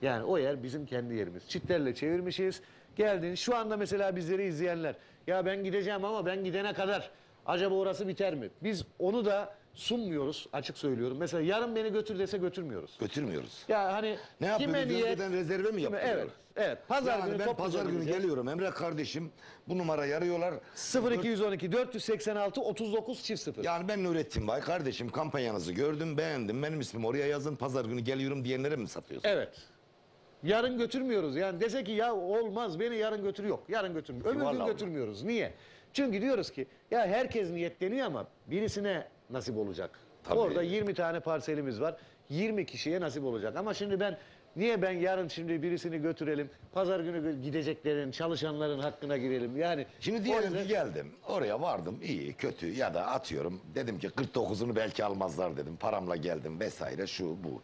Yani o yer bizim kendi yerimiz. Çitlerle çevirmişiz. Geldin şu anda mesela bizleri izleyenler. Ya ben gideceğim ama ben gidene kadar acaba orası biter mi? Biz onu da sunmuyoruz açık söylüyorum. Mesela yarın beni götür dese götürmüyoruz. Götürmüyoruz. Ya hani Ne yapıyoruz? Önceden rezerve mi yapıyorlar? Evet. Evet. Pazar Yani günü ben topluca pazar günü gideceğiz. geliyorum. Emre kardeşim bu numarayı arıyorlar. 0212 486 39 çift 0. Yani ben Nurettin Bay kardeşim kampanyanızı gördüm beğendim. Benim ismim oraya yazın pazar günü geliyorum diyenlere mi satıyorsun? Evet. Yarın götürmüyoruz. Yani dese ki ya olmaz beni yarın götür yok. Yarın götürmüyoruz. Öbür gün Vallahi götürmüyoruz. Niye? Çünkü diyoruz ki ya herkes niyetleniyor ama birisine nasip olacak. Tabii. Orada 20 tane parselimiz var. 20 kişiye nasip olacak. Ama şimdi niye ben yarın şimdi birisini götürelim? Pazar günü gideceklerin, çalışanların hakkına girelim. Yani Şimdi o diyelim yüzden- ki geldim. Oraya vardım iyi kötü ya da atıyorum. Dedim ki 49'unu belki almazlar dedim. Paramla geldim vesaire şu bu.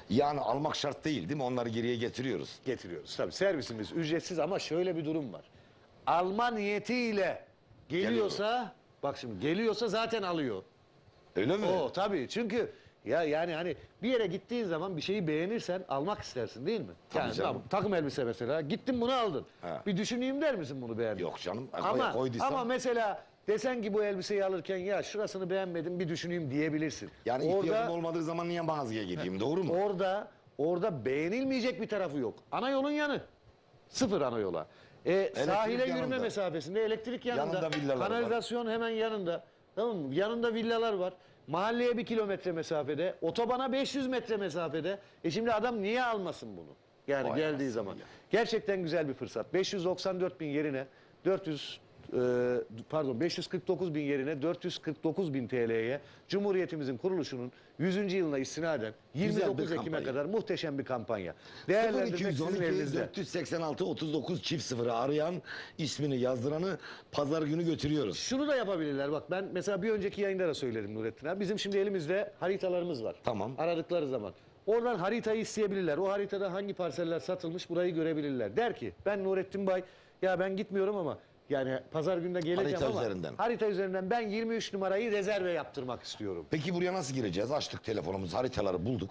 Yani almak şart değil değil mi? Onları geriye getiriyoruz. getiriyoruz. Tabii servisimiz ücretsiz ama şöyle bir durum var. Alma niyetiyle geliyorsa bak şimdi geliyorsa zaten alıyor. Öyle mi? O tabii çünkü ya yani hani bir yere gittiğin zaman bir şeyi beğenirsen almak istersin değil mi? Tabii Yani canım. tamam, takım elbise mesela gittin bunu aldın. Ha. Bir düşüneyim der misin bunu beğendin? Yok canım. Ama, koyduysam. ama mesela desen ki bu elbiseyi alırken ya şurasını beğenmedim bir düşüneyim diyebilirsin. Yani ihtiyacım olmadığı zaman niye mağazaya gideyim doğru mu? Orada beğenilmeyecek bir tarafı yok. Ana yolun yanı. Sıfır ana yola. Sahile yürüme yanında. mesafesinde, elektrik yanında, Yanında villalar var. kanalizasyon hemen yanında. Tamam mı? Yanında villalar var. Mahalleye 1 kilometre mesafede, otobana 500 metre mesafede. Şimdi adam niye almasın bunu? Yani Vay geldiği anasını zaman. ya. Gerçekten güzel bir fırsat. 594.000 yerine 549.000 yerine 449.000 TL'ye Cumhuriyetimizin kuruluşunun 100. yılına istinaden 29 Ekim'e kampanya. kadar muhteşem bir kampanya. Değerlendirmek sizin 0212 elinizde. 486 39 çift 0'ı arayan ismini yazdıranı pazar günü götürüyoruz. Şunu da yapabilirler. Bak ben mesela bir önceki yayında da söyledim Nurettin abi. Bizim şimdi elimizde haritalarımız var. Tamam. Aradıkları zaman. Oradan haritayı isteyebilirler. O haritada hangi parseller satılmış burayı görebilirler. Der ki ben Nurettin Bay ya ben gitmiyorum ama yani pazar gününe geleceğim Harita ama üzerinden. harita üzerinden ben 23 numarayı rezerve yaptırmak istiyorum. Peki buraya nasıl gireceğiz? Açtık telefonumuzu, haritaları bulduk.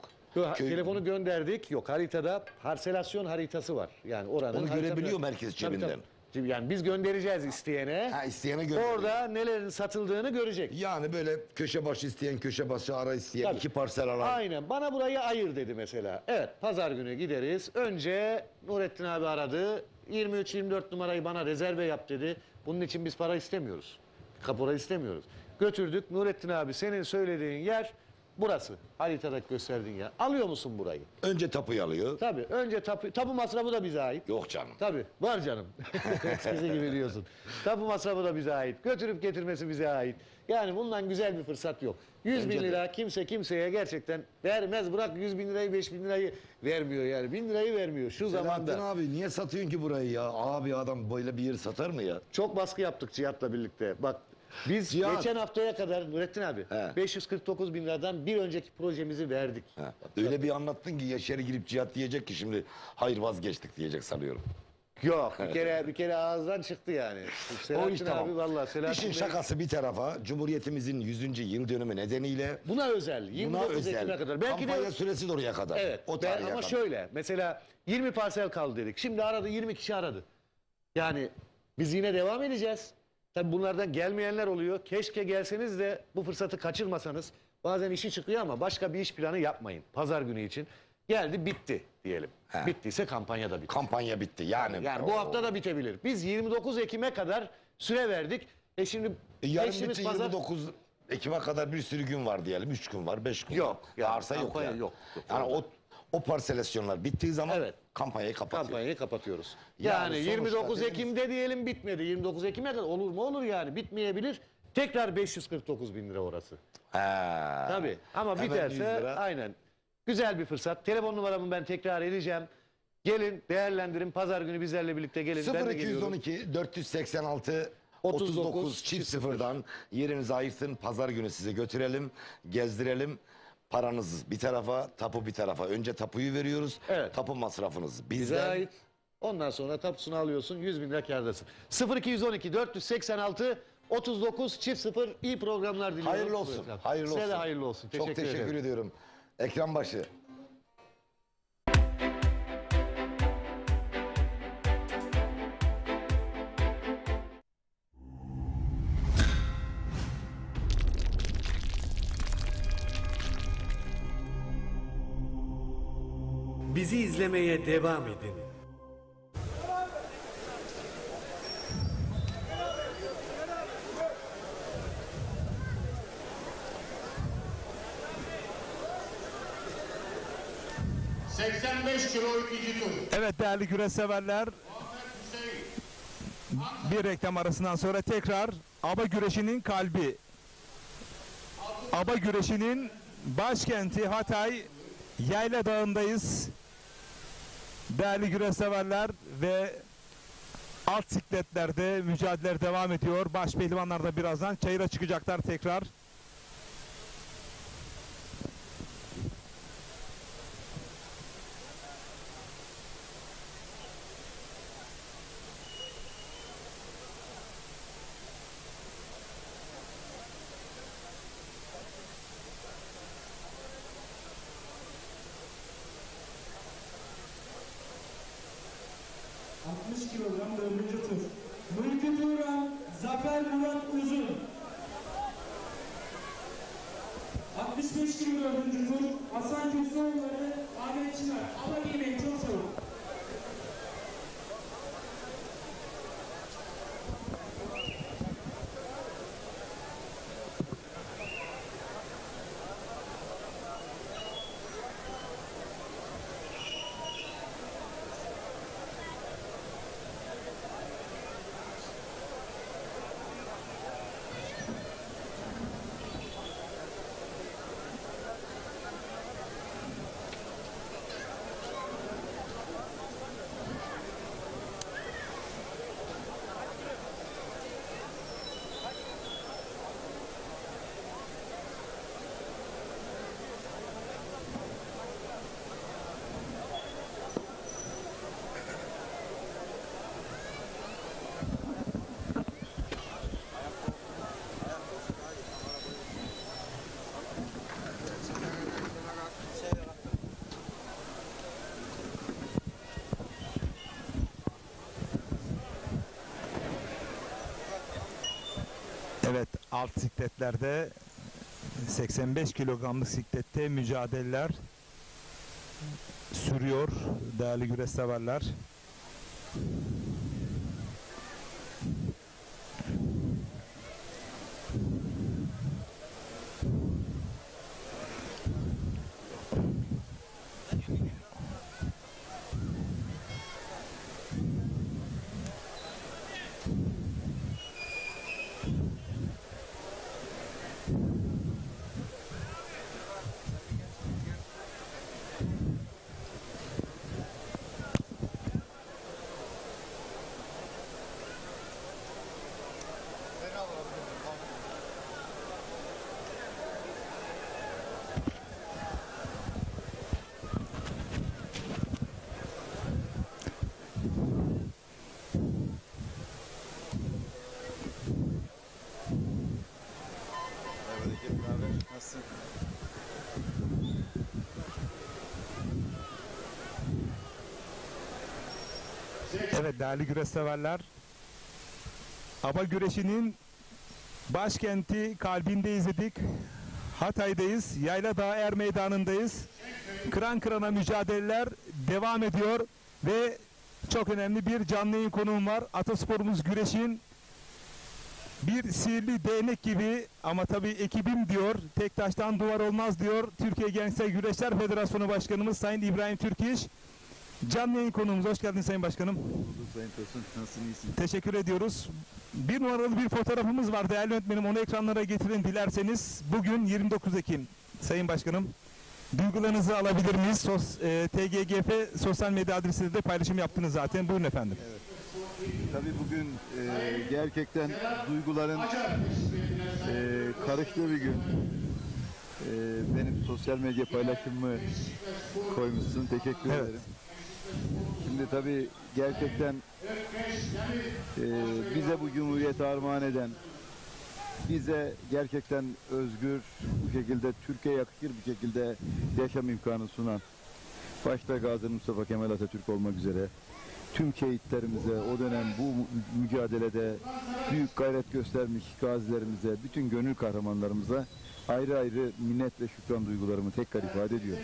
Telefonu gönderdik. Yok, haritada parselasyon haritası var. Yani oranın Onu görebiliyor mu herkes cebinden? Tabii. Yani biz göndereceğiz isteyene. Ha, isteyene gönderiyor. Orada nelerin satıldığını görecek. Yani böyle köşe başı isteyen, köşe başı ara isteyen, Tabii. 2 parsel alan. Aynen. Bana burayı ayır dedi mesela. Evet, pazar günü gideriz. Önce Nurettin abi aradı. 23-24 numarayı bana rezerve yap dedi. Bunun için biz para istemiyoruz. Kapora istemiyoruz. Götürdük. Nurettin abi senin söylediğin yer burası. Haritadaki gösterdiğin yer. Alıyor musun burayı? Önce tapuyu alıyor. Tabii. Önce tapu masrafı da bize ait. Yok canım. Tabii. Var canım. Eskisi gibi diyorsun. Tapu masrafı da bize ait. Götürüp getirmesi bize ait. Yani bundan güzel bir fırsat yok. 100 bin lira kimse kimseye gerçekten vermez. Bırak 100 bin lirayı 5 bin lirayı vermiyor yani. 1000 lirayı vermiyor şu Selahattin zamanda. abi niye satıyorsun ki burayı ya? Abi adam böyle bir yeri satar mı ya? Çok baskı yaptık Cihat'la birlikte. Bak biz Cihat. geçen haftaya kadar Nurettin abi He. 549 bin liradan bir önceki projemizi verdik. Ha, öyle bir anlattın ki içeri girip Cihat diyecek ki şimdi hayır vazgeçtik diyecek sanıyorum. Yok bir kere ağızdan çıktı yani. O Selahattin iş abi tamam. vallahi Selahattin İşin Bey- şakası bir tarafa Cumhuriyetimizin 100. yıl dönümü nedeniyle Buna özel 29 Ekim'e kadar. Belki kampanya de süresi de oraya kadar. evet. O tarihe Ama kadar. şöyle mesela 20 parsel kaldı dedik. Şimdi aradı 20 kişi aradı. Yani biz yine devam edeceğiz. Tabii bunlardan gelmeyenler oluyor. Keşke gelseniz de bu fırsatı kaçırmasanız. Bazen işi çıkıyor ama başka bir iş planı yapmayın. Pazar günü için. Geldi bitti diyelim. He. Bittiyse kampanya da bitti. Kampanya bitti yani. Bu hafta da bitebilir. Biz 29 Ekim'e kadar süre verdik. Şimdi Yarın geçtiğimiz bitti 29 Ekim'e kadar bir sürü gün var diyelim. 3 gün var, 5 gün Yok, var. yani Arsa yok kampanya yani. yok. Yani o parselasyonlar bittiği zaman Evet. kampanyayı kapatıyor. kampanyayı kapatıyoruz. Yani Yani, sonuçta 29 dediğimiz- Ekim'de diyelim bitmedi. 29 Ekim'e kadar olur mu? Olur yani. Bitmeyebilir. Tekrar 549 bin lira orası. Ha. Tabii. Ama Hemen 100 biterse lira. aynen. Güzel bir fırsat. Telefon numaramı ben tekrar edeceğim. Gelin değerlendirin. Pazar günü bizlerle birlikte gelin. Ben de geliyorum. 0212 486 39 çift sıfırdan yerinizi ayırtın. Pazar günü sizi götürelim, gezdirelim. Paranız bir tarafa, tapu bir tarafa. Önce tapuyu veriyoruz. Evet. Tapu masrafınız Bize bizden. ait. Ondan sonra tapusunu alıyorsun. 100 bin lira kârdasın. 0212 486 39 çift sıfır. İyi programlar diliyorum. Hayırlı olsun. Hayırlı Size olsun. de hayırlı olsun. Çok teşekkür ederim. ediyorum. Ekran başı. Bizi izlemeye devam edin. ...85 kilo ikinci tur. Evet değerli güreş severler, bir reklam arasından sonra tekrar aba güreşinin kalbi, aba güreşinin başkenti Hatay Yayla Dağı'ndayız. Değerli güreş severler ve alt sikletlerde mücadeleler devam ediyor. Baş pehlivanlar da birazdan çayıra çıkacaklar tekrar. Kilogram 4. tur. Mülkü Turan, Zafer Murat Uzun. 65 kilo 4. tur. Hasan Köseoğulları, Ahmet Çınar. Ama giymeyin çok çabuk. alt sikletlerde 85 kilogramlık siklette mücadeleler sürüyor değerli güreş severler. Evet değerli güreş severler, ABA güreşinin başkenti kalbindeyiz dedik. Hatay'dayız. Yayladağ Er Meydanı'ndayız. Kıran kırana mücadeleler devam ediyor ve çok önemli bir canlı yayın konuğum var. Atasporumuz güreşin bir sihirli değnek gibi ama tabii ekibim diyor, tek taştan duvar olmaz diyor. Türkiye Gençler Güreşler Federasyonu Başkanımız Sayın İbrahim Türkiş. Canlı yayın konuğumuz. Hoş geldiniz Sayın Başkanım. Sayın Tosun, nasılsın, iyisin? Teşekkür ediyoruz. Bir numaralı bir fotoğrafımız var değerli yönetmenim. Onu ekranlara getirin dilerseniz. Bugün 29 Ekim Sayın Başkanım. Duygularınızı alabilir miyiz? TGGF sosyal medya adresinde de paylaşım yaptınız zaten. Buyurun efendim. Evet. Tabii bugün gerçekten duyguların karıştığı bir gün. Benim sosyal medya paylaşımımı koymuşsun. Teşekkür ederim. Şimdi tabii gerçekten bize bu cumhuriyeti armağan eden, bize gerçekten özgür bu şekilde Türkiye'ye yakışır bir şekilde yaşam imkanı sunan, başta Gazi Mustafa Kemal Atatürk olmak üzere tüm şehitlerimize, o dönem bu mücadelede büyük gayret göstermiş gazilerimize, bütün gönül kahramanlarımıza ayrı ayrı minnet ve şükran duygularımı tekrar ifade ediyorum.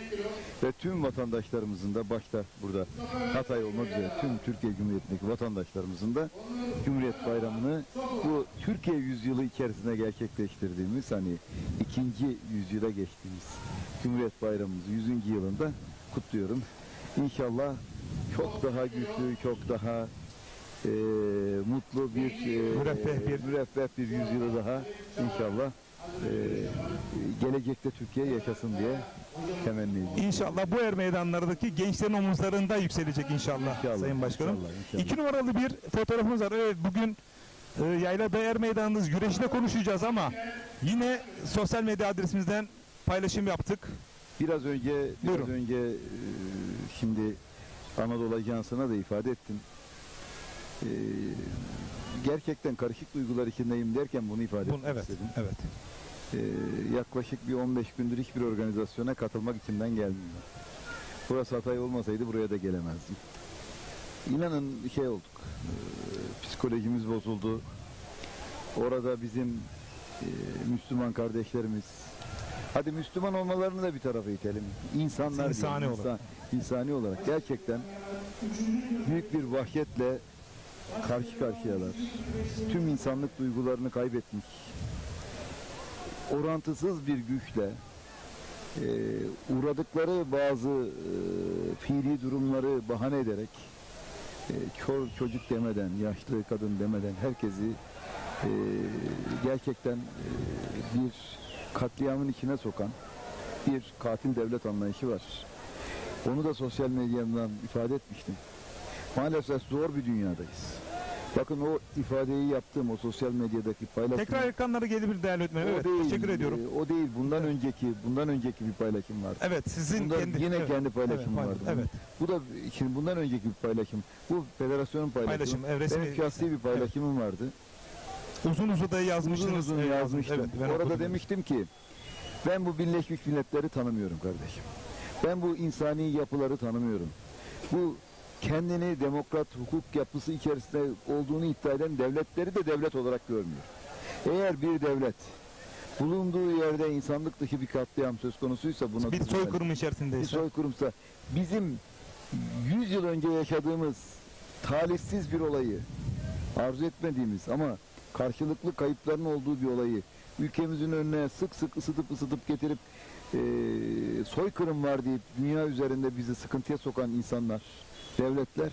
Ve tüm vatandaşlarımızın da başta burada Hatay olmak üzere tüm Türkiye Cumhuriyeti'ndeki vatandaşlarımızın da Cumhuriyet Bayramı'nı bu Türkiye yüzyılı içerisinde gerçekleştirdiğimiz, hani ikinci yüzyıla geçtiğimiz Cumhuriyet Bayramımızı 100. yılında kutluyorum. İnşallah çok daha güçlü, çok daha mutlu bir müreffeh bir yüzyılı daha inşallah gelecekte Türkiye yaşasın diye temenni ediyorum. İnşallah bu er meydanlardaki gençlerin omuzlarında yükselecek inşallah Sayın Başkanım. İnşallah. 2 numaralı bir fotoğrafımız var. Evet, bugün Yayladağ Er Meydanı'ndayız. Güreşte konuşacağız ama yine sosyal medya adresimizden paylaşım yaptık. Biraz önce şimdi Anadolu Ajansı'na da ifade ettim. Gerçekten karışık duygular içindeyim derken bunu ifade etmek istedim. Evet. Yaklaşık bir 15 gündür hiçbir organizasyona katılmak içimden gelmiyor. Burası Hatay olmasaydı buraya da gelemezdim. İnanın olduk. Psikolojimiz bozuldu. Orada bizim Müslüman kardeşlerimiz, hadi Müslüman olmalarını da bir tarafa itelim. İnsanlar insani olarak gerçekten büyük bir vahşetle karşı karşıyalar. Tüm insanlık duygularını kaybetmiş. Orantısız bir güçle uğradıkları bazı fiili durumları bahane ederek çocuk demeden, yaşlı kadın demeden herkesi gerçekten bir katliamın içine sokan bir katil devlet anlayışı var. Onu da sosyal medyamdan ifade etmiştim. Maalesef zor bir dünyadayız. Bakın o ifadeyi yaptığım o sosyal medyadaki paylaşım. Tekrar ekranlara gelebilir değerli öğretmenim. Evet, teşekkür ediyorum. O değil. Bundan önceki bir paylaşım vardı. Evet, sizin kendi paylaşımım vardı. Evet. Bu da şimdi bundan önceki bir paylaşım. Bu federasyonun paylaşımı. Benim şahsi bir paylaşımım vardı. Uzun da yazmıştınız. Uzun yazmıştım. Evet, orada demiştim ki ben bu Birleşmiş Milletleri tanımıyorum kardeşim. Ben bu insani yapıları tanımıyorum. Bu kendini demokrat hukuk yapısı içerisinde olduğunu iddia eden devletleri de devlet olarak görmüyor. Eğer bir devlet bulunduğu yerde insanlık dışı bir katliam söz konusuysa buna Bir soykırım içerisindeyse. bir soykırımsa bizim 100 yıl önce yaşadığımız talihsiz bir olayı arzu etmediğimiz ama karşılıklı kayıpların olduğu bir olayı ülkemizin önüne sık sık ısıtıp getirip soykırım var deyip dünya üzerinde bizi sıkıntıya sokan insanlar, devletler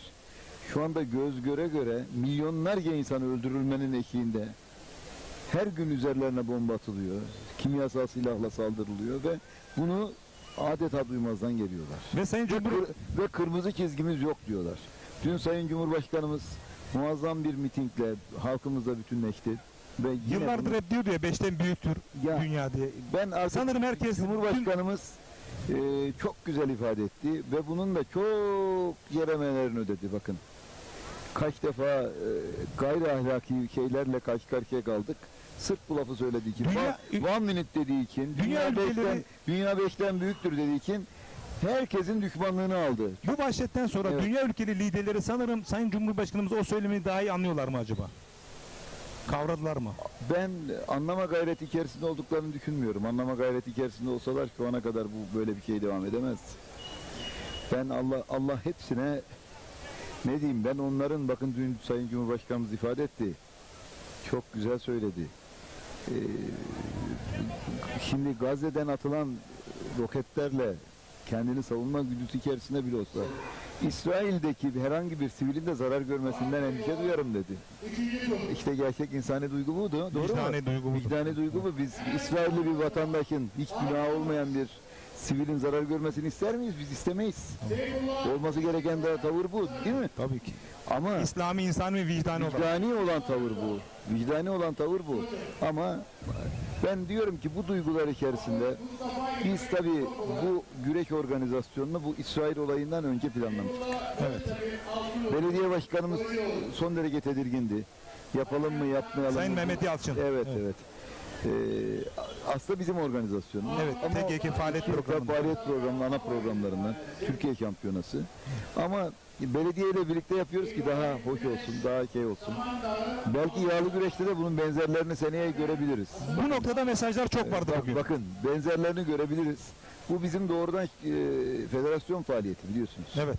şu anda göz göre göre milyonlarca insan öldürülmenin eşiğinde her gün üzerlerine bomba atılıyor, kimyasal silahla saldırılıyor ve bunu adeta duymazdan geliyorlar. Ve Sayın Ve kırmızı çizgimiz yok diyorlar. Dün Sayın Cumhurbaşkanımız muazzam bir mitingle halkımızla bütünleşti. Ve yine yıllardır hep diyordu ya 5'ten büyüktür Ya, dünya diye. ben artık Sanırım herkes Cumhurbaşkanımız çok güzel ifade etti ve bunun da çok ceremelerini ödedi bakın. Kaç defa gayri ahlaki şeylerle karşı karşıya kaldık. Sırf bu lafı söylediği için. One minute dediği için. Dünya 5'ten büyüktür dediği için herkesin düşmanlığını aldı. Bu vahşetten sonra Evet. dünya ülkeli liderleri sanırım Sayın Cumhurbaşkanımız o söylemeyi daha iyi anlıyorlar mı acaba? Kavradılar mı? Ben anlama gayreti içerisinde olduklarını düşünmüyorum. Anlama gayreti içerisinde olsalar şu ana kadar bu böyle bir şey devam edemez. Ben Allah hepsine ne diyeyim, ben onların, bakın dün Sayın Cumhurbaşkanımız ifade etti. Çok güzel söyledi. Şimdi Gazze'den atılan roketlerle kendini savunma güdüsü içerisinde bile olsa İsrail'deki herhangi bir sivilin de zarar görmesinden endişe duyarım dedi. İşte gerçek insani duygu buydu. Doğru Vicdani mu? duygu budur. Vicdani duygu bu. Biz İsrailli bir vatandaşın hiç günahı olmayan bir sivilin zarar görmesini ister miyiz? Biz istemeyiz. Olması gereken de tavır bu, değil mi? Tabii ki. Ama İslami, insani ve vicdani olarak. vicdani olan tavır bu. Vicdani olan tavır bu. Ama ben diyorum ki bu duygular içerisinde biz tabii bu güreş organizasyonunu bu İsrail olayından önce planlamıştık. Evet. Belediye başkanımız son derece tedirgindi. Yapalım mı, yapmayalım Sayın mı? Mehmet Yalçın. Evet. Aslında bizim organizasyonumuz. Evet, TGK faaliyet programı. Faaliyet programının ana programlarından Türkiye şampiyonası. Ama belediye ile birlikte yapıyoruz ki daha hoş olsun, daha şey olsun. Belki yağlı güreşte de bunun benzerlerini seneye görebiliriz. Bu noktada mesajlar çok vardı bugün. Bakın, benzerlerini görebiliriz. Bu bizim doğrudan federasyon faaliyeti, biliyorsunuz. Evet.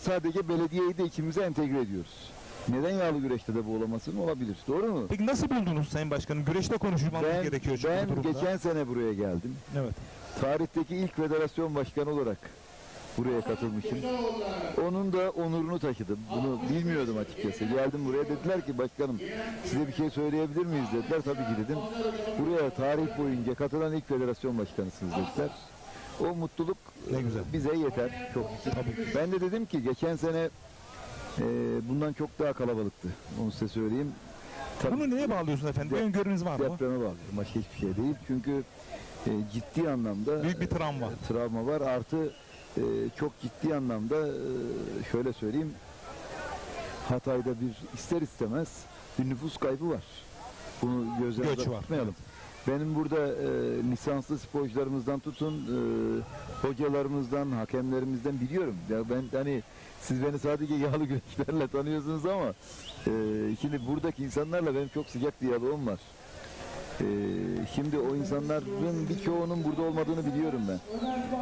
Sadece belediyeyi de içimize entegre ediyoruz. Neden yağlı güreşte de bu olamasın? Olabilir. Doğru mu? Peki nasıl buldunuz Sayın Başkanım? Güreşte konuşmamız gerekiyor çünkü bu Ben durumda. geçen sene buraya geldim. Evet. Tarihteki ilk federasyon başkanı olarak buraya katılmışım. Onun da onurunu taşıdım. Bunu bilmiyordum açıkçası. Geldim buraya, dediler ki başkanım size bir şey söyleyebilir miyiz dediler. Tabii ki dedim. Buraya tarih boyunca katılan ilk federasyon başkanısınız dediler. O mutluluk Ne güzel. bize yeter. Çok şükür. Ben de dedim ki geçen sene bundan çok daha kalabalıktı. Onu size söyleyeyim. Tabii, Bunu neye bağlıyorsunuz efendim? Bir öngörünüz var mı? depreme bağlıyorum. Başka hiçbir şey değil. Çünkü ciddi anlamda Büyük bir travma. Travma var. Artı çok ciddi anlamda şöyle söyleyeyim, Hatay'da bir ister istemez bir nüfus kaybı var. Bunu göz önünde Göç var. tutmayalım. Benim burada lisanslı sporcularımızdan tutun, hocalarımızdan, hakemlerimizden biliyorum. Ya ben hani siz beni sadece yağlı güreşlerle tanıyorsunuz ama şimdi buradaki insanlarla benim çok sıcak diyaloğum var. Şimdi o insanların birçoğunun burada olmadığını biliyorum ben.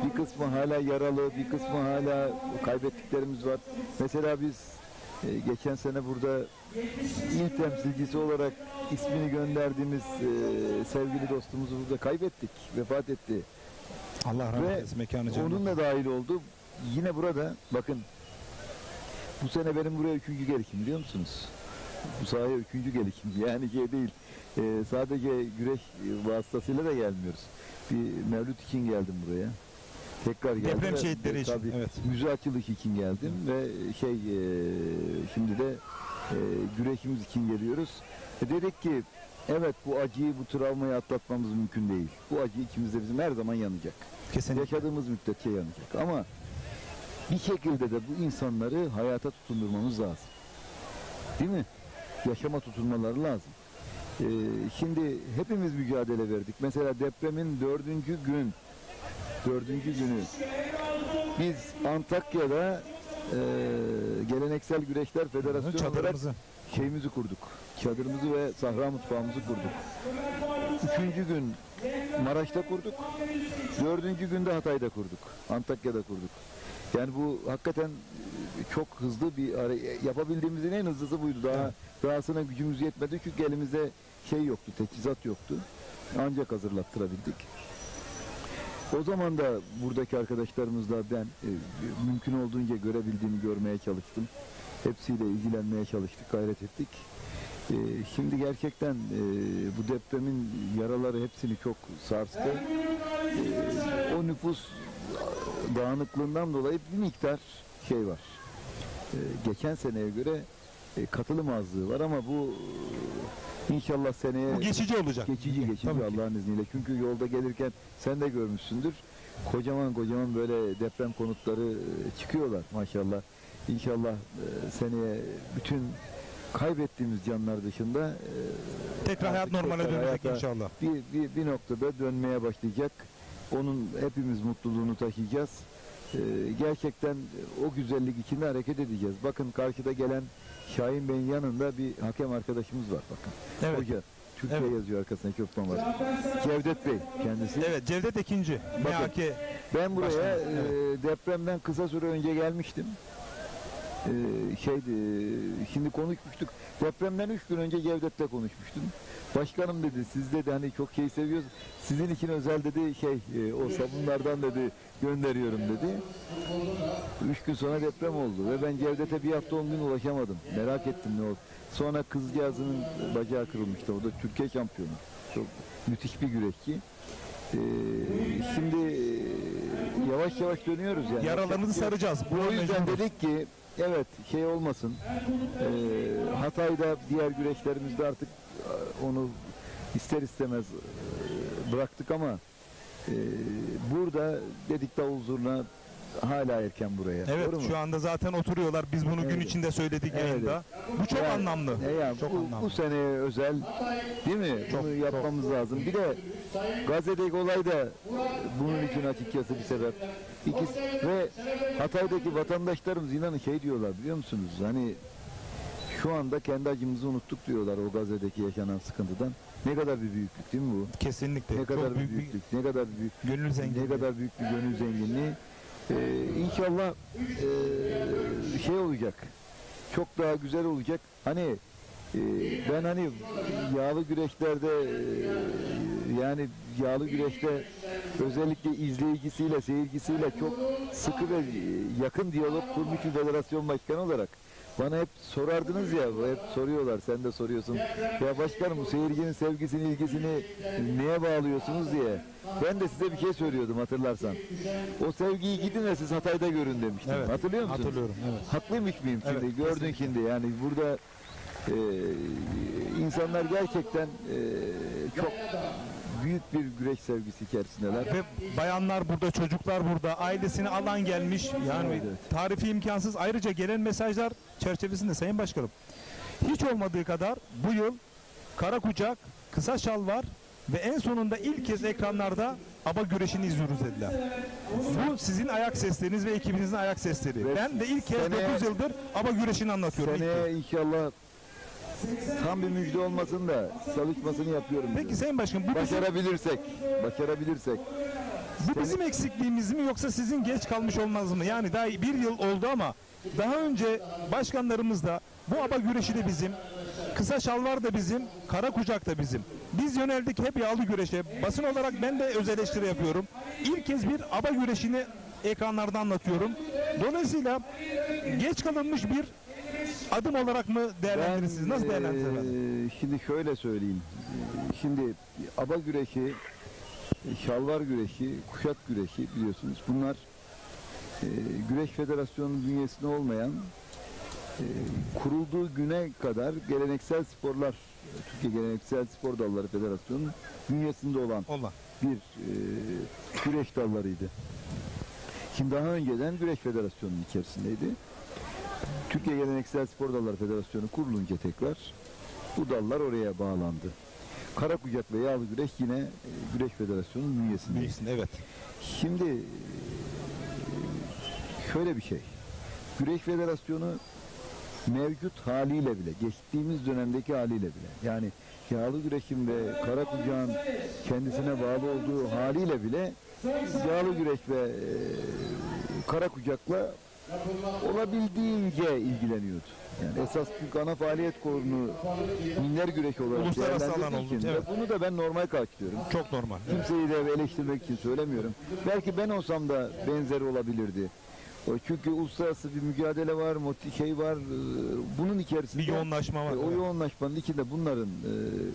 Bir kısmı hala yaralı, bir kısmı hala kaybettiklerimiz var. Mesela biz geçen sene burada il temsilcisi olarak ismini gönderdiğimiz sevgili dostumuzu burada kaybettik, vefat etti. Allah rahmet eylesin, mekanı cennet. Onun da dahil oldu. Yine burada bakın, bu sene benim buraya 3. gelişim, biliyor musunuz? Bu sahaya 3. gelişim, yani şey değil. Sadece güreş vasıtasıyla da gelmiyoruz. Bir mevlüt için geldim buraya. Tekrar geldim. Deprem şehitleri için. Tabii, Evet. müze açılışı için geldim ve şimdi de güreşimiz için geliyoruz. Dedik ki evet, bu acıyı, bu travmayı atlatmamız mümkün değil. Bu acı içimizde bizim her zaman yanacak. Kesinlikle. Yaşadığımız müddetçe yanacak. Ama bir şekilde de bu insanları hayata tutundurmamız lazım. Değil mi? Yaşama tutunmaları lazım. Şimdi hepimiz mücadele verdik. Mesela depremin 4. günü biz Antakya'da Geleneksel Güreşler Federasyonu olarak Çadırımızı. şeyimizi kurduk. Çadırımızı ve sahra mutfağımızı kurduk. 3. gün Maraş'ta kurduk. 4. günde Hatay'da kurduk. Antakya'da kurduk. Yani bu hakikaten çok hızlı bir yapabildiğimizin en hızlısı buydu. Dahasına gücümüz yetmedi çünkü elimizde şey yoktu, teçhizat yoktu. Ancak hazırlattırabildik. O zaman da buradaki arkadaşlarımızla ben mümkün olduğunca görebildiğimi görmeye çalıştım. Hepsiyle ilgilenmeye çalıştık, gayret ettik. Şimdi gerçekten bu depremin yaraları hepsini çok sarstı. O nüfus dağınıklığından dolayı bir miktar şey var. Geçen seneye göre katılım azlığı var ama bu inşallah seneye... Bu geçici olacak. Geçici Allah'ın izniyle. Çünkü yolda gelirken sen de görmüşsündür. Kocaman böyle deprem konutları çıkıyorlar maşallah. İnşallah seneye bütün kaybettiğimiz canlar dışında tekrar hayat normale dönecek inşallah. Bir noktada dönmeye başlayacak. Onun hepimiz mutluluğunu taşıyacağız. Gerçekten o güzellik içinde hareket edeceğiz. Bakın karşıda gelen Şahin Bey'in yanında bir hakem arkadaşımız var bakın. Evet. Hoca. Türkiye yazıyor arkasında kökman var. Cevdet Bey kendisi. Evet, Cevdet ikinci. Bakın, ben buraya depremden kısa süre önce gelmiştim. Şimdi konuşmuştuk. Depremden 3 gün önce Cevdet'le konuşmuştum. Başkanım dedi, siz dedi hani çok şey seviyoruz. Sizin için özel dedi o sabunlardan dedi gönderiyorum dedi. 3 gün sonra deprem oldu ve ben Cevdet'e bir hafta 10 gün ulaşamadım. Merak ettim ne oldu. Sonra kızcağızının bacağı kırılmıştı. O da Türkiye şampiyonu. Çok müthiş bir güreşçi. Şimdi yavaş yavaş dönüyoruz yani. Yaralarımızı saracağız. O yüzden dedik ki evet olmasın. Hatay'da diğer güreşlerimizde artık onu ister istemez bıraktık ama burada dedik davul zurna hala erken buraya. Evet, doğru mu? şu anda zaten oturuyorlar. Biz bunu gün içinde söyledik yayında. Bu çok anlamlı. Çok anlamlı. Bu sene özel değil mi? Bunu yapmamız lazım. Bir de Gazze'deki olay da bunun için açıkçası bir sebep. Ve Hatay'daki vatandaşlarımız inanın diyorlar biliyor musunuz? Hani şu anda kendi acımızı unuttuk diyorlar o Gazze'deki yaşanan sıkıntıdan. Ne kadar bir büyüklük değil mi bu? Kesinlikle. Ne kadar bir büyüklük, ne kadar büyük gönül zenginliği. Ne kadar büyük bir gönül zenginliği. İnşallah olacak. Çok daha güzel olacak. Hani ben hani yağlı güreşlerde yani yağlı güreşte özellikle izleyicisiyle, seyircisiyle çok sıkı ve yakın diyalog kurmuş bir federasyon başkanı olarak bana hep sorardınız ya, hep soruyorlar, sen de soruyorsun. Ya başkanım bu seyircinin sevgisini, ilgisini neye bağlıyorsunuz diye. Ben de size bir şey söylüyordum hatırlarsan. O sevgiyi gidin ve siz Hatay'da görün demiştim. Evet, hatırlıyor musunuz? Hatırlıyorum. Evet. Haklıymış mıyım şimdi? Evet, gördün kesinlikle. şimdi yani burada insanlar gerçekten çok büyük bir güreş sevgisi içerisindeler. Ve bayanlar burada, çocuklar burada, ailesini alan gelmiş. Yani Evet. tarifi imkansız. Ayrıca gelen mesajlar çerçevesinde Sayın Başkanım, hiç olmadığı kadar bu yıl kara kucak, kısa şalvar ve en sonunda ilk kez ekranlarda aba güreşini izliyoruz dediler. Bu sizin ayak sesleriniz ve ekibinizin ayak sesleri. Ve Ben de ilk kez 9 yıldır aba güreşini anlatıyorum. İlk kez. Seneye inşallah tam bir müjde olmasın da çalışmasını yapıyorum. Peki Sayın Başkanım, bu başarabilirsek. Bu bizim eksikliğimiz mi yoksa sizin geç kalmış olmanız mı? Yani daha bir yıl oldu ama daha önce başkanlarımız da bu aba güreşi de bizim, kısa şalvar da bizim, kara kucak da bizim. Biz yöneldik hep yağlı güreşe. Basın olarak ben de öz eleştiri yapıyorum. İlk kez bir aba güreşini ekranlarda anlatıyorum. Dolayısıyla geç kalınmış bir adım olarak mı değerlendirirsiniz? Nasıl değerlendirirsiniz? Şimdi şöyle söyleyeyim. Şimdi aba güreşi, şalvar güreşi, kuşak güreşi biliyorsunuz. Bunlar Güreş Federasyonu'nun bünyesinde olmayan kurulduğu güne kadar geleneksel sporlar, Türkiye Geleneksel Spor Dalları Federasyonu'nun bünyesinde olan bir güreş dallarıydı. Şimdi daha önceden Güreş Federasyonu'nun içerisindeydi. Türkiye Geleneksel Spor Dalları Federasyonu kurulunca tekrar bu dallar oraya bağlandı. Kara kucak ve yağlı güreş yine Güreş Federasyonu'nun bünyesinde. Evet. Şimdi şöyle bir şey. Güreş Federasyonu mevcut haliyle bile, geçtiğimiz dönemdeki haliyle bile, yani yağlı güreşin ve kara kucağın kendisine bağlı olduğu haliyle bile yağlı güreş ve kara kucakla olabildiğince ilgileniyordu. Yani esas büyük ana faaliyet korunu minder güreş olarak Uluslararası alan değerlendirdiği için oldu, evet. bunu da ben normal karşılıyorum. Çok normal. Kimseyi de eleştirmek için söylemiyorum. Belki ben olsam da benzeri olabilirdi. Çünkü uluslararası bir mücadele var, şey var, bunun içerisinde bir yoğunlaşma var. o yoğunlaşmanın içinde bunların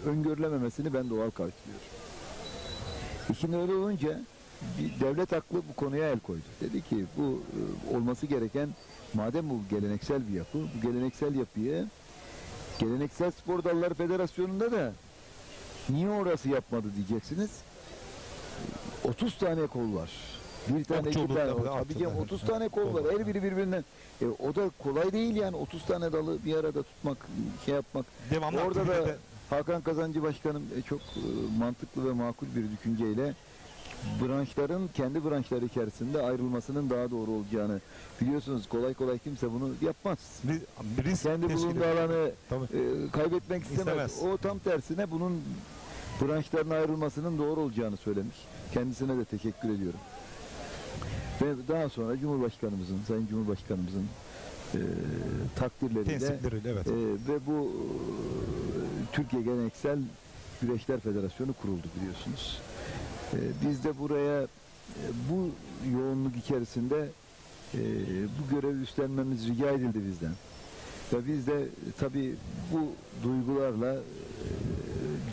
öngörülememesini ben doğal karşılıyorum. İşin öyle olunca devlet aklı bu konuya el koydu. Dedi ki bu olması gereken, madem bu geleneksel bir yapı, bu geleneksel yapıyı Geleneksel Spor Dalları Federasyonu'nda da niye orası yapmadı diyeceksiniz. 30 tane kol var. Bir tane, iki tane. Tabii ki 30 tane kol var. Her biri birbirinden. O da kolay değil yani 30 tane dalı bir arada tutmak, şey yapmak. Devamlı orada da Hakan Kazancı Başkanım çok mantıklı ve makul bir düşünceyle branşların kendi branşları içerisinde ayrılmasının daha doğru olacağını biliyorsunuz. Kolay kolay kimse bunu yapmaz. Kendi bulunduğu alanı kaybetmek istemez. O tam tersine bunun branşların ayrılmasının doğru olacağını söylemiş. Kendisine de teşekkür ediyorum. Ve daha sonra Cumhurbaşkanımızın, Sayın Cumhurbaşkanımızın takdirleriyle evet. Ve bu Türkiye Geleneksel Güreşler Federasyonu kuruldu biliyorsunuz. Biz de buraya bu yoğunluk içerisinde bu görevi üstlenmemiz rica edildi bizden. Ve biz de tabii bu duygularla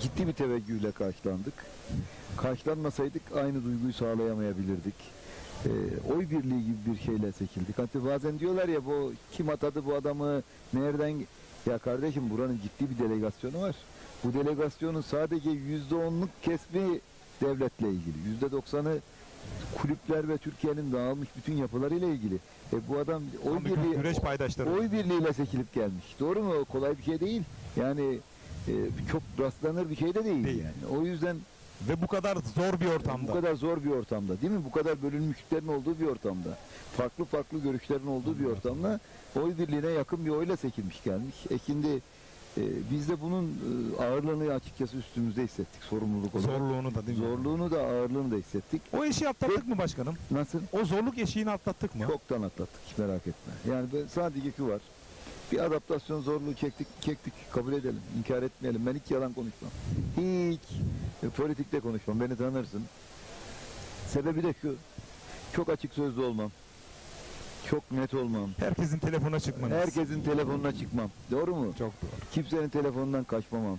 ciddi bir teveccühle karşılandık. Karşılanmasaydık aynı duyguyu sağlayamayabilirdik. Oy birliği gibi bir şeyle seçildik. Hatta bazen diyorlar ya bu kim atadı bu adamı, nereden? Ya kardeşim buranın ciddi bir delegasyonu var. Bu delegasyonun sadece %10'luk kesmi devletle ilgili. %90'ı kulüpler ve Türkiye'nin dağılmış bütün yapılarıyla ilgili. Bu adam oy birliğiyle seçilip gelmiş. Doğru mu? Kolay bir şey değil. Yani çok rastlanır bir şey de değil. Yani. O yüzden ve bu kadar zor bir ortamda. Bu kadar zor bir ortamda değil mi? Bu kadar bölünmüşlerin olduğu bir ortamda. Farklı farklı görüşlerin olduğu bir ortamda oy birliğine yakın bir oyla seçilmiş gelmiş. Şimdi biz de bunun ağırlığını açıkçası üstümüzde hissettik. Sorumluluk olarak. Zorluğunu da değil mi? Zorluğunu da ağırlığını da hissettik. O eşiği atlattık mı başkanım? Nasıl? O zorluk eşiğini atlattık mı? Çoktan atlattık. Hiç merak etme. Yani sadece şu var. Bir adaptasyon zorluğu çektik. Kabul edelim. İnkar etmeyelim. Ben hiç yalan konuşmam. Hiç politikte konuşmam. Beni tanırsın. Sebebi de şu. Çok açık sözlü olmam. Çok net olmam. Herkesin telefonuna çıkmanız. Herkesin telefonuna çıkmam. Doğru mu? Çok doğru. Kimsenin telefonundan kaçmamam.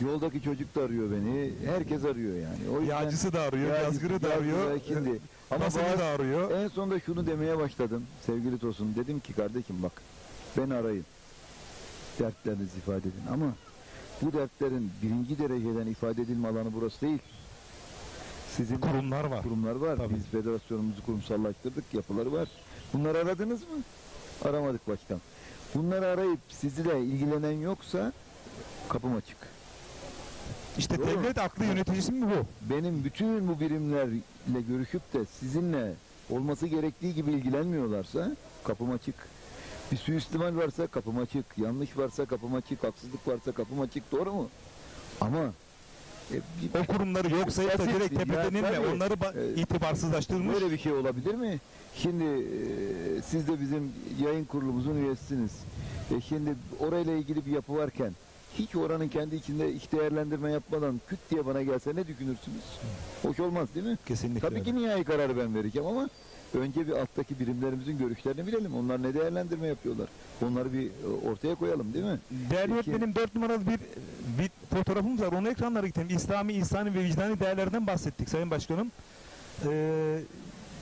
Yoldaki çocuk da arıyor beni. Herkes arıyor yani. O yüzden yağcısı da arıyor, yazgırı da arıyor. Şimdi. Ama da arıyor. En sonunda şunu demeye başladım sevgili Tosun. Dedim ki kardeşim bak beni arayın. Dertlerinizi ifade edin. Ama bu dertlerin birinci dereceden ifade edilme alanı burası değil. Sizin kurumlar var. Kurumlar var. Tabii. Biz federasyonumuzu kurumsallaştırdık. Yapıları var. Bunları aradınız mı? Aramadık başkan. Bunları arayıp sizi de ilgilenen yoksa kapım açık. İşte doğru devlet aklı yöneticisi mi bu? Benim bütün bu birimlerle görüşüp de sizinle olması gerektiği gibi ilgilenmiyorlarsa kapım açık. Bir suistimal varsa kapım açık. Yanlış varsa kapım açık. Haksızlık varsa kapım açık. Doğru mu? Ama o kurumları yok sayıp da direkt tepedenilme. Onları itibarsızlaştırmış. Böyle bir şey olabilir mi? Şimdi siz de bizim yayın kurulumuzun üyesisiniz. Şimdi orayla ilgili bir yapı varken hiç oranın kendi içinde iş değerlendirme yapmadan küt diye bana gelse ne düşünürsünüz? Hoş olmaz değil mi? Kesinlikle. Tabii ki nihai kararı ben vereceğim ama önce bir alttaki birimlerimizin görüşlerini bilelim. Onlar ne değerlendirme yapıyorlar? Onları bir ortaya koyalım değil mi? Değerli öğretmenim 4 numaralı bir fotoğrafımız var. Onu ekranlara getirelim. İslami, insani ve vicdani değerlerden bahsettik Sayın Başkanım.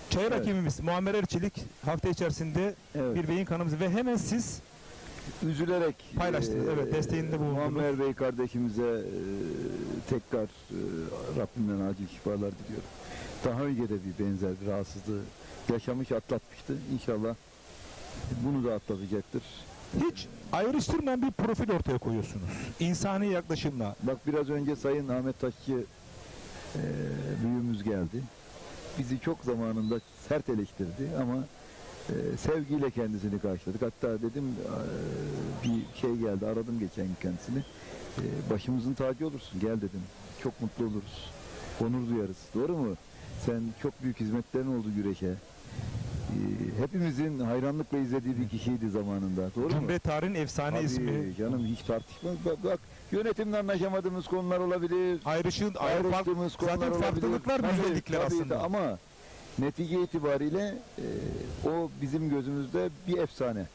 Çayır hakemimiz Muammer Erçelik hafta içerisinde bir beyin kanımızı ve hemen siz üzülerek paylaştınız. Evet, desteğinde bulundunuz. Muammer Bey kardeşimize tekrar Rabbimden acil şifalar diliyorum. Daha önce de bir benzer bir rahatsızlığı yaşamış, atlatmıştı. İnşallah bunu da atlatacaktır. Hiç ayrıştırmayan bir profil ortaya koyuyorsunuz. İnsani yaklaşımla. Bak biraz önce Sayın Ahmet Taşçı büyüğümüz geldi. Bizi çok zamanında sert eleştirdi ama sevgiyle kendisini karşıladık. Hatta dedim bir şey geldi, aradım geçen gün kendisini. Başımızın tacı olursun, gel dedim. Çok mutlu oluruz. Onur duyarız. Doğru mu? Sen çok büyük hizmetlerin oldu güreşe. Hepimizin hayranlıkla izlediği bir kişiydi zamanında. Doğru mu? Cumhuriyet tarihin efsane Tabii ismi. canım, hiç tartışmaz. Bak yönetimle anlaşamadığımız konular olabilir. Ayrıştığımız Ayrıştığımız konular zaten olabilir. farklılıklar Tabii, güzellikler tabii aslında. de ama netice itibariyle o bizim gözümüzde bir efsane.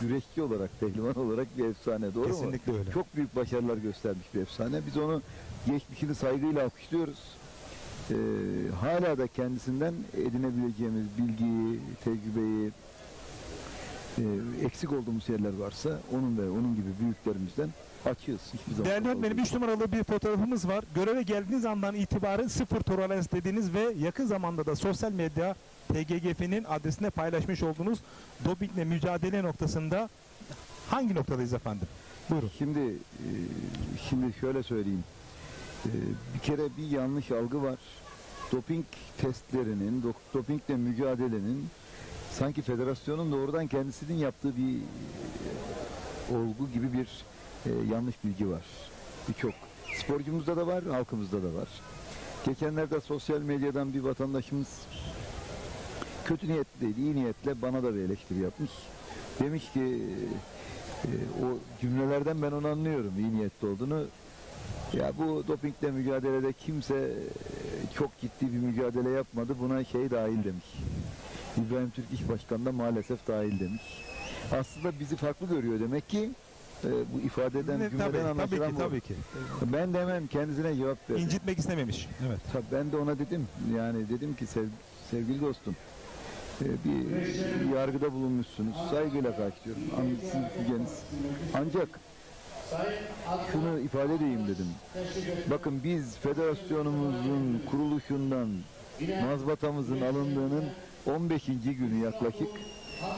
Güreşçi olarak, pehlivan olarak bir efsane. Doğru mu? Kesinlikle öyle. Çok büyük başarılar göstermiş bir efsane. Biz onu geçmişini saygıyla alkışlıyoruz. Hala da kendisinden edinebileceğimiz bilgiyi, tecrübeyi, eksik olduğumuz yerler varsa onun ve onun gibi büyüklerimizden açığız. Hiçbir zaman. Değerli öğretmenim, 3 numaralı bir fotoğrafımız var. Göreve geldiğiniz andan itibaren sıfır tolerans dediğiniz ve yakın zamanda da sosyal medya TGGF'nin adresine paylaşmış olduğunuz dopingle mücadele noktasında hangi noktadayız efendim? Buyurun. Şimdi şöyle söyleyeyim. Bir kere bir yanlış algı var. Doping testlerinin, dopingle mücadelenin sanki federasyonun doğrudan kendisinin yaptığı bir olgu gibi bir yanlış bilgi var. Birçok sporcumuzda da var, halkımızda da var. Geçenlerde sosyal medyadan bir vatandaşımız kötü niyetli değil, iyi niyetle bana da bir eleştiri yapmış. Demiş ki o cümlelerden ben onu anlıyorum, iyi niyetli olduğunu. Ya bu dopingle mücadelede kimse çok ciddi bir mücadele yapmadı, buna şey dahil demiş. İbrahim Türk İş Başkanı da maalesef dahil demiş. Aslında bizi farklı görüyor demek ki bu ifade eden cümleden anlaşılan bu. Tabii ki. Ben de hemen kendisine cevap verdim. İncitmek istememiş. Evet. Tabii ben de ona dedim, yani dedim ki sevgili dostum, bir yargıda bulunmuşsunuz, saygıyla karşılıyorum, sizin düşünceniz. Ancak şunu ifade edeyim dedim. Bakın biz federasyonumuzun kuruluşundan mazbatamızın alındığının 15. günü yaklaşık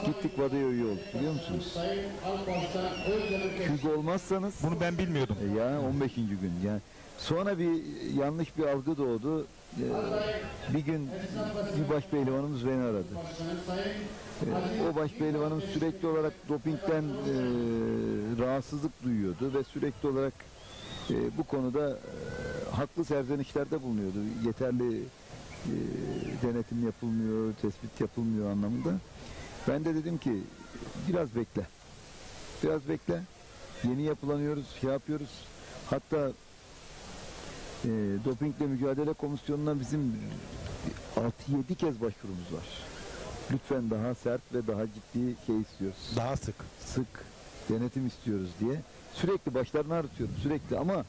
gittik Vada'ya üye olduk, biliyor musunuz? Çünkü olmazsanız bunu ben bilmiyordum. Ya 15. gün yani. Sonra bir yanlış bir algı doğdu. Bir gün bir başpehlivanımız beni aradı. O başpehlivanım sürekli olarak dopingten rahatsızlık duyuyordu ve sürekli olarak bu konuda haklı serzenişlerde bulunuyordu. Yeterli denetim yapılmıyor, tespit yapılmıyor anlamında. Ben de dedim ki biraz bekle. Biraz bekle. Yeni yapılanıyoruz, şey yapıyoruz. Hatta dopingle mücadele komisyonuna bizim 6-7 kez başvurumuz var. Lütfen daha sert ve daha ciddi şey istiyoruz. Daha sık. Sık denetim istiyoruz diye. Sürekli başlarını ağrıtıyorum sürekli ama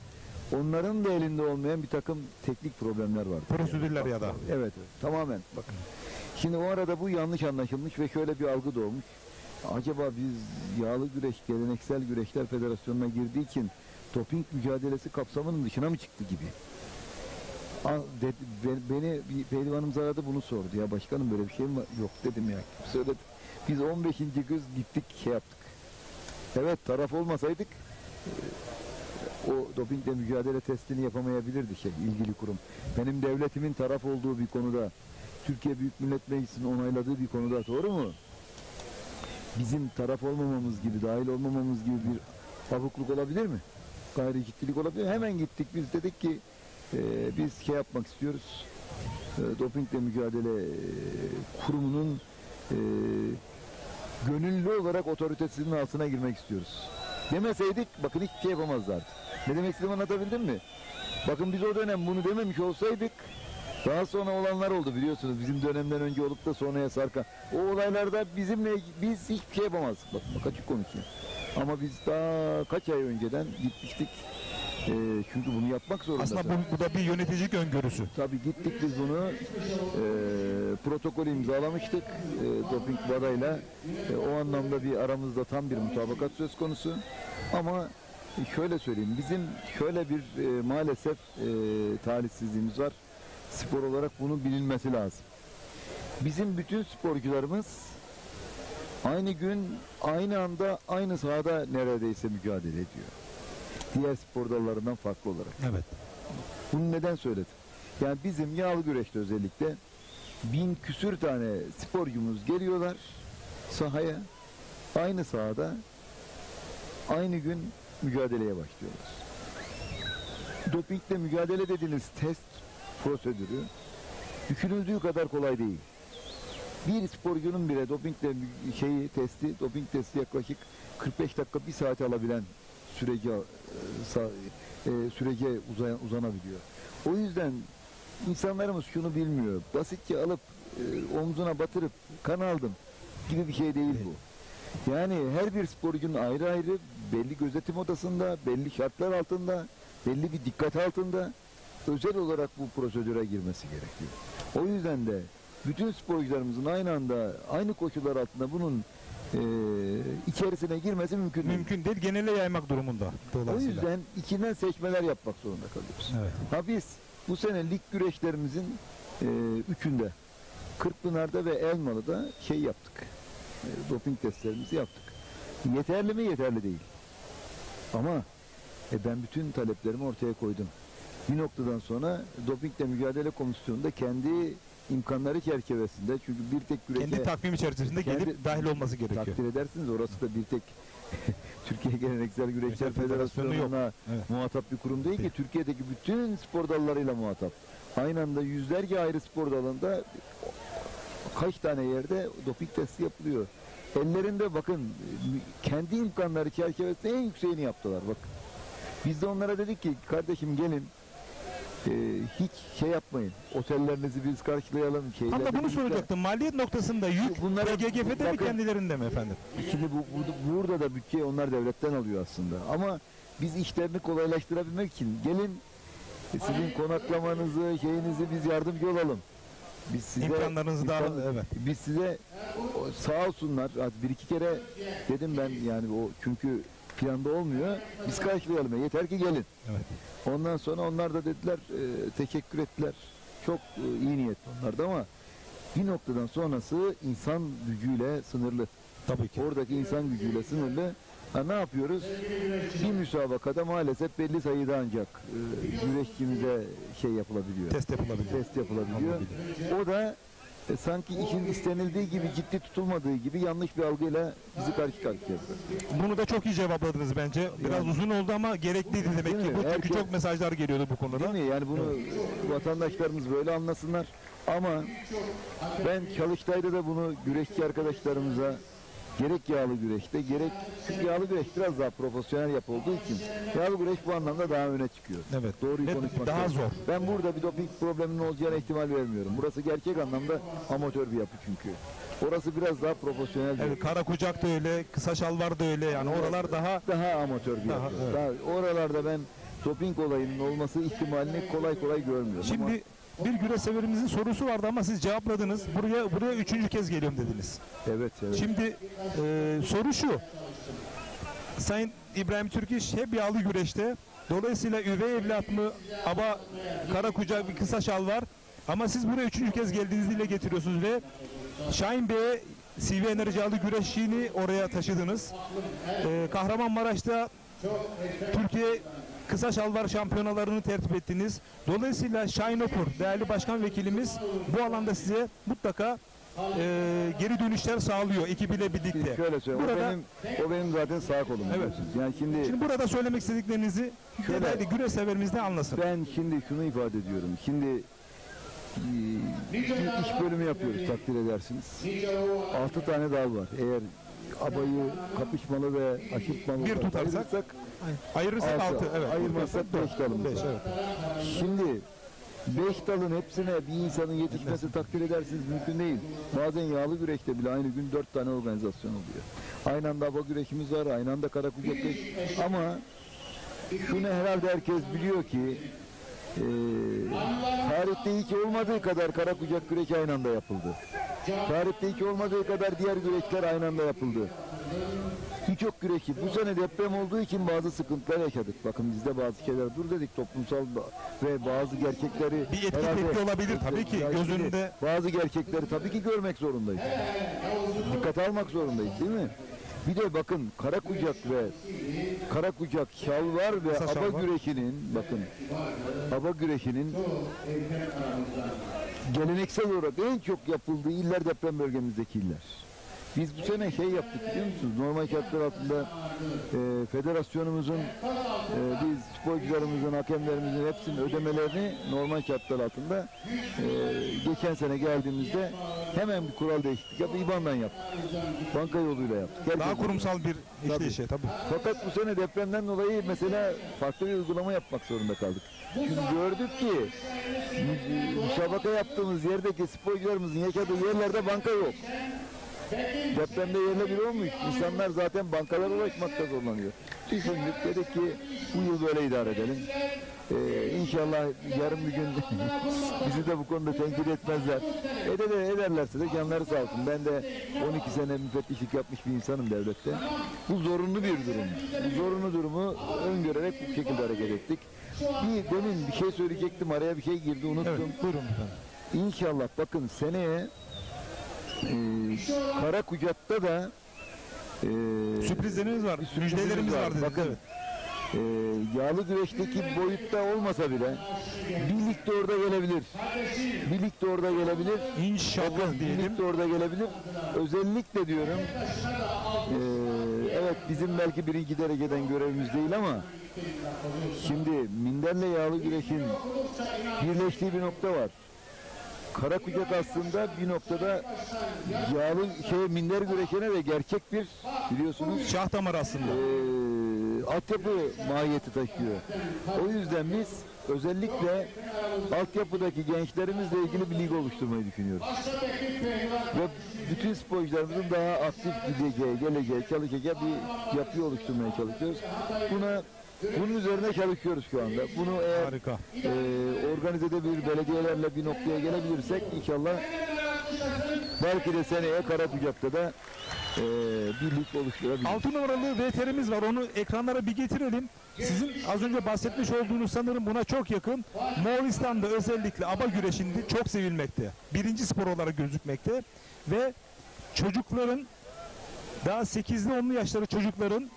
onların da elinde olmayan bir takım teknik problemler var. Prosedürler yani. ya da. Evet, tamamen. Bakın. Şimdi o arada bu yanlış anlaşılmış ve şöyle bir algı doğmuş. Acaba biz yağlı güreş, geleneksel güreşler federasyonuna girdiği için doping mücadelesi kapsamının dışına mı çıktı gibi. Beni bir pehlivanımız aradı, bunu sordu. Ya başkanım böyle bir şey mi var? Yok dedim ya. Söyledi. Biz 15. gün gittik şey yaptık. Evet, taraf olmasaydık o dopingle mücadele testini yapamayabilirdi ilgili kurum. Benim devletimin taraf olduğu bir konuda, Türkiye Büyük Millet Meclisi'nin onayladığı bir konuda, doğru mu? Bizim taraf olmamamız gibi, dahil olmamamız gibi bir tabukluk olabilir mi? Gayri ciddilik olabilir. Hemen gittik, biz dedik ki biz şey yapmak istiyoruz. Dopingle mücadele kurumunun gönüllü olarak otoritesinin altına girmek istiyoruz. Demeseydik bakın hiçbir şey yapamazlardı. Ne demek istediğimi anlatabildim mi? Bakın biz o dönem bunu dememiş olsaydık daha sonra olanlar oldu biliyorsunuz. Bizim dönemden önce olup da sonraya sarkan. O olaylarda biz hiçbir şey yapamazdık. Bak açık konuşayım. Ama biz daha kaç ay önceden gitmiştik. Çünkü bunu yapmak zorundasın. Aslında bu da bir yöneticilik öngörüsü. Tabii gittik biz bunu protokol imzalamıştık doping vadayla. O anlamda bir aramızda tam bir mutabakat söz konusu. Ama şöyle söyleyeyim, bizim şöyle bir maalesef talihsizliğimiz var. Spor olarak bunun bilinmesi lazım. Bizim bütün sporcularımız aynı gün, aynı anda, aynı sahada neredeyse mücadele ediyor. Diğer spor dallarından farklı olarak. Evet. Bunu neden söyledim? Yani bizim yağlı güreşte özellikle 1000 küsür tane sporcumuz geliyorlar sahaya. Aynı sahada aynı gün mücadeleye başlıyorlar. Dopingle mücadele dediğiniz test prosedürü düşünüldüğü kadar kolay değil. Bir sporcunun bile doping testi yaklaşık 45 dakika, 1 saat alabilen sürece uzanabiliyor. O yüzden insanlarımız şunu bilmiyor. Basitçe alıp omzuna batırıp kan aldım gibi bir şey değil bu. Yani her bir sporcunun ayrı ayrı belli gözetim odasında, belli şartlar altında, belli bir dikkat altında özel olarak bu prosedüre girmesi gerekiyor. O yüzden de bütün sporcularımızın aynı anda, aynı koşullar altında bunun içerisine girmesi mümkün değil. Mümkün değil, genele yaymak durumunda. O yüzden içinden seçmeler yapmak zorunda kalıyoruz. Evet. Ha biz bu sene lig güreşlerimizin üçünde, Kırkpınar'da ve Elmalı'da yaptık. Doping testlerimizi yaptık. Yeterli mi? Yeterli değil. Ama ben bütün taleplerimi ortaya koydum. Bir noktadan sonra Dopingle Mücadele Komisyonu'nda kendi imkanları çerçevesinde, çünkü bir tek güreşe... Kendi takvim içerisinde gelip dahil olması gerekiyor. Takdir edersiniz, orası da bir tek Türkiye Geleneksel Güreşler Federasyonu'na muhatap bir kurum değil ki, Türkiye'deki bütün spor dallarıyla muhatap. Aynı anda yüzlerce ayrı spor dalında kaç tane yerde doping testi yapılıyor. Ellerinde bakın kendi imkanları çerçevesinde en yükseğini yaptılar. Bakın. Biz de onlara dedik ki kardeşim gelin, hiç yapmayın. Otellerinizi biz karşılayalım. Tam da bunu soracaktım. Maliyet noktasında yük GGF'de mi kendilerinde mi efendim? Şimdi burada da bütçeyi onlar devletten alıyor aslında. Ama biz işlerini kolaylaştırabilmek için gelin, sizin konaklamanızı, biz yardımcı olalım. Biz size, İmkanlarınızı da biz size sağ olsunlar. Bir iki kere dedim ben, yani o çünkü planda olmuyor. Biz karşılayalım. Yeter ki gelin. Evet. Ondan sonra onlar da dediler, teşekkür ettiler. Çok iyi niyet onlar da, ama bir noktadan sonrası insan gücüyle sınırlı. Tabii ki. Oradaki insan gücüyle sınırlı. Ne yapıyoruz? Bir müsabakada maalesef belli sayıda ancak güreşçimize yapılabiliyor. Test yapılabiliyor. O da sanki işin istenildiği gibi, ciddi tutulmadığı gibi yanlış bir algıyla bizi karşı karşıya bırakıyor. Bunu da çok iyi cevapladınız bence. Biraz uzun oldu ama gerekliydi demek ki. Bu çünkü çok mesajlar geliyordu bu konuda. Değil mi? Yani bunu vatandaşlarımız böyle anlasınlar. Ama ben Çalıştay'da da bunu güreşçi arkadaşlarımıza, gerek yağlı güreşte, gerek, çünkü yağlı güreş biraz daha profesyonel yapı olduğu için yağlı güreş bu anlamda daha öne çıkıyor. Evet. Doğruyu konuşmak daha zor. Ben burada bir doping probleminin olacağına ihtimal vermiyorum. Burası gerçek anlamda amatör bir yapı çünkü. Orası biraz daha profesyonel. Evet, kara kucak da öyle, kısa şalvar da öyle, yani oralar daha amatör bir yapı. Evet. Oralarda ben doping olayının olması ihtimalini kolay kolay görmüyorum. Şimdi bir güreş severimizin sorusu vardı ama siz cevapladınız. Buraya 3. kez geliyorum dediniz. Evet. Şimdi soru şu. Sayın İbrahim Türkiş hep yağlı güreşte. Dolayısıyla üvey evlat mı, ama kara kucak, bir kısa şal var. Ama siz buraya 3. kez geldiğinizi dile getiriyorsunuz ve Şahin Bey'e CV Enerji yağlı güreşini oraya taşıdınız. Kahramanmaraş'ta Türkiye kısa şalvar şampiyonalarını tertip ettiniz. Dolayısıyla Şahin Okur, değerli başkan vekilimiz bu alanda size mutlaka geri dönüşler sağlıyor ekibiyle birlikte. Şöyle söyleyeyim, o benim zaten sağ kolum. Evet. Yani şimdi burada söylemek istediklerinizi değerli güreş severimiz de anlasın. Ben şimdi şunu ifade ediyorum. Şimdi bir iş bölümü yapıyoruz, takdir edersiniz. 6 tane dal var. Eğer abayı kapışmalı ve aşırtmalı bir tutarsak ayırırsak 6, evet. Ayırmazsak 5 dalımız var. Evet. Şimdi 5 dalın hepsine bir insanın yetişmesi takdir edersiniz mümkün değil. Bazen yağlı güreşte bile aynı gün 4 tane organizasyon oluyor. Aynı anda aba güreşimiz var, aynı anda kara kucak güreş. Ama şunu herhalde herkes biliyor ki tarihte hiç olmadığı kadar kara kucak güreş aynı anda yapıldı. Tarihte hiç olmadığı kadar diğer güreşler aynı anda yapıldı. Birçok güreşi. Bu sene deprem olduğu için bazı sıkıntılar yaşadık. Bakın bizde bazı şeyler dur dedik, toplumsal ve bazı gerçekleri bir etki olabilir tabii ki göz önünde. Bazı gerçekleri tabii ki görmek zorundayız. Dikkate almak zorundayız değil mi? Bir de bakın kara kucak şalvar ve aba güreşinin, bakın aba güreşinin geleneksel olarak en çok yapıldığı iller deprem bölgemizdeki iller. Biz bu sene şey yaptık biliyor musunuz? Normal şartlar altında federasyonumuzun, biz sporcularımızın, hakemlerimizin hepsinin ödemelerini normal şartlar altında geçen sene geldiğimizde hemen bir kural değişiklik yapıp IBAN'dan yaptık. Banka yoluyla yaptık. Daha kurumsal bir işleyişe tabii. Fakat bu sene depremden dolayı mesela farklı bir uygulama yapmak zorunda kaldık. Çünkü gördük ki müsabaka yaptığımız yerdeki sporcularımızın yaşadığı yerlerde banka yok. Depremde yerle bir olmuş. İnsanlar zaten bankalara ulaşmakta zorlanıyor. Düşündük, dedik ki bu yıl böyle idare edelim. İnşallah yarın bir gün bizi de bu konuda tenkit etmezler. Ederlerse de canları sağ olsun. Ben de 12 sene müfettişlik yapmış bir insanım devlette. Bu zorunlu bir durum. Bu zorunlu durumu öngörerek bu şekilde hareket ettik. Demin bir şey söyleyecektim, araya bir şey girdi, unuttum. Evet, buyurun efendim. İnşallah bakın seneye Karakucak'ta da sürprizlerimiz var, müjdelerimiz var. Bakın, evet. Yağlı güreşteki boyutta olmasa bile bir lig de orada gelebilir. Bir lig de orada gelebilir. İnşallah diyelim. Bir lig de orada gelebilir. Özellikle diyorum, evet bizim belki birinci dereceden görevimiz değil ama şimdi minderle yağlı güreşin birleştiği bir nokta var. Karakucak aslında bir noktada yağlı minder güreşine de gerçek bir, biliyorsunuz, şah damarı aslında. Altyapı mahiyeti taşıyor. O yüzden biz özellikle altyapıdaki gençlerimizle ilgili bir lig oluşturmayı düşünüyoruz. Ve bütün sporcularımızın daha aktif gideceği, geleceği, çalışacağı bir yapı oluşturmaya çalışıyoruz. Bunun üzerine çalışıyoruz şu anda. Bunu eğer organize edebilir, belediyelerle bir noktaya gelebilirsek inşallah belki de seneye Karakucak'ta da bir lig oluşturabiliriz. 6 numaralı VTR'miz var. Onu ekranlara bir getirelim. Sizin az önce bahsetmiş olduğunuz sanırım buna çok yakın. Moğolistan'da özellikle aba güreşinde çok sevilmekte. Birinci spor olarak gözükmekte. Ve çocukların, daha 8'li 10'lu yaşları çocukların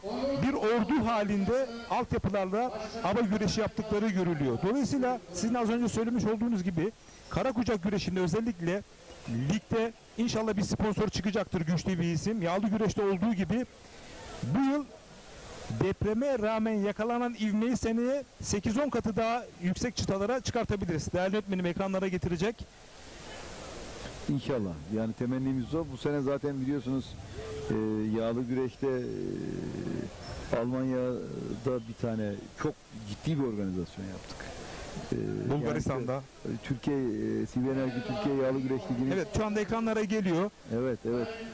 bir ordu halinde altyapılarla aba güreşi yaptıkları görülüyor. Dolayısıyla sizin az önce söylemiş olduğunuz gibi Karakucak güreşinde özellikle ligde inşallah bir sponsor çıkacaktır, güçlü bir isim. Yağlı güreşte olduğu gibi bu yıl depreme rağmen yakalanan ivmeyi seneye 8-10 katı daha yüksek çıtalara çıkartabiliriz. Değerli öğretmenim ekranlara getirecek. İnşallah. Yani temennimiz o. Bu sene zaten biliyorsunuz yağlı güreşte Almanya'da bir tane çok ciddi bir organizasyon yaptık. Bulgaristan'da. Yani, Türkiye, Sivri Enerji Türkiye Yağlı Güreş Ligi'nin. Evet, şu anda ekranlara geliyor. Evet.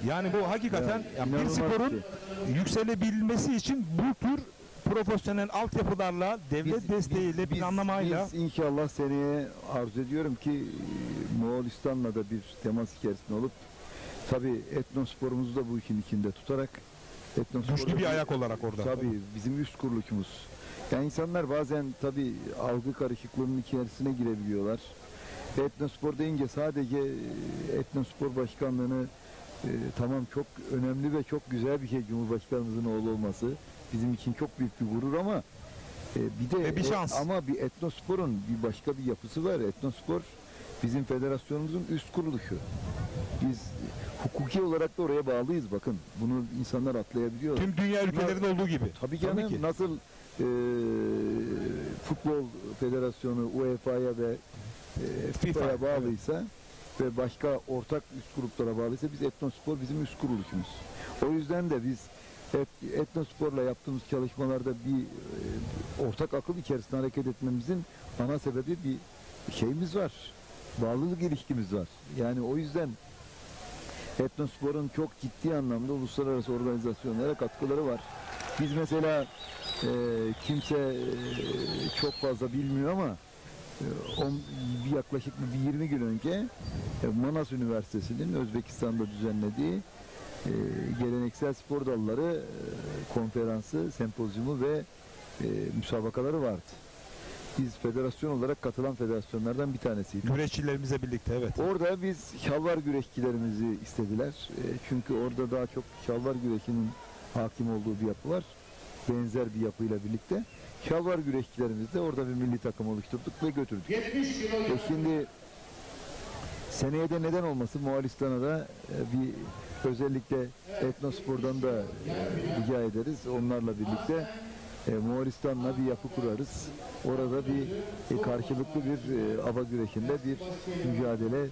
Yani bu hakikaten yani, bir sporun yükselebilmesi için bu tür profesyonel altyapılarla, devlet desteğiyle, planlamayla. Biz inşallah seneye arzu ediyorum ki Moğolistan'la da bir temas içerisinde olup tabii etnosporumuzu da bu işin içinde tutarak güçlü bir ayak olarak orada. Tabii bizim üst kuruluşumuz. Yani insanlar bazen tabii algı karışıklığının içerisine girebiliyorlar. Etnospor deyince sadece Etnospor Başkanlığı'nı tamam çok önemli ve çok güzel bir şey Cumhurbaşkanımızın oğlu olması. Bizim için çok büyük bir gurur ama bir de bir şans. Ama bir etnosporun bir başka bir yapısı var. Etnospor bizim federasyonumuzun üst kuruluşu. Biz hukuki olarak da oraya bağlıyız bakın. Bunu insanlar atlayabiliyor. Tüm dünya ülkelerinde olduğu gibi. Tabii canım. Tabii ki. Nasıl Futbol Federasyonu UEFA'ya ve FIFA'ya bağlıysa ve başka ortak üst gruplara bağlıysa biz Etnospor bizim üst kuruluşumuz. O yüzden de biz Etnospor'la yaptığımız çalışmalarda bir ortak akıl içerisinde hareket etmemizin ana sebebi bir şeyimiz var. Bağlılık ilişkimiz var. Yani o yüzden Etnospor'un çok ciddi anlamda uluslararası organizasyonlara katkıları var. Biz mesela kimse çok fazla bilmiyor ama yaklaşık 20 gün önce Manas Üniversitesi'nin Özbekistan'da düzenlediği geleneksel spor dalları konferansı, sempozyumu ve müsabakaları vardı. Biz federasyon olarak katılan federasyonlardan bir tanesiydik. Güreşçilerimizle birlikte, evet. Orada biz şalvar güreşçilerimizi istediler. Çünkü orada daha çok şalvar güreşinin hakim olduğu bir yapı var. Benzer bir yapıyla birlikte. Şalvar güreşçilerimiz de orada bir milli takım oluşturduk ve götürdük. Şimdi Seneye de neden olmasın Moğolistan'a da bir özellikle Etnospor'dan da rica ederiz. Onlarla birlikte Moğolistan'la bir yapı kurarız. Orada bir karşılıklı bir aba güreşinde bir mücadele,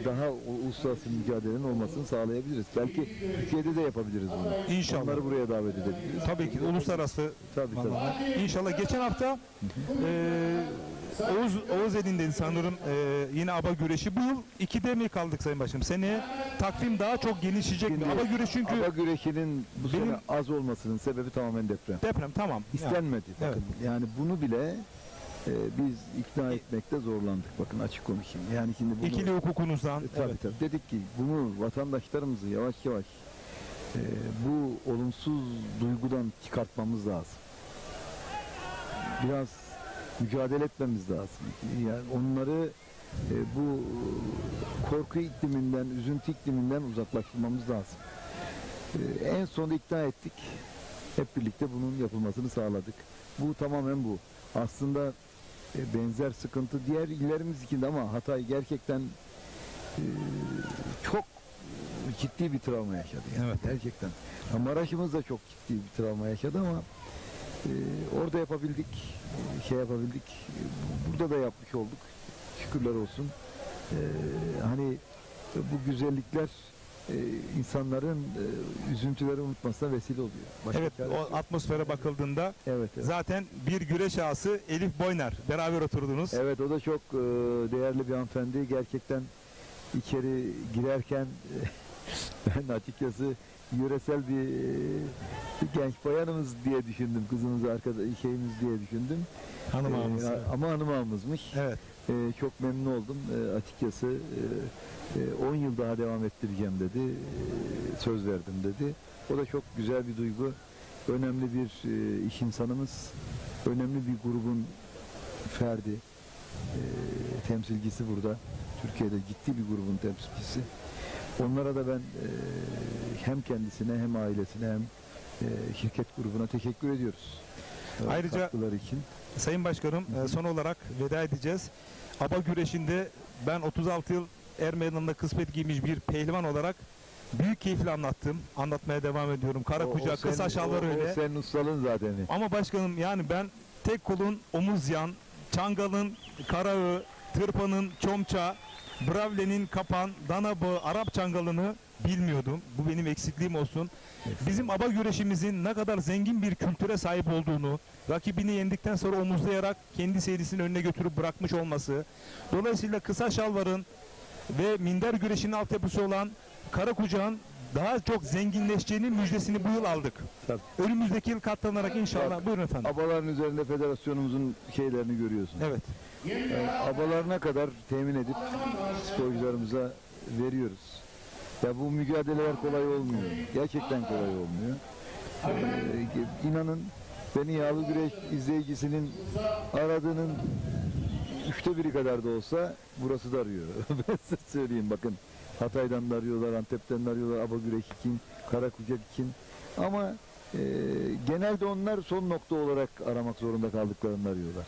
daha uluslararası mücadelenin olmasını sağlayabiliriz. Belki Türkiye'de de yapabiliriz bunu. İnşallah. Onları buraya davet edebiliriz. Tabii ki uluslararası. Tabii. İnşallah. Geçen hafta Oğuz elinde sanırım yine aba güreşi. Bu yıl 2'de mi kaldık Sayın Başkanım? Seneye takvim daha çok genişleyecek mi? Aba güreşi çünkü aba güreşinin bu sene az olmasının sebebi tamamen deprem. Deprem tamam. İstenmedi. Yani. Bakın, yani bunu bile biz ikna etmekte zorlandık. Bakın açık konuşayım. Yani şimdi bunu, İkili hukukunuzdan. Tabii. Dedik ki bunu vatandaşlarımızı yavaş yavaş bu olumsuz duygudan çıkartmamız lazım. Biraz mücadele etmemiz lazım. Yani onları bu korku ikliminden, üzüntü ikliminden uzaklaştırmamız lazım. En sonunda ikna ettik. Hep birlikte bunun yapılmasını sağladık. Bu tamamen bu. Aslında benzer sıkıntı diğer illerimiz için de ama Hatay gerçekten çok ciddi bir travma yaşadı. Yani. Evet. Gerçekten. Maraş'ımız da çok ciddi bir travma yaşadı ama orada yapabildik, yapabildik. Burada da yapmış olduk. Şükürler olsun. Hani bu güzellikler insanların üzüntüleri unutmasına vesile oluyor. Evet, o atmosfere bakıldığında evet. Zaten bir güreş ağası Elif Boynar. Beraber oturdunuz. Evet, o da çok değerli bir hanımefendi. Gerçekten içeri girerken ben açıkçası yöresel bir genç bayanımız diye düşündüm. Kızımız şeyimiz diye düşündüm. Hanım ağamız. Ama hanım ağamızmış. Evet. Çok memnun oldum. Açıkçası 10 yıl daha devam ettireceğim dedi. Söz verdim dedi. O da çok güzel bir duygu. Önemli bir iş insanımız. Önemli bir grubun ferdi. Temsilcisi burada. Türkiye'de ciddi bir grubun temsilcisi. Onlara da ben hem kendisine hem ailesine hem şirket grubuna teşekkür ediyoruz. Ayrıca için. Sayın Başkanım son olarak veda edeceğiz. Aba güreşinde ben 36 yıl er meydanında kısmet giymiş bir pehlivan olarak büyük keyifle anlattım. Anlatmaya devam ediyorum. Kara kucak, kısa şalvar öyle. O senin ustalığın zaten. Ama başkanım yani ben tek kolun omuz yan, çangalın karağı, tırpanın çomça, bravlenin kapan, dana bağı, Arap çangalını bilmiyordum. Bu benim eksikliğim olsun. Bizim aba güreşimizin ne kadar zengin bir kültüre sahip olduğunu, rakibini yendikten sonra omuzlayarak kendi seyrisinin önüne götürüp bırakmış olması, dolayısıyla kısa şalvarın ve minder güreşinin altyapısı olan kara kucağın daha çok zenginleşeceğinin müjdesini bu yıl aldık. Tabii. Önümüzdeki yıl katlanarak inşallah. Buyurun efendim. Abaların üzerinde federasyonumuzun şeylerini görüyorsun. Evet. Abalarına kadar temin edip sporcularımıza veriyoruz. Ya bu mücadeleler kolay olmuyor. Gerçekten kolay olmuyor. İnanın beni yağlı güreş izleyicisinin aradığının 1/3 kadar da olsa burası da arıyor. Ben size söyleyeyim bakın. Hatay'dan da arıyorlar, Antep'ten de arıyorlar, aba güreş için, kara kucak için. Ama genelde onlar son nokta olarak aramak zorunda kaldıklarını arıyorlar.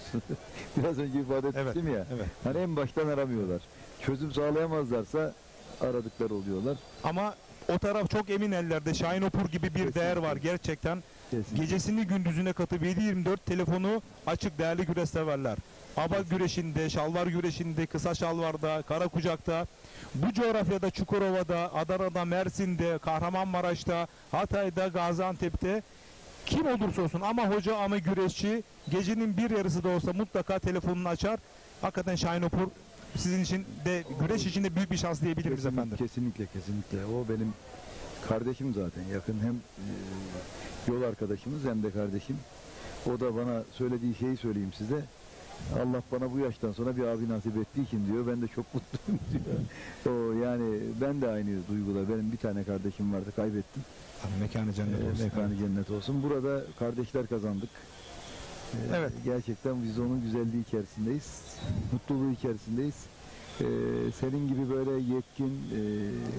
Biraz önce ifade etmiştim ya. Evet. Hani en baştan aramıyorlar. Çözüm sağlayamazlarsa aradıkları oluyorlar. Ama o taraf çok emin ellerde. Şahinopur gibi bir Kesinlikle. değer var gerçekten. Kesinlikle. Gecesini gündüzüne katıp 7/24 telefonu açık değerli güreş severler. Aba güreşinde, şalvar güreşinde, kısa şalvarda, kara kucakta, bu coğrafyada Çukurova'da, Adana'da, Mersin'de, Kahramanmaraş'ta, Hatay'da, Gaziantep'te kim olursa olsun ama hoca ama güreşçi gecenin bir yarısı da olsa mutlaka telefonunu açar. Hakikaten Şahinopur sizin için de güreş için de büyük bir şans diyebiliriz efendim. Kesinlikle. O benim kardeşim zaten. Yakın hem yol arkadaşımız hem de kardeşim. O da bana söylediği şeyi söyleyeyim size. Allah bana bu yaştan sonra bir abi nasip ettiği için diyor. Ben de çok mutluyum diyor. O yani ben de aynı duyguda. Benim bir tane kardeşim vardı, kaybettim. Mekanı cennet olsun. Mekanı cennet olsun. Burada kardeşler kazandık. Evet. Gerçekten biz onun güzelliği içerisindeyiz. Mutluluğu içerisindeyiz. Senin gibi böyle yetkin,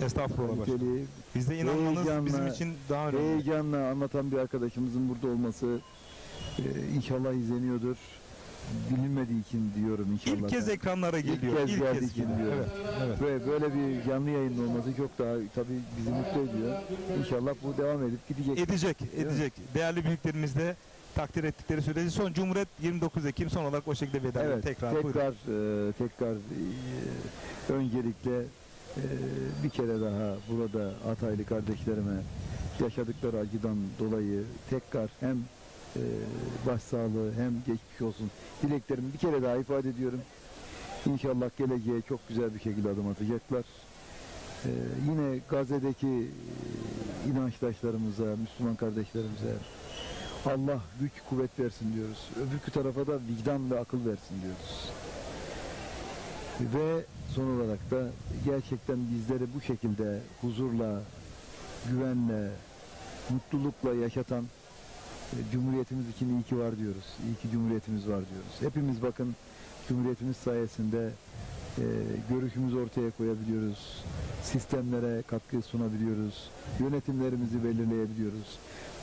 Estağfurullah kaliteli, bizde inanmanız bizim için daha önemli. Heyecanla anlatan bir arkadaşımızın burada olması inşallah izleniyordur. bilinmediği için diyorum inşallah. İlk kez ekranlara geliyor. İlk kez geldiği için geliyor. diyorum. Evet. Ve böyle bir canlı yayın olması çok daha tabii bizi mutlu ediyor. İnşallah bu devam edip gidecek. Edecek. Değerli büyüklerimiz de takdir ettikleri süreci son Cumhuriyet 29 Ekim son olarak o şekilde veda ediyor. Evet, Tekrar buyurun. tekrar öncelikle bir kere daha burada Hataylı kardeşlerime yaşadıkları acıdan dolayı tekrar hem başsağlığı hem geçmiş olsun dileklerimi bir kere daha ifade ediyorum. İnşallah geleceğe çok güzel bir şekilde adım atacaklar. Yine Gazze'deki inançtaşlarımıza, Müslüman kardeşlerimize Allah güç kuvvet versin diyoruz. Öbürkü tarafa da vicdan ve akıl versin diyoruz. Ve son olarak da gerçekten bizleri bu şekilde huzurla, güvenle, mutlulukla yaşatan Cumhuriyetimiz için iyi ki var diyoruz. İyi ki Cumhuriyetimiz var diyoruz. Hepimiz bakın Cumhuriyetimiz sayesinde görüşümüzü ortaya koyabiliyoruz. Sistemlere katkı sunabiliyoruz. Yönetimlerimizi belirleyebiliyoruz.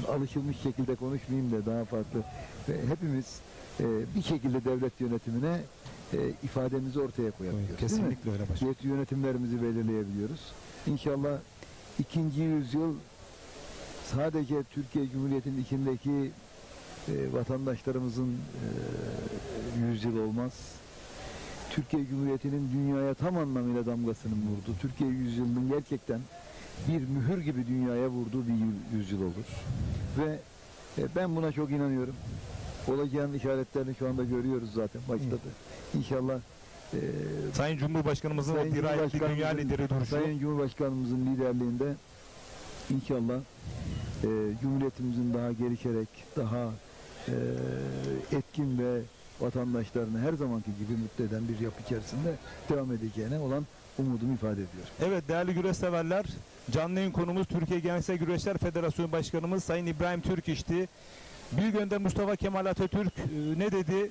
Alışılmış şekilde konuşmayayım da daha farklı. Hepimiz bir şekilde devlet yönetimine ifademizi ortaya koyabiliyoruz. Kesinlikle öyle başkanım. Yönetimlerimizi belirleyebiliyoruz. İnşallah 2. yüzyıl sadece Türkiye Cumhuriyeti'nin içindeki vatandaşlarımızın yüzyıl olmaz. Türkiye Cumhuriyeti'nin dünyaya tam anlamıyla damgasını vurdu. Türkiye yüzyılının gerçekten bir mühür gibi dünyaya vurduğu bir yüzyıl olur. Ve ben buna çok inanıyorum. Olacağın işaretlerini şu anda görüyoruz zaten. Başladı. İnşallah Sayın Cumhurbaşkanımızın o dirayetli dünya lideri duruşu. Sayın Cumhurbaşkanımızın liderliğinde inşallah Cumhuriyetimizin daha gelişerek, daha etkin ve vatandaşlarını her zamanki gibi mutlu eden bir yapı içerisinde devam edeceğine olan umudumu ifade ediyor. Evet değerli güreş severler, canlı yayın konumuz Türkiye Geleneksel Güreşler Federasyonu Başkanımız Sayın İbrahim Türkiş'ti. Büyük Önder Mustafa Kemal Atatürk ne dedi?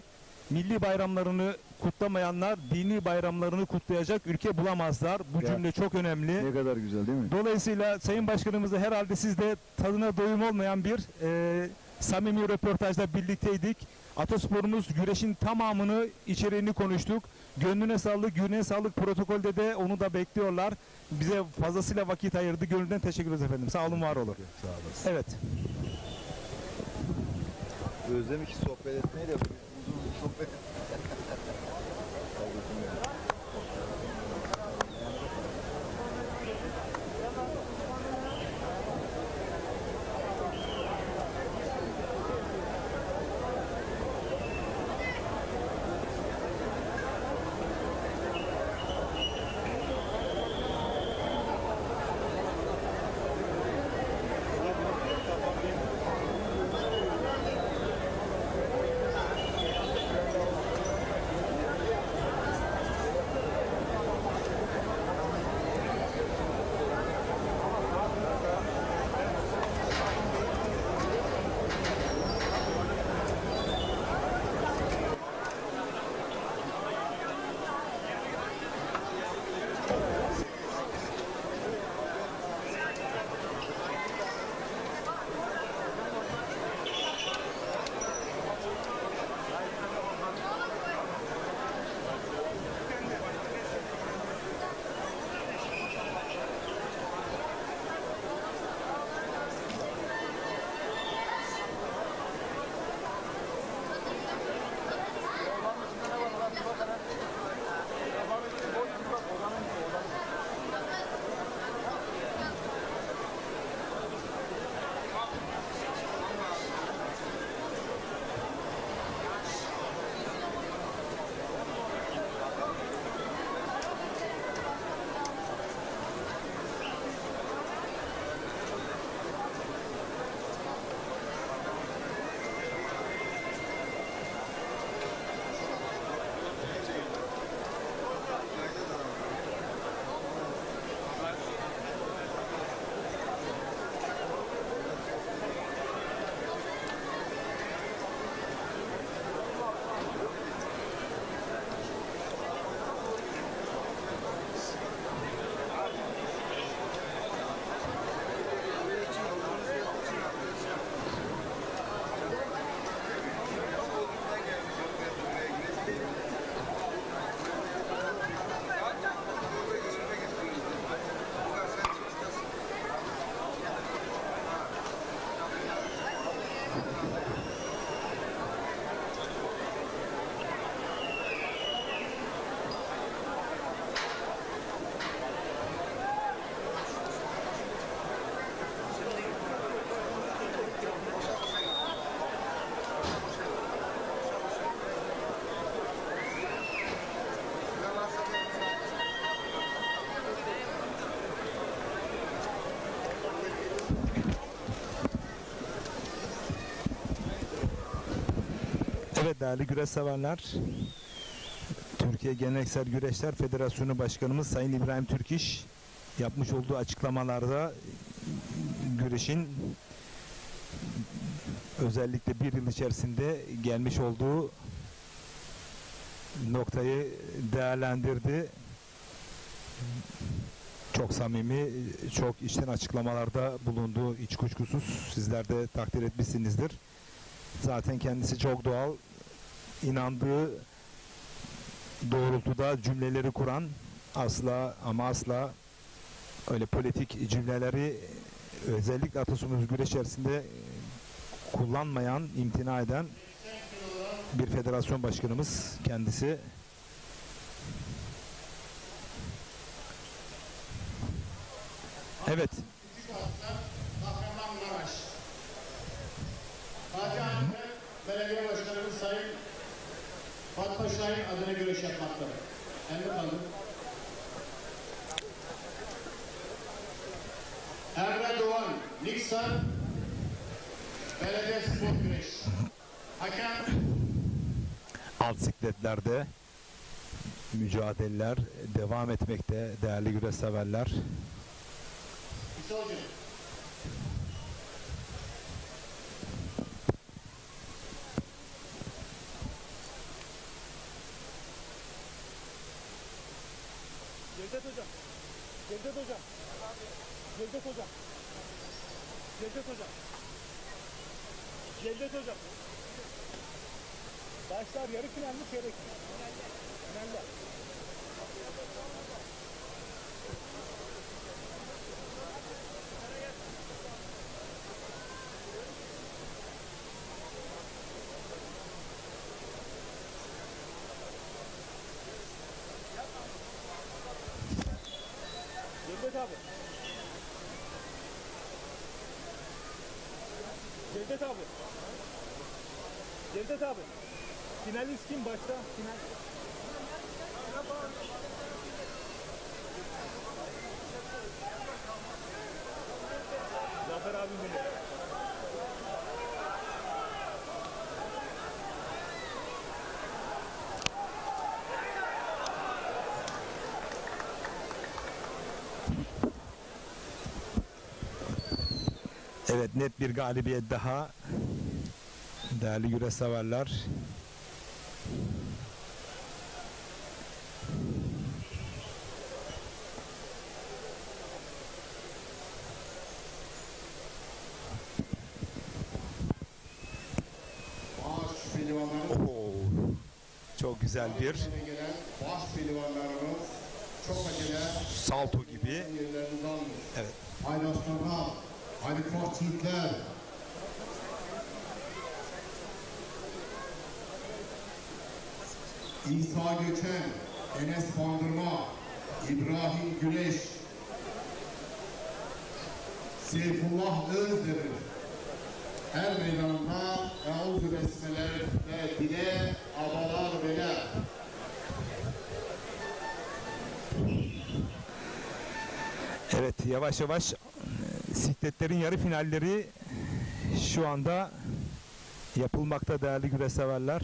Milli bayramlarını kutlamayanlar dini bayramlarını kutlayacak ülke bulamazlar. Bu cümle çok önemli. Ne kadar güzel değil mi? Dolayısıyla Sayın Başkanımızla herhalde siz de tadına doyum olmayan bir samimi röportajda birlikteydik. Atasporumuz güreşin tamamını, içeriğini konuştuk. Gönlüne sağlık, yüreğine sağlık, protokolde de onu da bekliyorlar. Bize fazlasıyla vakit ayırdı. Gönülden teşekkür ederiz efendim. Sağ olun, var olun. Sağ olasın. Evet. Özlemiş sohbet etmeyi de uzun sohbet Evet değerli güreş severler, Türkiye Geleneksel Güreşler Federasyonu Başkanımız Sayın İbrahim Türkiş yapmış olduğu açıklamalarda güreşin özellikle bir yıl içerisinde gelmiş olduğu noktayı değerlendirdi. Çok samimi, çok içten açıklamalarda bulunduğu hiç kuşkusuz, sizler de takdir etmişsinizdir. Zaten kendisi çok doğal, inandığı doğrultuda cümleleri kuran, asla ama asla öyle politik cümleleri özellikle atasözümüz güreş içerisinde kullanmayan, imtina eden bir federasyon başkanımız kendisi. Evet. Belediye Başkanımız Sayın Fatma Şahin adına güreş yapmaktadır. Emre kalın. Emre Doğan, Niksan, Belediye Spor Güreş. Hakem. Alt sikletlerde mücadeleler devam etmekte değerli güreş severler. İsolcu. Cevdet Hocam. Cevdet Hocam. Cevdet Hocam. Cevdet Hocam. Cevdet Hocam. Başlar yarı final mi çeyrek mi? Finaller. Cevdet abi. Cevdet abi. Cevdet abi. Finalist kim başta? Final. Zafer abi biliyor. Evet, net bir galibiyet daha değerli güreş severler. Çok güzel bir salto gibi. Evet. Haydi aslanlar, haydi koçluklar. İsa Göçen, Enes Bandırma, İbrahim Güneş, Seyfullah Özdemir. Her meydanında Eûzü besmeler ve dile abalar beyler. Evet, yavaş yavaş sikletlerin yarı finalleri şu anda yapılmakta değerli güreş severler.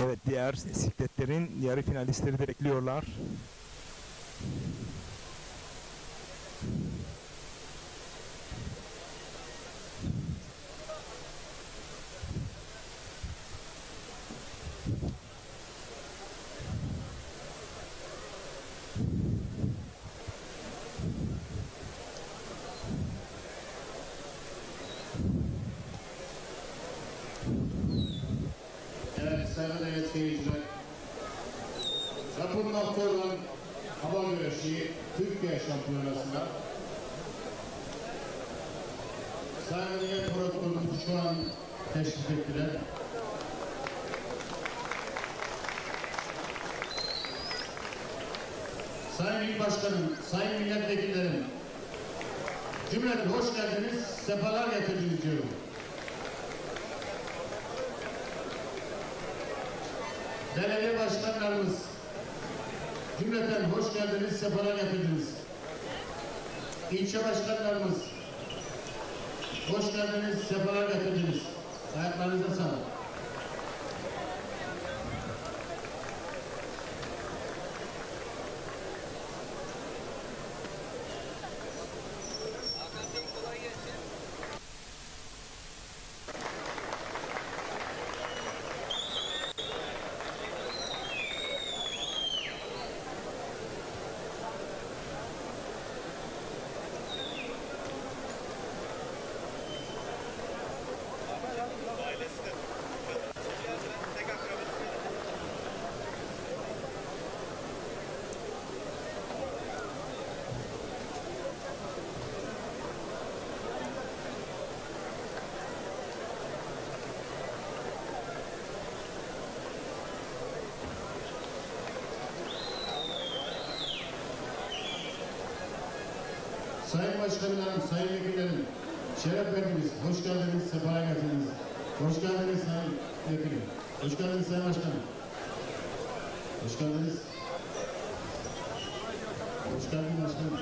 Evet, diğer sikletlerin yarı finalistleri de bekliyorlar. Evet, sayın seyirciler. Yapılmakta olan hava güreşi Türkiye Şampiyonası'nda Sayın Belediye Protokolümüzü şu an teşrif ettiler. Sayın İl Başkanım, Sayın Milletvekillerim, cümleten hoş geldiniz, sefalar getirdiniz diyorum. Belediye başkanlarımız, cümleten hoş geldiniz, sefalar getirdiniz. İlçe başkanlarımız, hoş geldiniz, sefalar getirdiniz. Ayaklarınıza sağlık. Sayın Başkanlarım, Sayın Vekillerim, şeref verdiniz, hoş geldiniz, sefaya getirdiniz. Hoş geldiniz Sayın Vekilim, hoş geldiniz Sayın Başkanım. Hoş geldiniz. Hoş geldiniz Başkanım.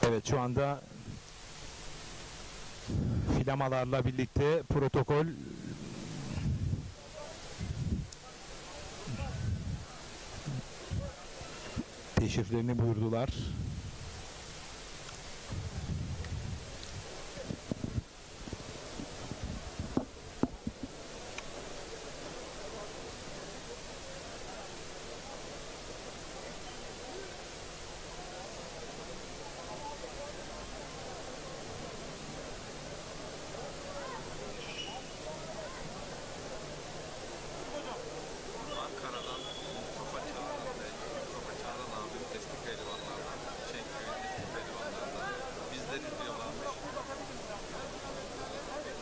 Evet, şu anda filamalarla birlikte protokol teşriflerini buyurdular.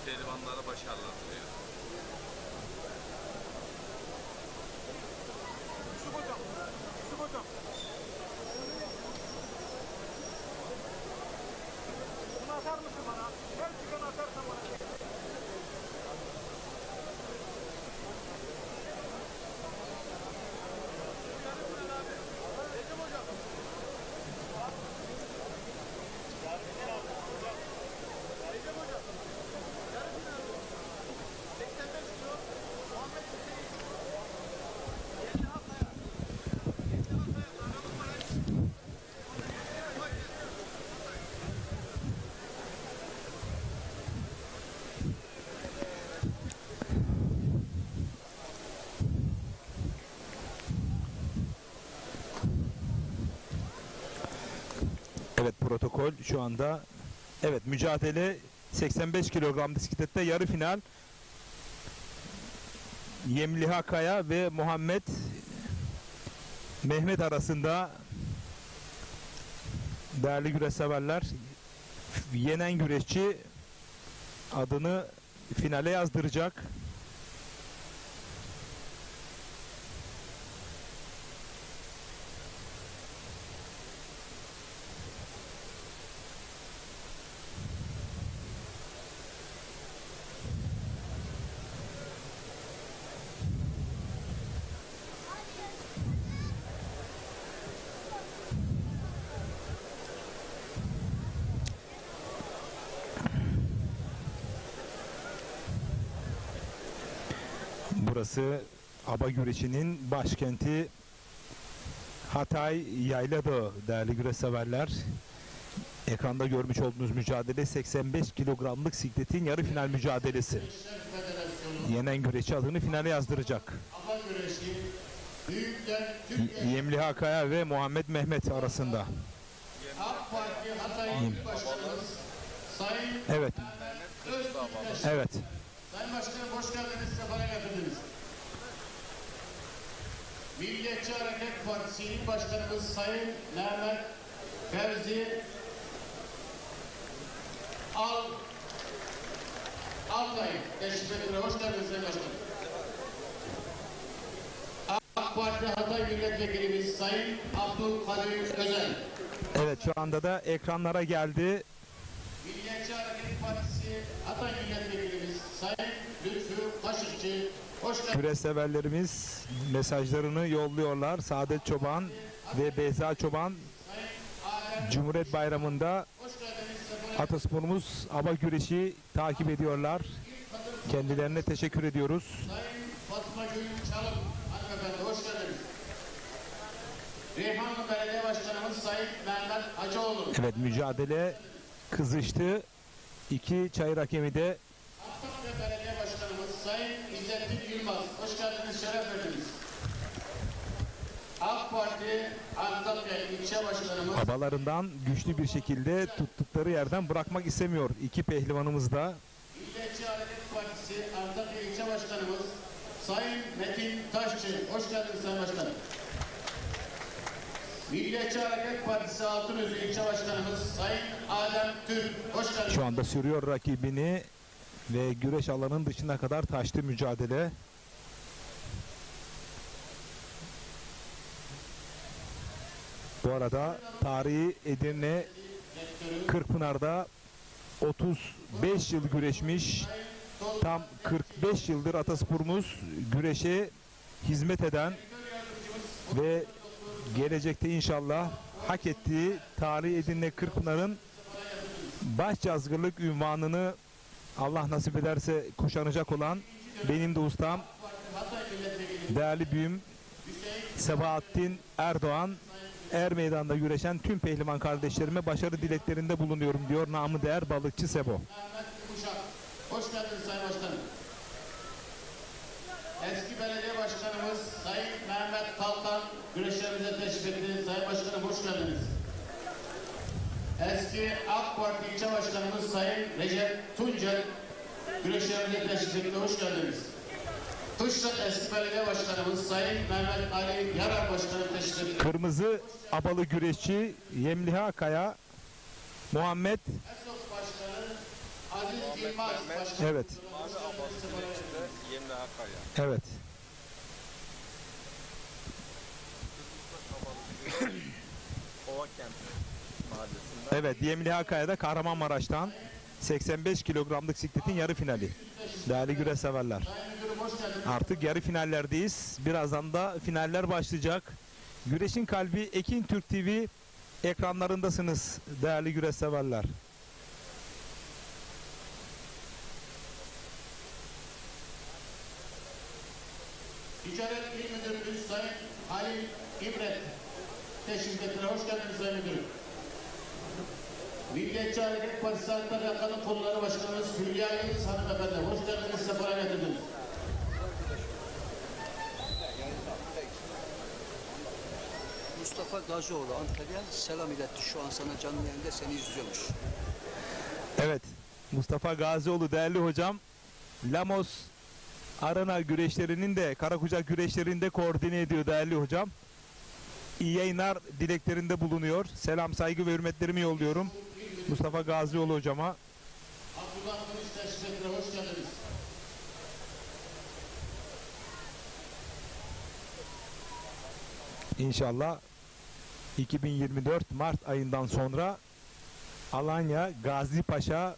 Pehlivanlara başarılar diliyor. Yusuf hocam, Yusuf hocam. Bunu atar mısın bana? Her çıkanı atarsan bana. Evet, protokol şu anda, evet, mücadele 85 kilogram bisiklette yarı final. Yemliha Kaya ve Muhammed Mehmet arasında. Değerli güreş severler, yenen güreşçi adını finale yazdıracak. burası aba güreşinin başkenti Hatay Yayladağ değerli güreş severler. Ekranda görmüş olduğunuz mücadele 85 kilogramlık sikletin yarı final mücadelesi. Yenen güreşçi adını finale yazdıracak. Aba güreşi Büyükler Türkiye Yemliha Kaya ve Muhammed Mehmet arasında. AK Parti Hatay İl Başkanımız Sayın Evet. Öztürk. Evet. Sayın Başkanım hoş geldiniz, sefere getirdiniz. Milliyetçi Hareket Partisi İl Başkanımız Sayın Mehmet Fevzi Altay teşrif ediyor. Hoş geldiniz Sayın Başkanım. AK Parti Hatay Milletvekilimiz Sayın Abdülkadir Özel. Evet, şu anda da ekranlara geldi. Milliyetçi Hareket Partisi Hatay Milletvekilimiz Sayın Lütfü Kaşıkçı. Hoş geldiniz. Güreş severlerimiz mesajlarını yolluyorlar. Saadet Çoban ve Beyza Çoban Cumhuriyet Bayramı'nda atasporumuz aba güreşi takip ediyorlar. Kendilerine teşekkür ediyoruz. Sayın Fatma Gül Çalık hanımefendi hoş geldiniz. Reyhanlı Belediye Başkanımız Sayın Mehmet Hacıoğlu. Evet, mücadele kızıştı. İki çayır hakemi de Antakya Belediye Başkanımız Sayın İzzettin Yılmaz. Hoş geldiniz, şeref verdiniz. AK Parti Antakya İlçe Başkanımız abalarından güçlü bir şekilde tuttukları yerden bırakmak istemiyor. İki pehlivanımız da. Milliyetçi Hareket Partisi Antakya İlçe Başkanımız Sayın Metin Taşçı. Hoş geldiniz Sayın Başkanım. Milliyetçi Hareket Partisi Altınözü İlçe Başkanımız Sayın Adem Türk. Hoş geldiniz. Şu anda sürüyor rakibini ve güreş alanının dışına kadar taştı mücadele. Bu arada tarihi Edirne Kırkpınar'da 35 yıl güreşmiş, tam 45 yıldır atasporumuz güreşe hizmet eden ve gelecekte inşallah hak ettiği tarihi Edirne Kırkpınar'ın başcazgırlık ünvanını Allah nasip ederse kuşanacak olan benim de ustam, değerli büyüğüm Sebahattin Erdoğan, Er Meydan'da güreşen tüm pehlivan kardeşlerime başarı dileklerinde bulunuyorum diyor namı değer balıkçı Sebo. Mehmet Kuşak. Hoş geldiniz Sayın Başkanım. Eski belediye başkanımız Sayın Mehmet Kalkan güreşlerimize teşrif etti. Sayın Başkanım hoş geldiniz. Eski AK Parti ilçe başkanımız Sayın Recep Tuncel güreşlerimize teşrif etti. Hoş geldiniz. Kışlak eski belediye başkanımız Sayın Mehmet Ali Yarar başkanım teşrif etti. Kırmızı abalı güreşçi Yemliha Kaya, Muhammed Esok Başkanı Aziz Yılmaz başkanım. Evet. Evet. Evet, Yemliha Kaya'da Kahramanmaraş'tan 85 kilogramlık sikletin yarı finali. Değerli güreş severler. Artık yarı finallerdeyiz. Birazdan da finaller başlayacak. Güreşin kalbi Ekin Türk TV ekranlarındasınız değerli güreş severler. Ticaret İl Müdürümüz Sayın Halil İbret teşrif ettiler. Hoş geldiniz Sayın Müdürüm. Milliyetçi Hareket Partisi Antalya Kadın Kolları Başkanımız Hülya Yıldız hanımefendi. Hoş geldiniz, sefere getirdiniz. Mustafa Gazioğlu Antalya selam iletti. Şu an sana canlı yayında seni izliyormuş. Evet, Mustafa Gazioğlu değerli hocam Lamos Arena güreşlerinin de Karakucak güreşlerinde koordine ediyor değerli hocam. İyi yayınlar dileklerinde bulunuyor. Selam, saygı ve hürmetlerimi yolluyorum Mustafa Gazioğlu hocama. Abdullah Kılıç teşrif ettiler. Hoş geldiniz. İnşallah 2024 Mart ayından sonra Alanya Gazi Paşa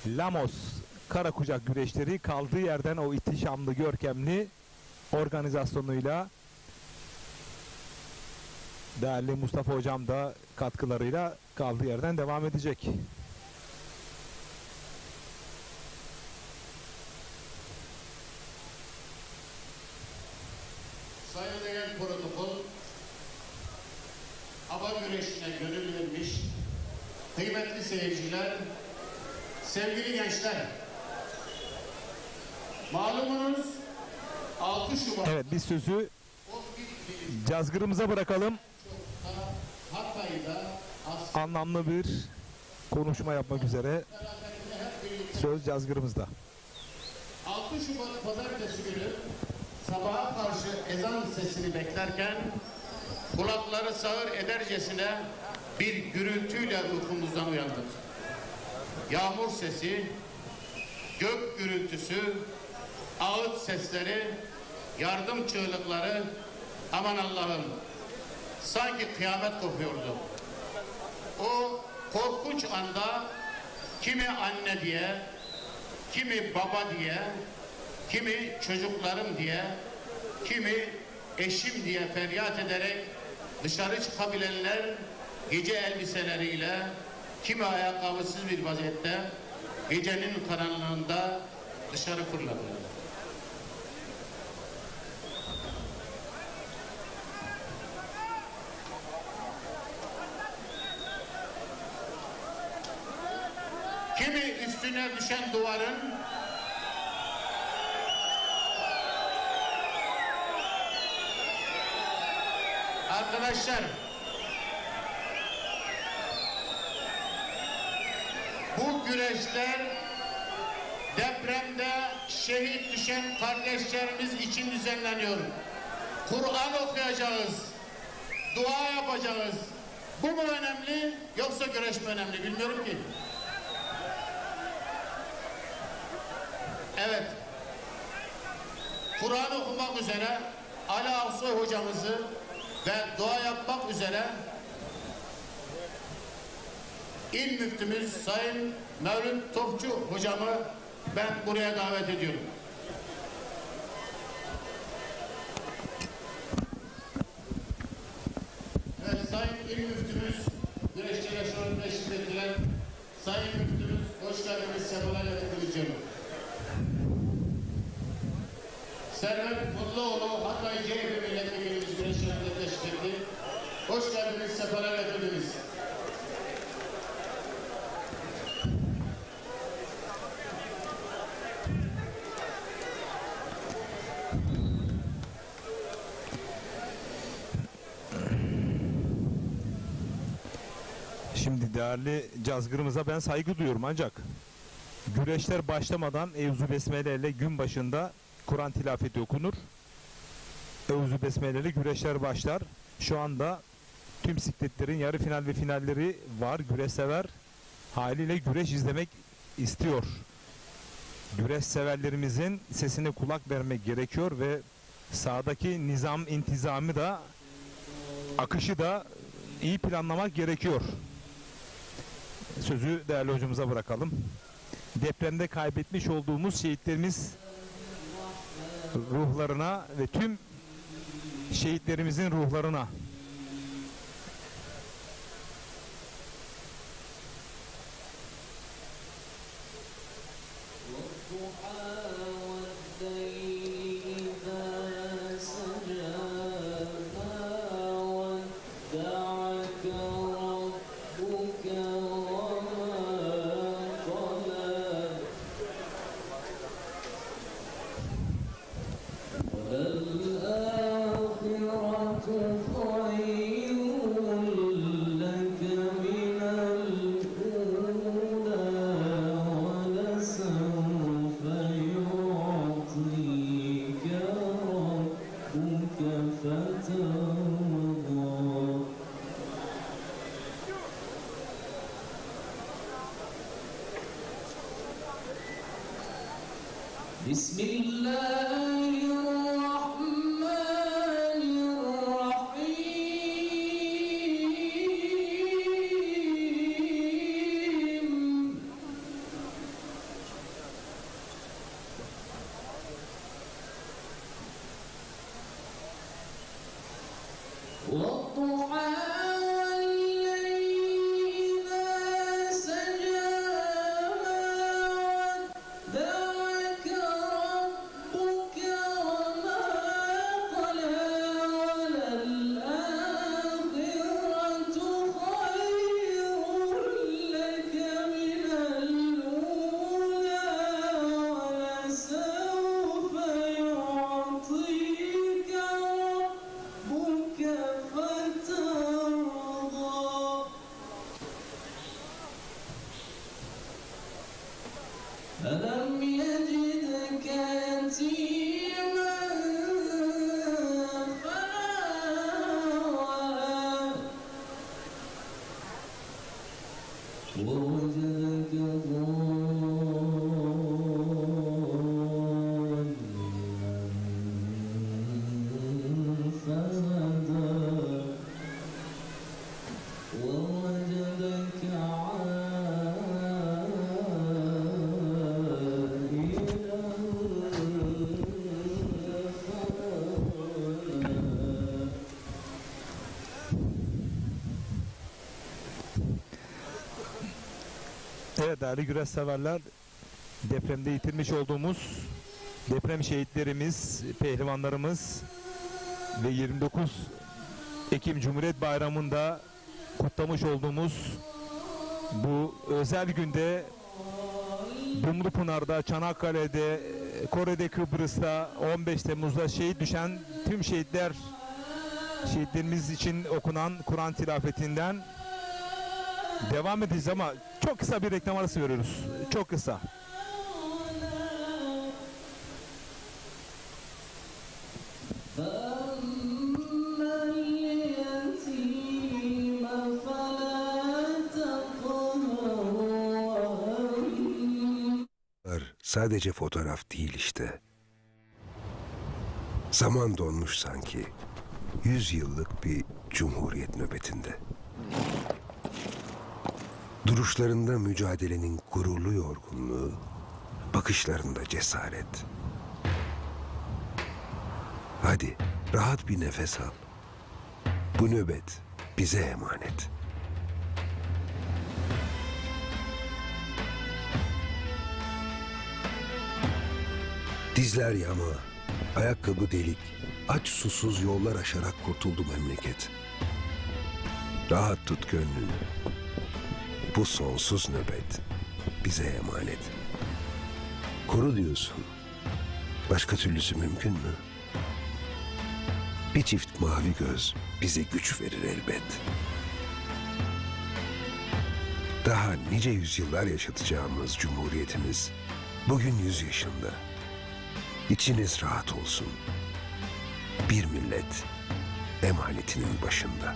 Lamos Karakucak güreşleri kaldığı yerden o ihtişamlı, görkemli organizasyonuyla değerli Mustafa hocam da katkılarıyla kaldığı yerden devam edecek. Sayın Değer Protokol, hava güreşine gönül vermiş, kıymetli seyirciler, sevgili gençler, malumunuz 6 Şubat... Evet, biz sözü Cazgır'ımıza bırakalım. Hatay'da Anlamlı bir konuşma yapmak üzere söz Cazgır'ımızda. 6 Şubat Pazartesi günü sabaha karşı ezan sesini beklerken kulakları sağır edercesine bir gürültüyle uykumuzdan uyandık. Yağmur sesi, gök gürültüsü, ağıt sesleri, yardım çığlıkları, aman Allah'ım, sanki kıyamet kopuyordu. O korkunç anda kimi anne diye, kimi baba diye, kimi çocuklarım diye, kimi eşim diye feryat ederek dışarı çıkabilenler gece elbiseleriyle, kimi ayakkabısız bir vaziyette gecenin karanlığında dışarı fırladılar. Kimi üstüne düşen duvarın, arkadaşlar, bu güreşler depremde şehit düşen kardeşlerimiz için düzenleniyor. Kur'an okuyacağız, dua yapacağız. Bu mu önemli yoksa güreş mi önemli bilmiyorum ki. Evet, Kur'an okumak üzere Ali Aksoy hocamızı ve dua yapmak üzere İl Müftümüz Sayın Mevlüt Topçu hocamı ben buraya davet ediyorum. Evet, Sayın İl Müftümüz güreşçiler şu an teşrif ettiler. Sayın Müftümüz hoş geldiniz, sefalar getirdiniz canım. Servet Mutluoğlu Hatay CHP Milletvekilimiz güreşçilerinde teşrif etti. Hoş geldiniz, sefalar getirdiniz. Şimdi değerli Cazgır'ımıza ben saygı duyuyorum ancak güreşler başlamadan Evzu Besmele ile gün başında Kur'an tilafeti okunur. Evzu Besmele ile güreşler başlar. Şu anda tüm sikletlerin yarı final ve finalleri var. Güreş sever haliyle güreş izlemek istiyor. Güreş severlerimizin sesine kulak vermek gerekiyor ve sahadaki nizam, intizamı da akışı da iyi planlamak gerekiyor. Sözü değerli hocamıza bırakalım. Depremde kaybetmiş olduğumuz şehitlerimiz ruhlarına ve tüm şehitlerimizin ruhlarına دعاك ربك وما قلى değerli güreş severler, depremde yitirmiş olduğumuz deprem şehitlerimiz, pehlivanlarımız ve 29 Ekim Cumhuriyet Bayramı'nda kutlamış olduğumuz bu özel günde Dumlupınar'da, Çanakkale'de, Kore'de, Kıbrıs'ta 15 Temmuz'da şehit düşen tüm şehitlerimiz için okunan Kur'an tilafetinden devam edeceğiz ama çok kısa bir reklam arası veriyoruz. Çok kısa. Sadece fotoğraf değil işte. Zaman donmuş sanki. 100 yıllık bir cumhuriyet nöbetinde. Duruşlarında mücadelenin gururlu yorgunluğu, bakışlarında cesaret. Hadi rahat bir nefes al. Bu nöbet bize emanet. Dizler yama, ayakkabı delik, aç susuz yollar aşarak kurtuldu memleket. Rahat tut gönlünü. Bu sonsuz nöbet bize emanet. Koru diyorsun. Başka türlüsü mümkün mü? Bir çift mavi göz bize güç verir elbet. Daha nice yüzyıllar yaşatacağımız cumhuriyetimiz bugün 100 yaşında. İçiniz rahat olsun. Bir millet emanetinin başında.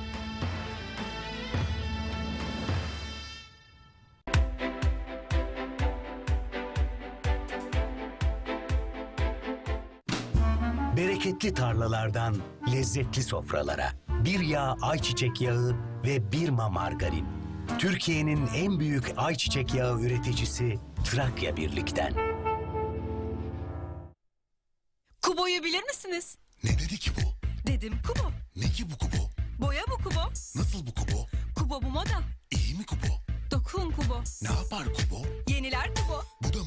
Bereketli tarlalardan lezzetli sofralara. Bir yağ ayçiçek yağı ve Birma margarin. Türkiye'nin en büyük ayçiçek yağı üreticisi Trakya Birlik'ten. Kubo'yu bilir misiniz? Ne dedi ki bu? Dedim Kubo. Ne ki bu Kubo? Boya bu Kubo. Nasıl bu Kubo? Kubo bu moda. İyi mi Kubo? Dokun Kubo. Ne yapar Kubo? Yeniler Kubo. Bu da mı